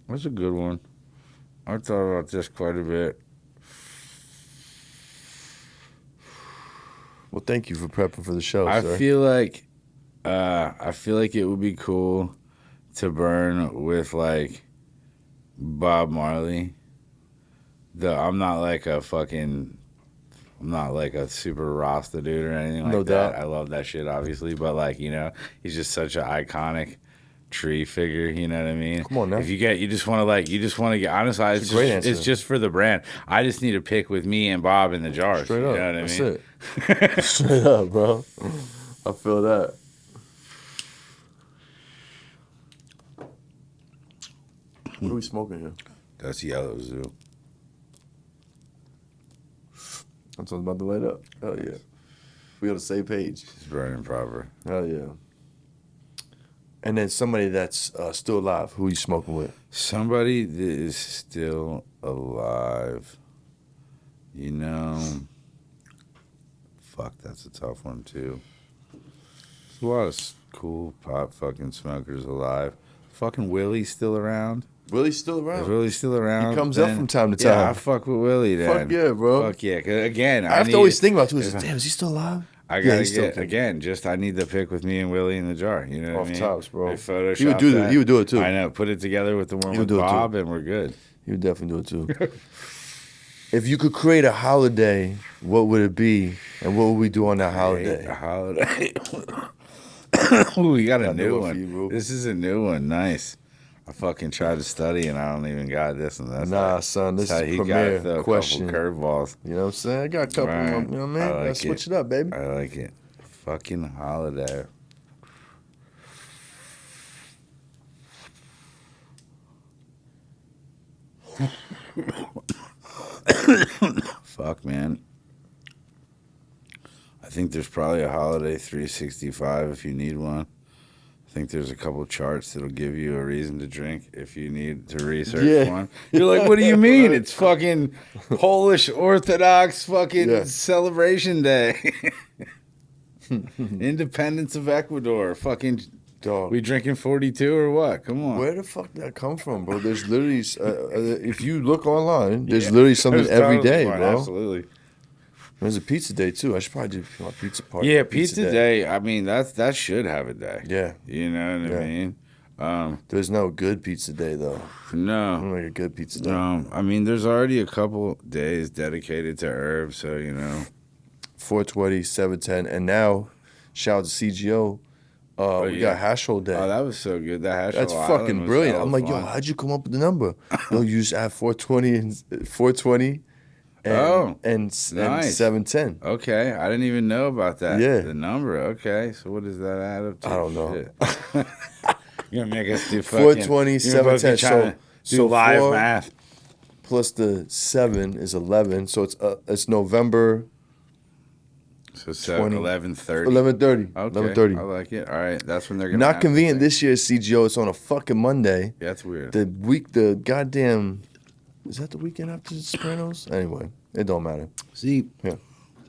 that's a good one. I thought about this quite a bit. Well, thank you for prepping for the show, I sir. feel like it would be cool to burn with like Bob Marley. I'm not like a super Rasta dude or anything like that. I love that shit, obviously, but like, you know, he's just such an iconic tree figure. You know what I mean? Come on now. If you just want to get honest, it's just for the brand. I just need to pick with me and Bob in the jars. Straight up. You know what I mean? That's it. Straight up, bro. I feel that. What are we smoking here? That's Yellow Zoo. I'm talking about the light up. Hell yeah. We on the same page. It's burning proper. Hell yeah. And then somebody that's still alive. Who are you smoking with? Somebody that is still alive. You know, fuck, that's a tough one too. a lot of cool pot fucking smokers alive. Fucking Willie's still around. Willie's still If around. Willie's still around. He comes then, up from time to Yeah, time. I fuck with Willie then. Fuck yeah, bro. Fuck yeah. 'Cause again, I have to always think about too. Damn, is he still alive? I Yeah, gotta he's still get again. Just I need the pic with me and Willie in the jar. You know what Off I mean? tops, bro. I Photoshop He would do that. that. He would do it too. I know. Put it together with the one He with would do it Bob, and we're good. He would definitely do it too. If you could create a holiday, what would it be, and what would we do on that holiday? A holiday. Ooh, we got a new one for you, bro. one. This is a new one. Nice. I fucking tried to study and I don't even got this and that. Nah, son, this That's how is he premier got the question. couple curveballs. You know what I'm saying? I got a couple. Right. You know what I mean? I Gotta like switch it. it up, baby. I like it. Fucking holiday. Fuck, man. I think there's probably a holiday 365 if you need one. I think there's a couple charts that'll give you a reason to drink if you need to research Yeah. one. You're like, what do you mean? It's fucking Polish Orthodox fucking Yeah. celebration day. Independence of Ecuador. Fucking, Dog. we drinking 42 or what? Come on. Where the fuck did that come from, bro? There's literally, if you look online, there's literally something There's every tons of day, one, bro. Absolutely. There's a pizza day too. I should probably do my pizza party. Yeah, pizza day. I mean, that should have a day. Yeah. You know what Yeah. I mean? There's no good pizza day though. I No. don't like a good pizza day. I mean, there's already a couple days dedicated to herbs, so you know. 420, 710, and now shout out to CGO. We got hash roll day. Oh, that was so good. That hash That's roll fucking island was brilliant. hella I'm like, yo, fun. how'd you come up with the number? Yo, you just add 420 and 420 and, Oh, and nice. 710. Okay, I didn't even know about that. Yeah. The number. Okay, so what does that add up to? I don't know. Shit. You're gonna make us do fucking 420, you're supposed to be 710. trying to do live four math. plus the 7 is 11. So it's November So 20 11:30. 11:30. Okay, 11:30. I like it. All right, that's when they're gonna. Not have to convenient think. this year, CGO. It's on a fucking Monday. Yeah, that's weird. The goddamn, is that the weekend after the Sopranos? Anyway, it don't matter. See, Yeah.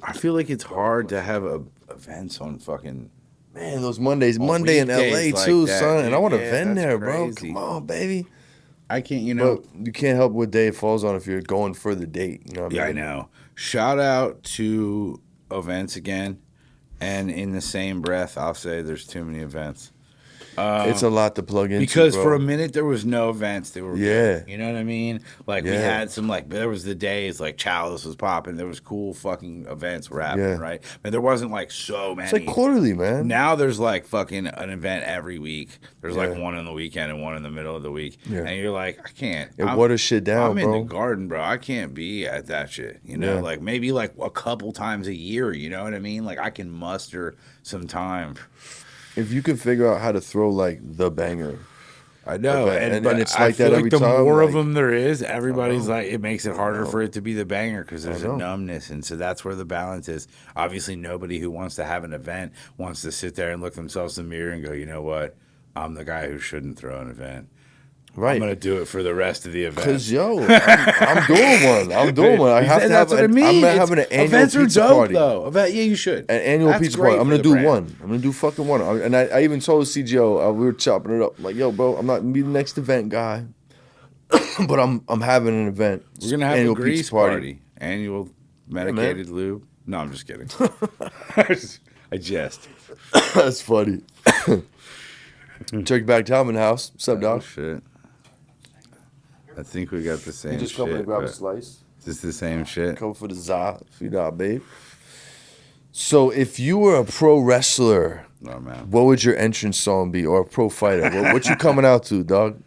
I feel like it's hard to have events on fucking. Man, those Mondays, On Monday in weekdays LA like too, that, son. And I want to yeah, vend that's there, bro. crazy. Come on, baby. I can't, you know. But you can't help what day it falls on if you're going for the date. You know what Yeah, I I mean? know. Shout out to events again, and in the same breath, I'll say there's too many events. It's a lot to plug into. Because bro. for a minute there was no events. They were Yeah. good. You know what I mean? Like we Yeah. had some there was the days like Chalice was popping. There was cool fucking events were happening, Yeah. right? But there wasn't like so many. It's like quarterly, man. Now there's like fucking an event every week. There's like Yeah. one in the weekend and one in the middle of the week. Yeah. And you're like, I can't. It waters shit down, I'm bro. in the garden, bro. I can't be at that shit. You know, Yeah. like maybe like a couple times a year. You know what I mean? Like I can muster some time. If you could figure out how to throw like the banger, I know, Okay, and but it's I like that feel every the time, more of like- them there is, everybody's like, it makes it harder know. for it to be the banger because there's a know. numbness, and so that's where the balance is. Obviously, nobody who wants to have an event wants to sit there and look themselves in the mirror and go, you know what, I'm the guy who shouldn't throw an event. right? I'm gonna do it for the rest of the event. Because yo, I'm doing one. I'm doing one. I have to That's have. what I mean. I'm It's- having an annual events pizza are dope, party. though. Yeah, you should. An annual That's pizza great party. I'm for gonna the do brand. one. I'm gonna do fucking one. And I even told the CGO we were chopping it up. I'm like, yo, bro, I'm not gonna be the next event guy, but I'm having an event. We're gonna have Annual a grease pizza party. Annual medicated lube. No, I'm just kidding. I jest. That's funny. Turkey Bag Tom in the house. What's up, Oh dog? shit. I think we got the same You just shit. come to grab a but slice. Is this the same shit? Come for the za, you know, babe. So, if you were a pro wrestler, Oh man. what would your entrance song be, or a pro fighter? What you coming out to, dog?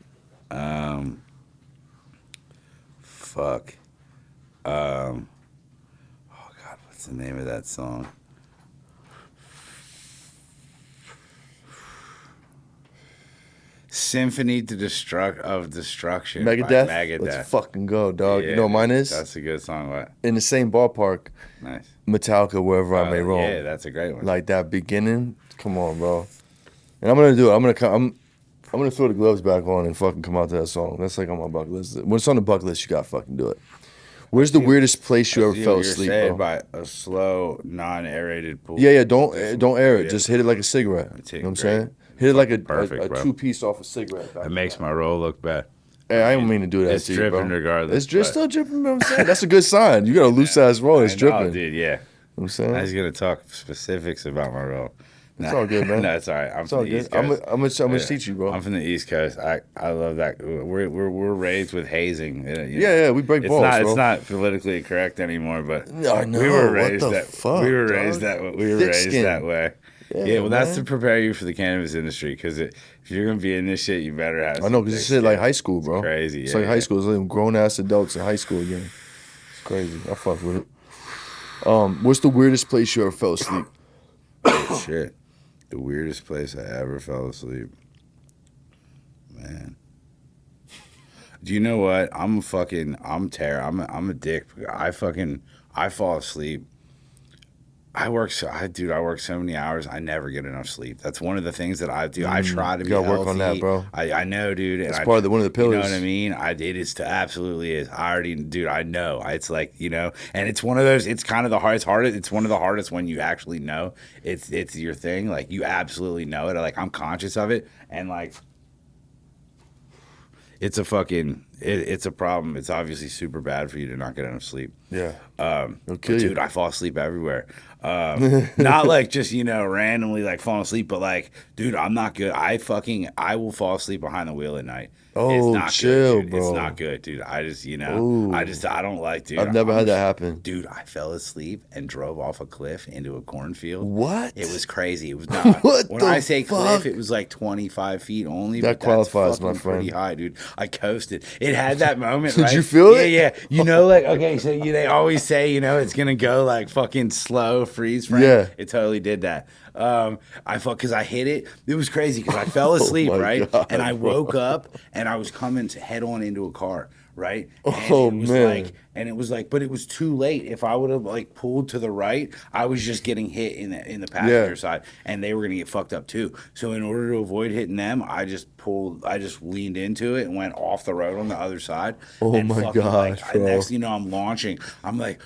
Fuck. Oh God, what's the name of that song? Symphony to Destruction. by Megadeth. Megadeth. Let's fucking go, dog. Yeah, you know what mine is? That's a good song. What? In the same ballpark, Nice. Metallica, Wherever I May Roam. Yeah, that's a great one. Like that beginning. Come on, bro. And I'm gonna do it. I'm gonna throw the gloves back on and fucking come out to that song. That's like on my bucket list. When it's on the bucket list, you gotta fucking do it. Where's the weirdest place you ever I see fell what you're asleep, saying bro? by a slow, non-aerated pool. Yeah, don't air it. Just hit it like a cigarette. You Take know what I'm great. saying? Hit it like a Perfect, bro. 2-piece off a cigarette. It makes my roll look bad. Hey, I don't mean to do that It's to you, bro. dripping regardless. It's still dripping, you know what I'm saying? That's a good sign. You got a loose ass roll, it's I know, dripping. dude, yeah. You know what I'm saying? I was going to talk specifics about my roll. It's all good, man. No, it's all right. I'm It's from all the good. East Coast. I'm gonna teach you, bro. I'm from the East Coast. I love that. We're raised with hazing. Yeah, we break balls, bro. It's not politically correct anymore, but I know. we were What raised the that. fuck, we were dog? raised that. We were Thick raised skin. that way. Yeah, Yeah, well, that's to man. prepare you for the cannabis industry. Because if you're gonna be in this shit, you better have. I know, because it's shit like high school, bro. It's crazy. It's yeah, like high school. It's like grown ass adults in high school again. It's crazy. I fuck with it. What's the weirdest place you ever fell asleep? Oh, shit. The weirdest place I ever fell asleep. Man. Do you know what? I'm a dick. I fall asleep. I work so many hours. I never get enough sleep. That's one of the things that I do. I try to be gotta healthy. work on that, bro. I know, dude. It's part of one of the pillars. You know what I mean? It is to absolutely is. I already, dude. I know. It's like, and it's one of those. It's kind of the hardest. It's one of the hardest when you actually know it's your thing. Like you absolutely know it. Like I'm conscious of it, and like it's a fucking. It's a problem. It's obviously super bad for you to not get enough sleep. Yeah. But kill you. dude, I fall asleep everywhere. Not like just randomly like falling asleep, but like, dude, I'm not good. I will fall asleep behind the wheel at night. Oh, it's not chill, good, dude. bro. It's not good, dude. I just Ooh. I don't like, dude. I've never had that happen. Dude, I fell asleep and drove off a cliff into a cornfield. What? It was crazy. It was not. What when the I say fuck? cliff, it was like 25 feet only. That but that's qualifies, my fucking friend. Pretty high, dude. I coasted. It had that moment. Did right? you feel it? Yeah. Like okay, so they always say it's gonna go like fucking slow freeze frame. Yeah. It totally did that. I thought because I hit it. It was crazy because I fell asleep, my right? God, and I bro. woke up and I was coming to head on into a car, right? And Oh, it was man. it was like, but it was too late. If I would have like pulled to the right, I was just getting hit in the passenger side, and they were gonna get fucked up too. So in order to avoid hitting them, I just leaned into it and went off the road on the other side. Oh, and my fucking, gosh, bro. next thing you know, I'm launching. I'm like.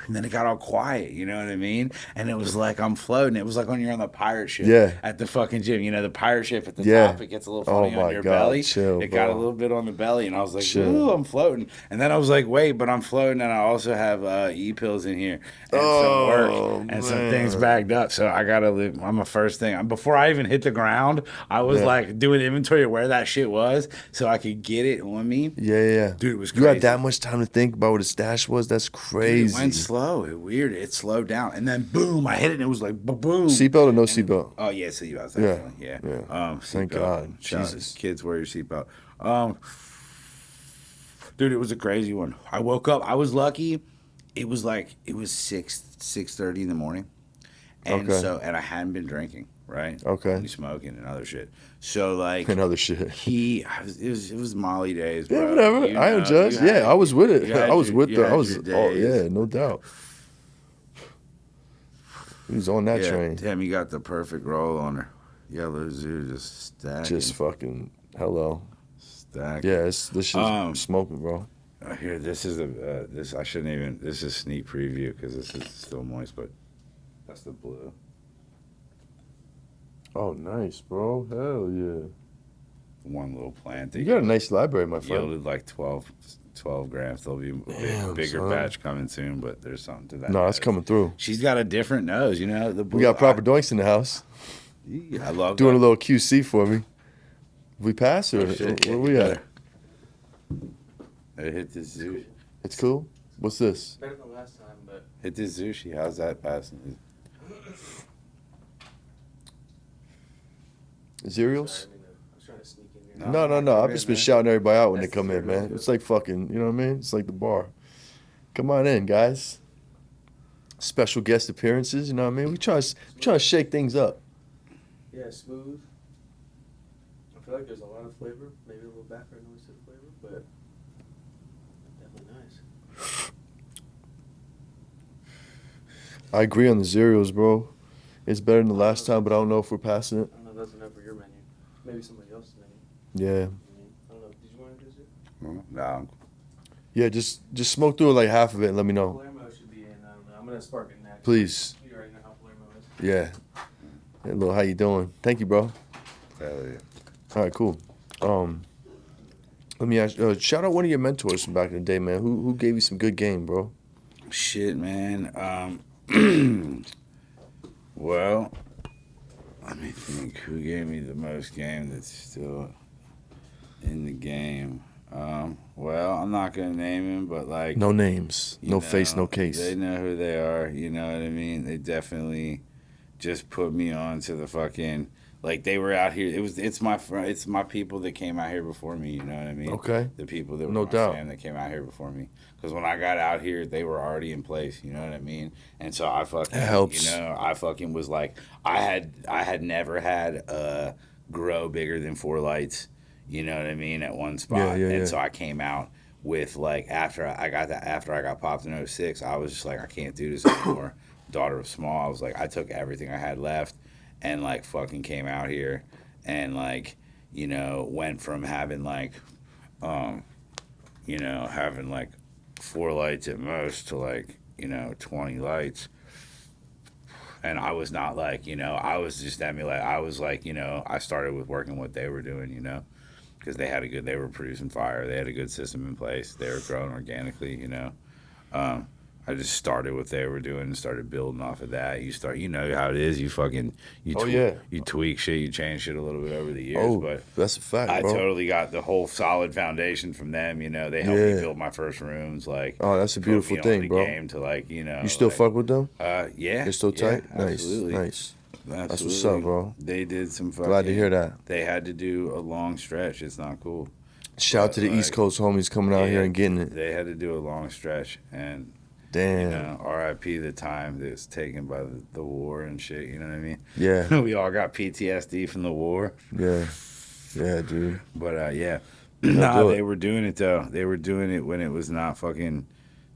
And then it got all quiet, you know what I mean? And it was like I'm floating. It was like when you're on the pirate ship at the fucking gym. The pirate ship at the top, it gets a little funny on your belly. Chill, it got a bro. little bit on the belly, and I was like, Chill. ooh, I'm floating. And then I was like, wait, but I'm floating, and I also have e-pills in here and some work and some things bagged up. So I got to live. I'm a first thing. Before I even hit the ground, I was like doing inventory of where that shit was so I could get it on me. Yeah. Dude, it was You crazy. had that much time to think about what a stash was? That's crazy. Dude, it went slow. It weird. It slowed down, and then boom, I hit it, and it was like boom. Seatbelt or no seatbelt? Oh yeah, seatbelt definitely. Yeah. Thank seatbelt. God. Shout out, Jesus. kids, wear your seatbelt. Dude, it was a crazy one. I woke up. I was lucky. It was 6:30 in the morning, and and I hadn't been drinking. Right. Okay. And smoking and other shit. So like And other shit. it was Molly days. Bro. Yeah, whatever. I don't judge. I was with it. I was with your yeah, no doubt. He was on that train. Damn, you got the perfect roll on her. Yellow Zoo just stacking. Just fucking hello. Stacking. Yeah, this shit's smoking, bro. Here, this is this. I shouldn't even. This is sneak preview because this is still moist, but that's the blue. Oh, nice, bro. Hell yeah. One little plant. You got a nice library, my friend. Yielded like 12 grams. There'll be a bigger son. batch coming soon, but there's something to that. No, it's coming through. She's got a different nose, The blue, We got proper doinks in the house. I love Doing that. a little QC for me. We pass or where we at? I hit this Zushi. It's cool. What's this? Better than last time, but Hit this Zushi. How's that passing? Cereals? I was trying to sneak in here. No. I've just been shouting everybody out when they come in, man. It's like fucking, you know what I mean? It's like the bar. Come on in, guys. Special guest appearances, you know what I mean? We try to shake things up. Yeah, smooth. I feel like there's a lot of flavor. Maybe a little background noise to the flavor, but definitely nice. I agree on the cereals, bro. It's better than the last time, but I don't know if we're passing it. I don't know if that's enough for your menu. Maybe somebody else's menu. Yeah. I don't know. Did you want to do it? No. Yeah, just smoke through like half of it and let me know. Palermo should be in. I don't know. I'm gonna spark it next. Please. You already know how Palermo is. Yeah. Hey, Lil, how you doing? Thank you, bro. Hell yeah. All right, cool. Let me ask you, shout out one of your mentors from back in the day, man. Who gave you some good game, bro? Shit, man. Well, let me think. Who gave me the most game that's still in the game? Well, I'm not gonna name him, but like No names, no face, no case. They know who they are. You know what I mean? They definitely just put me on to the fucking. Like they were out here. It's my people that came out here before me. You know what I mean? Okay. The people that were No my doubt. fam that came out here before me. Because when I got out here, they were already in place. You know what I mean? And so I fucking That helps. You know, I fucking was like, I had never had a grow bigger than 4 lights. You know what I mean? At one spot. And so I came out with like after I got popped in 06, I was just like, I can't do this anymore. Daughter was small. I was like, I took everything I had left. And like fucking came out here and like, you know, went from having like, you know, having like 4 lights at most to like, you know, 20 lights. And I was not like, you know, I was just emulating. I was like, you know, I started with working what they were doing, you know, because they were producing fire. They had a good system in place. They were growing organically, you know. I just started what they were doing and started building off of that. You know how it is. You tweak shit, you change shit a little bit over the years. But that's a fact, I bro. totally got the whole solid foundation from them. You know, they helped me build my first rooms. Like, oh, that's a beautiful thing, bro. Game to like, you know, you still like, fuck with them? Yeah, they're still tight. Yeah, Nice, absolutely. nice. Absolutely. That's what's up, bro. They did some fucking. Glad to hear that. They had to do a long stretch. It's not cool. Shout out to the East Coast homies coming out here and getting it. They had to do a long stretch and. Damn. You know, R.I.P. the time that was taken by the war and shit. You know what I mean? Yeah. We all got PTSD from the war. Yeah. Yeah, dude. But yeah, nah, they were doing it though. They were doing it when it was not fucking.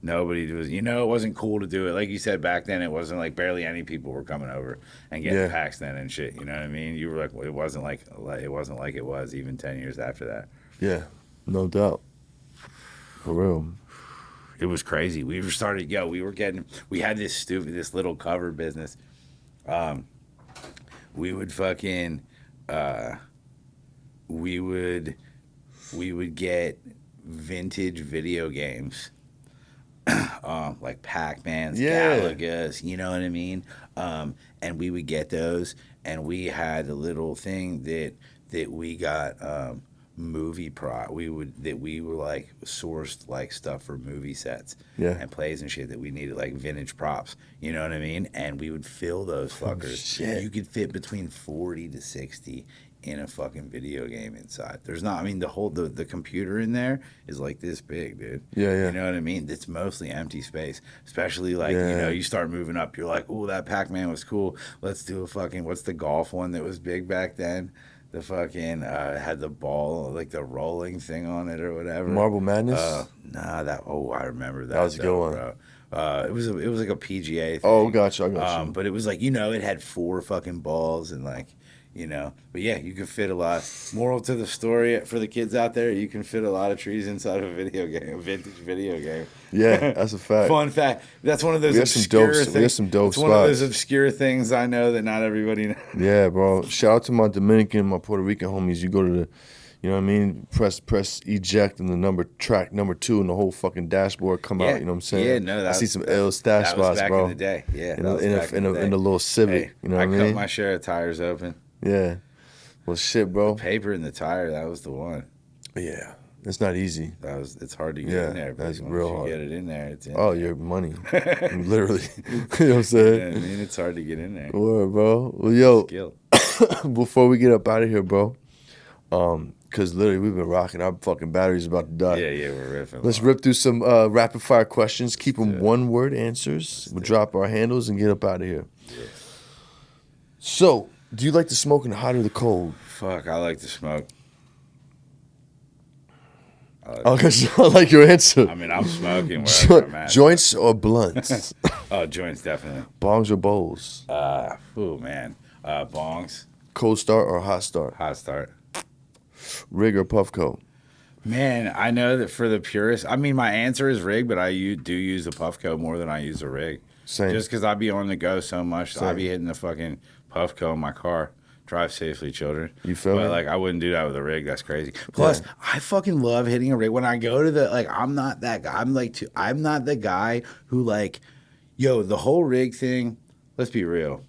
Nobody was. You know, it wasn't cool to do it. Like you said back then, it wasn't like barely any people were coming over and getting packs then and shit. You know what I mean? You were like, it wasn't like it was even 10 years after that. Yeah, no doubt. For real. It was crazy. We had this little cover business. We would fucking, we would get vintage video games, like Pac-Man's, Galagas, you know what I mean? And we would get those, and we had a little thing that we got, movie we were like sourced like stuff for movie sets and plays and shit that we needed, like vintage props, you know what I mean? And we would fill those fuckers. You could fit between 40 to 60 in a fucking video game inside. There's not, I mean, the computer in there is like this big, dude. You know what I mean? It's mostly empty space, especially like, you know, you start moving up, you're like, oh, that Pac-Man was cool. Let's do a fucking, what's the golf one that was big back then? The fucking had the ball, like the rolling thing on it or whatever. Marble Madness? I remember that. That was a good one. Bro. It was like a PGA thing. Oh, gotcha, I got you. But it was like, you know, it had 4 fucking balls and like, you know. But yeah, you can fit a lot. Moral to the story for the kids out there, you can fit a lot of trees inside of a video game, a vintage video game. Yeah, that's a fact. Fun fact. That's one of those obscure things. We have some dope spots. One of those obscure things I know that not everybody knows. Yeah, bro. Shout out to my Dominican, my Puerto Rican homies. You go to the, you know what I mean? Press eject and the track number 2 and the whole fucking dashboard come out. You know what I'm saying? Yeah, no, I see some L stash spots, back bro. in the day. Yeah, in the little Civic. Hey, you know what I mean? I cut my share of tires open. Yeah. Well, shit, bro. The paper in the tire, that was the one. Yeah. It's not easy. It's hard to get in there. But that's once real you hard. get it in there, it's in there. there. Your money. Literally. You know what I'm saying? Yeah, I mean, it's hard to get in there. Word, bro. Well, yo, before we get up out of here, bro, because literally we've been rocking. Our fucking battery's about to die. Yeah, we're riffing. Let's rip through some rapid fire questions. Keep them one-word answers. We'll drop our handles and get up out of here. Yeah. So, do you like to smoke in the hot or the cold? Fuck, I like to smoke. I like your answer. I mean, I'm smoking wherever I'm at. Joints or blunts? Oh, joints, definitely. Bongs or bowls? Man. Bongs. Cold start or hot start? Hot start. Rig or Puffco? Man, I know that for the purist, I mean, my answer is rig, but do use the Puffco more than I use the rig. Same. Just because I be on the go so much, Same. I be hitting the fucking Puffco in my car. Drive safely, children. You feel me? But like, I wouldn't do that with a rig. That's crazy. Plus, I fucking love hitting a rig. When I go to the I'm not that guy. I'm not the guy who like, yo, the whole rig thing. Let's be real.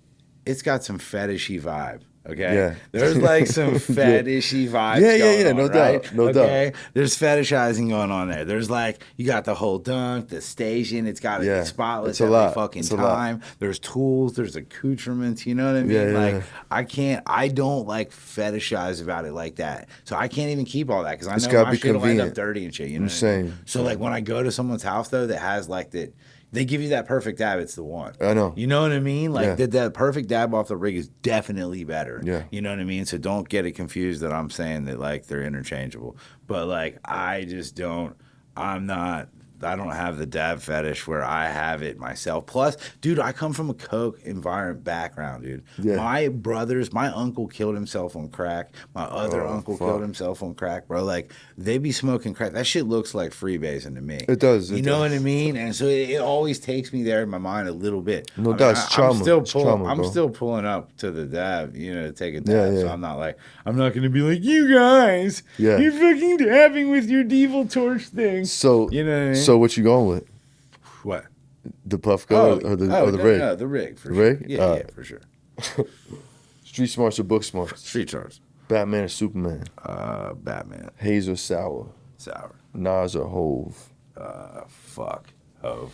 It's got some fetishy vibe. Okay. Yeah. There's like some fetishy vibes. going on, no right? doubt. No doubt. There's fetishizing going on there. There's like, you got the whole dunk, the station. It's got to be spotless every fucking time. There's tools. There's accoutrements. You know what I mean? Yeah, I don't like fetishize about it like that. So I can't even keep all that because I It's know gotta my be shit will end convenient. up dirty and shit. You know I'm what I mean? saying. So like when I go to someone's house though that has like that. They give you that perfect dab, it's the one. I know. You know what I mean? Like Yeah. that perfect dab off the rig is definitely better. Yeah. You know what I mean? So don't get it confused that I'm saying that like they're interchangeable. But like I just don't I don't have the dab fetish where I have it myself. Plus, dude, I come from a coke environment background, dude. Yeah. My uncle killed himself on crack. My other uncle killed himself on crack, bro. Like, they be smoking crack. That shit looks like freebasing to me. It does. You know what I mean? And so it always takes me there in my mind a little bit. No doubt, it's trauma. It's trauma, I'm bro. still pulling up to the dab, to take a dab. Yeah. So I'm not going to be like, you guys, Yeah. you're fucking dabbing with your devil torch thing. So, you know what I mean? So what you going with? What? The Puffco or the rig? No, the rig. For The sure. rig? Yeah, for sure. Street smarts or book smarts? Street stars. Batman or Superman? Batman. Haze or sour? Sour. Nas or Hove? Fuck. Hove.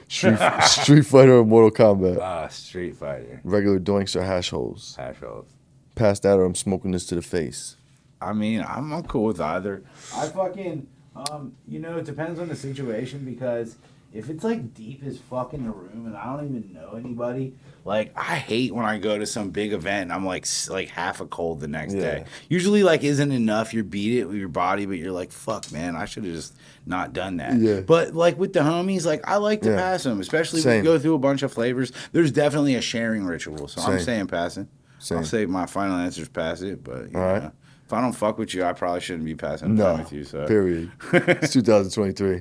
Street Fighter or Mortal Kombat? Street Fighter. Regular doinks or hash holes? Hash holes. Pass that or I'm smoking this to the face. I mean, I'm cool with either. I fucking, it depends on the situation because if it's like deep as fuck in the room and I don't even know anybody, like I hate when I go to some big event and I'm like half a cold the next day. Usually like isn't enough. You beat it with your body, but you're like, fuck, man, I should have just not done that. Yeah. But like with the homies, like I like to pass them, especially when you go through a bunch of flavors. There's definitely a sharing ritual, so I'm saying passing. I'll say my final answer is pass it, but you know, if I don't fuck with you, I probably shouldn't be passing time with you. So period. It's 2023.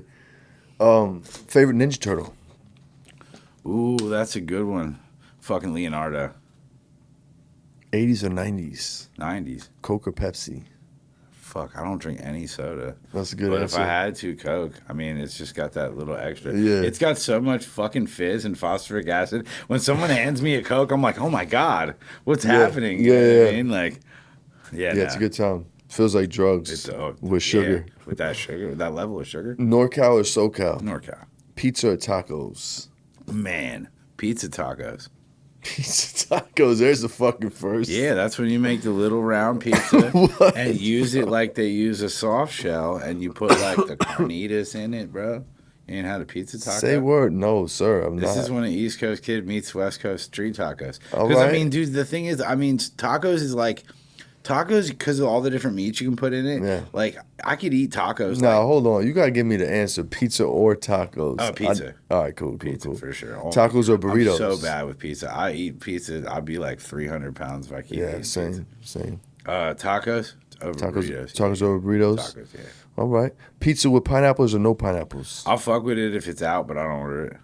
Favorite Ninja Turtle? Ooh, that's a good one. Fucking Leonardo. 80s or 90s? 90s. Coke or Pepsi? Fuck, I don't drink any soda. That's a good But answer. if I had to, Coke. I mean, it's just got that little extra. Yeah. It's got so much fucking fizz and phosphoric acid. When someone hands me a Coke, I'm like, oh my God, what's happening? You know what I mean? Like, it's a good time. Feels like drugs with sugar. Yeah, with that sugar, with that level of sugar. NorCal or SoCal? NorCal. Pizza or tacos? Man, pizza tacos. Pizza tacos. There's the fucking first. Yeah, that's when you make the little round pizza and use it like they use a soft shell, and you put like the carnitas in it, bro. You ain't had a pizza taco? Say word. No, sir. I'm This not. is when an East Coast kid meets West Coast street tacos. All Because, right. I mean, dude, the thing is, tacos is like... Tacos, because of all the different meats you can put in it, like, I could eat tacos. Now, hold on. You got to give me the answer. Pizza or tacos? Oh, pizza. All right, cool. Pizza, for sure. Tacos or burritos? I'm so bad with pizza. I eat pizza. I'd be like 300 pounds if I keep eating same. Tacos over burritos. Tacos over burritos? Tacos, yeah. All right. Pizza with pineapples or no pineapples? I'll fuck with it if it's out, but I don't order it.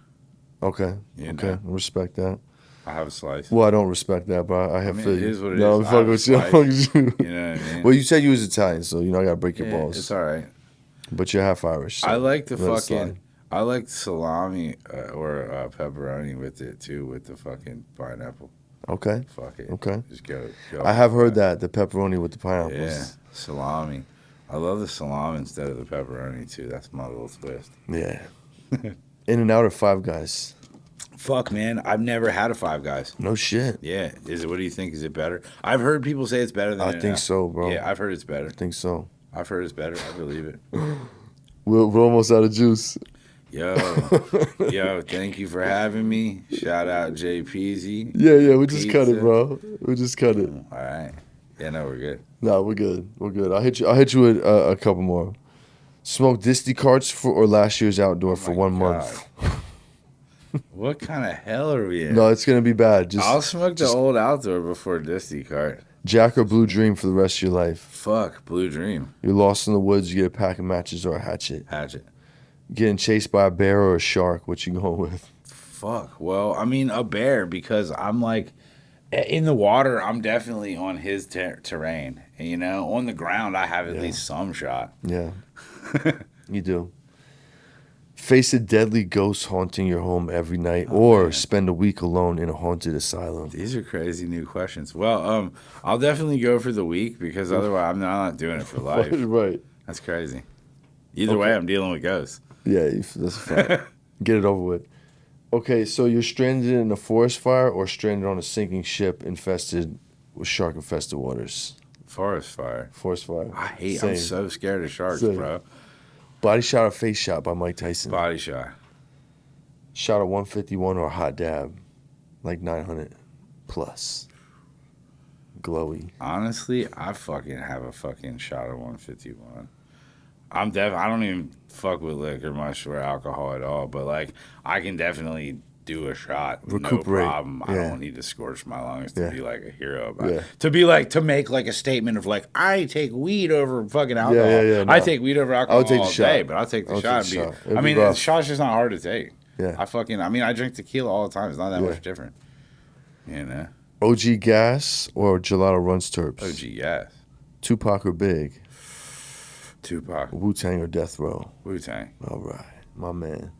Okay. You okay. know. I respect that. I have a slice. Well, I don't respect that, but I have I mean, feel it you. is what it no, is. I'm fucking with you. I'm fucking with you. You know what I mean? Well, you said you was Italian, so I got to break your balls. It's all right. But you're half Irish. So I like the let it fucking... slide. I like salami or pepperoni with it, too, with the fucking pineapple. Okay. Fuck it. Okay. Just go. I have heard that, the pepperoni with the pineapples. Yeah, salami. I love the salami instead of the pepperoni, too. That's my little twist. Yeah. In and out or Five Guys? Fuck, man. I've never had a Five Guys. No shit. Yeah. What do you think? Is it better? I've heard people say it's better than I think so, bro. Yeah, I've heard it's better. I think so. I've heard it's better. I believe it. We're almost out of juice. Yo, thank you for having me. Shout out JPZ. Yeah, we just cut it, bro. We just cut it. All right. Yeah, no, we're good. No, we're good. We're good. I'll hit you with a couple more. Smoke Disney carts or last year's outdoor for 1 month. What kind of hell are we in? No, it's gonna be bad. I'll smoke the old outdoor before Disney cart. Jack or Blue Dream for the rest of your life? Fuck, Blue Dream. You're lost in the woods, you get a pack of matches or a hatchet. Hatchet. Getting chased by a bear or a shark, what you going with? Fuck. Well, I mean, a bear, because I'm like, in the water, I'm definitely on his terrain. And, you know, on the ground, I have at least some shot. Yeah, you do. Face a deadly ghost haunting your home every night, or spend a week alone in a haunted asylum. These are crazy new questions. Well, I'll definitely go for the week, because otherwise I'm not doing it for life. Right. That's crazy. Either way, I'm dealing with ghosts. Yeah, that's fine. Get it over with. Okay, so you're stranded in a forest fire or stranded on a sinking ship infested with shark-infested waters? Forest fire. Forest fire. I'm so scared of sharks, Same. bro. Body shot or face shot by Mike Tyson? Body shot. Shot at 151 or a hot dab, like 900 plus. Glowy. Honestly, I fucking have a fucking shot of 151. I don't even fuck with liquor much or alcohol at all, but like I can definitely do a shot, Recuperate. No problem. Yeah. I don't need to scorch my lungs to be like a hero about Yeah. it. To make like a statement of like, I take weed over fucking alcohol. No. I take weed over alcohol I'll take all the shot. day, but I'll take the shot. It'd I be mean, rough. the shot's just not hard to take. Yeah. I drink tequila all the time. It's not that much different. You know? OG Gas or Gelato Runs Terps? OG, yes. Tupac or Big? Tupac. Wu-Tang or Death Row? Wu-Tang. All right, my man.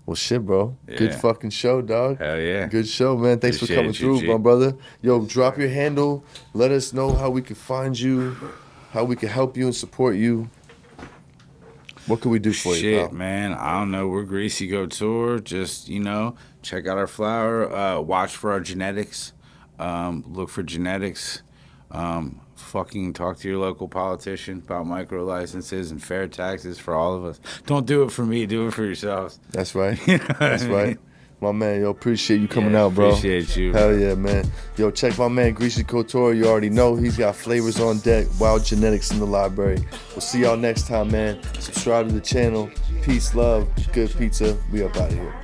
Well, shit, bro. Yeah. Good fucking show, dog. Hell yeah. Good show, man. Thanks for coming through, my brother. Yo, drop your handle. Let us know how we can find you, how we can help you and support you. What can we do for you, pal? Shit, man. I don't know. We're Greasy Couture. Just, you know, check out our flower. Watch for our genetics. Look for genetics. Fucking talk to your local politician about micro licenses and fair taxes for all of us. Don't do it for me. Do it for yourselves. That's right. You know That's what I right. mean? My man, yo, appreciate you coming out, bro. Appreciate you. Hell yeah, man. Yo, check my man, Greasy Couture. You already know he's got flavors on deck, wild genetics in the library. We'll see y'all next time, man. Subscribe to the channel. Peace, love, good pizza. We up out of here.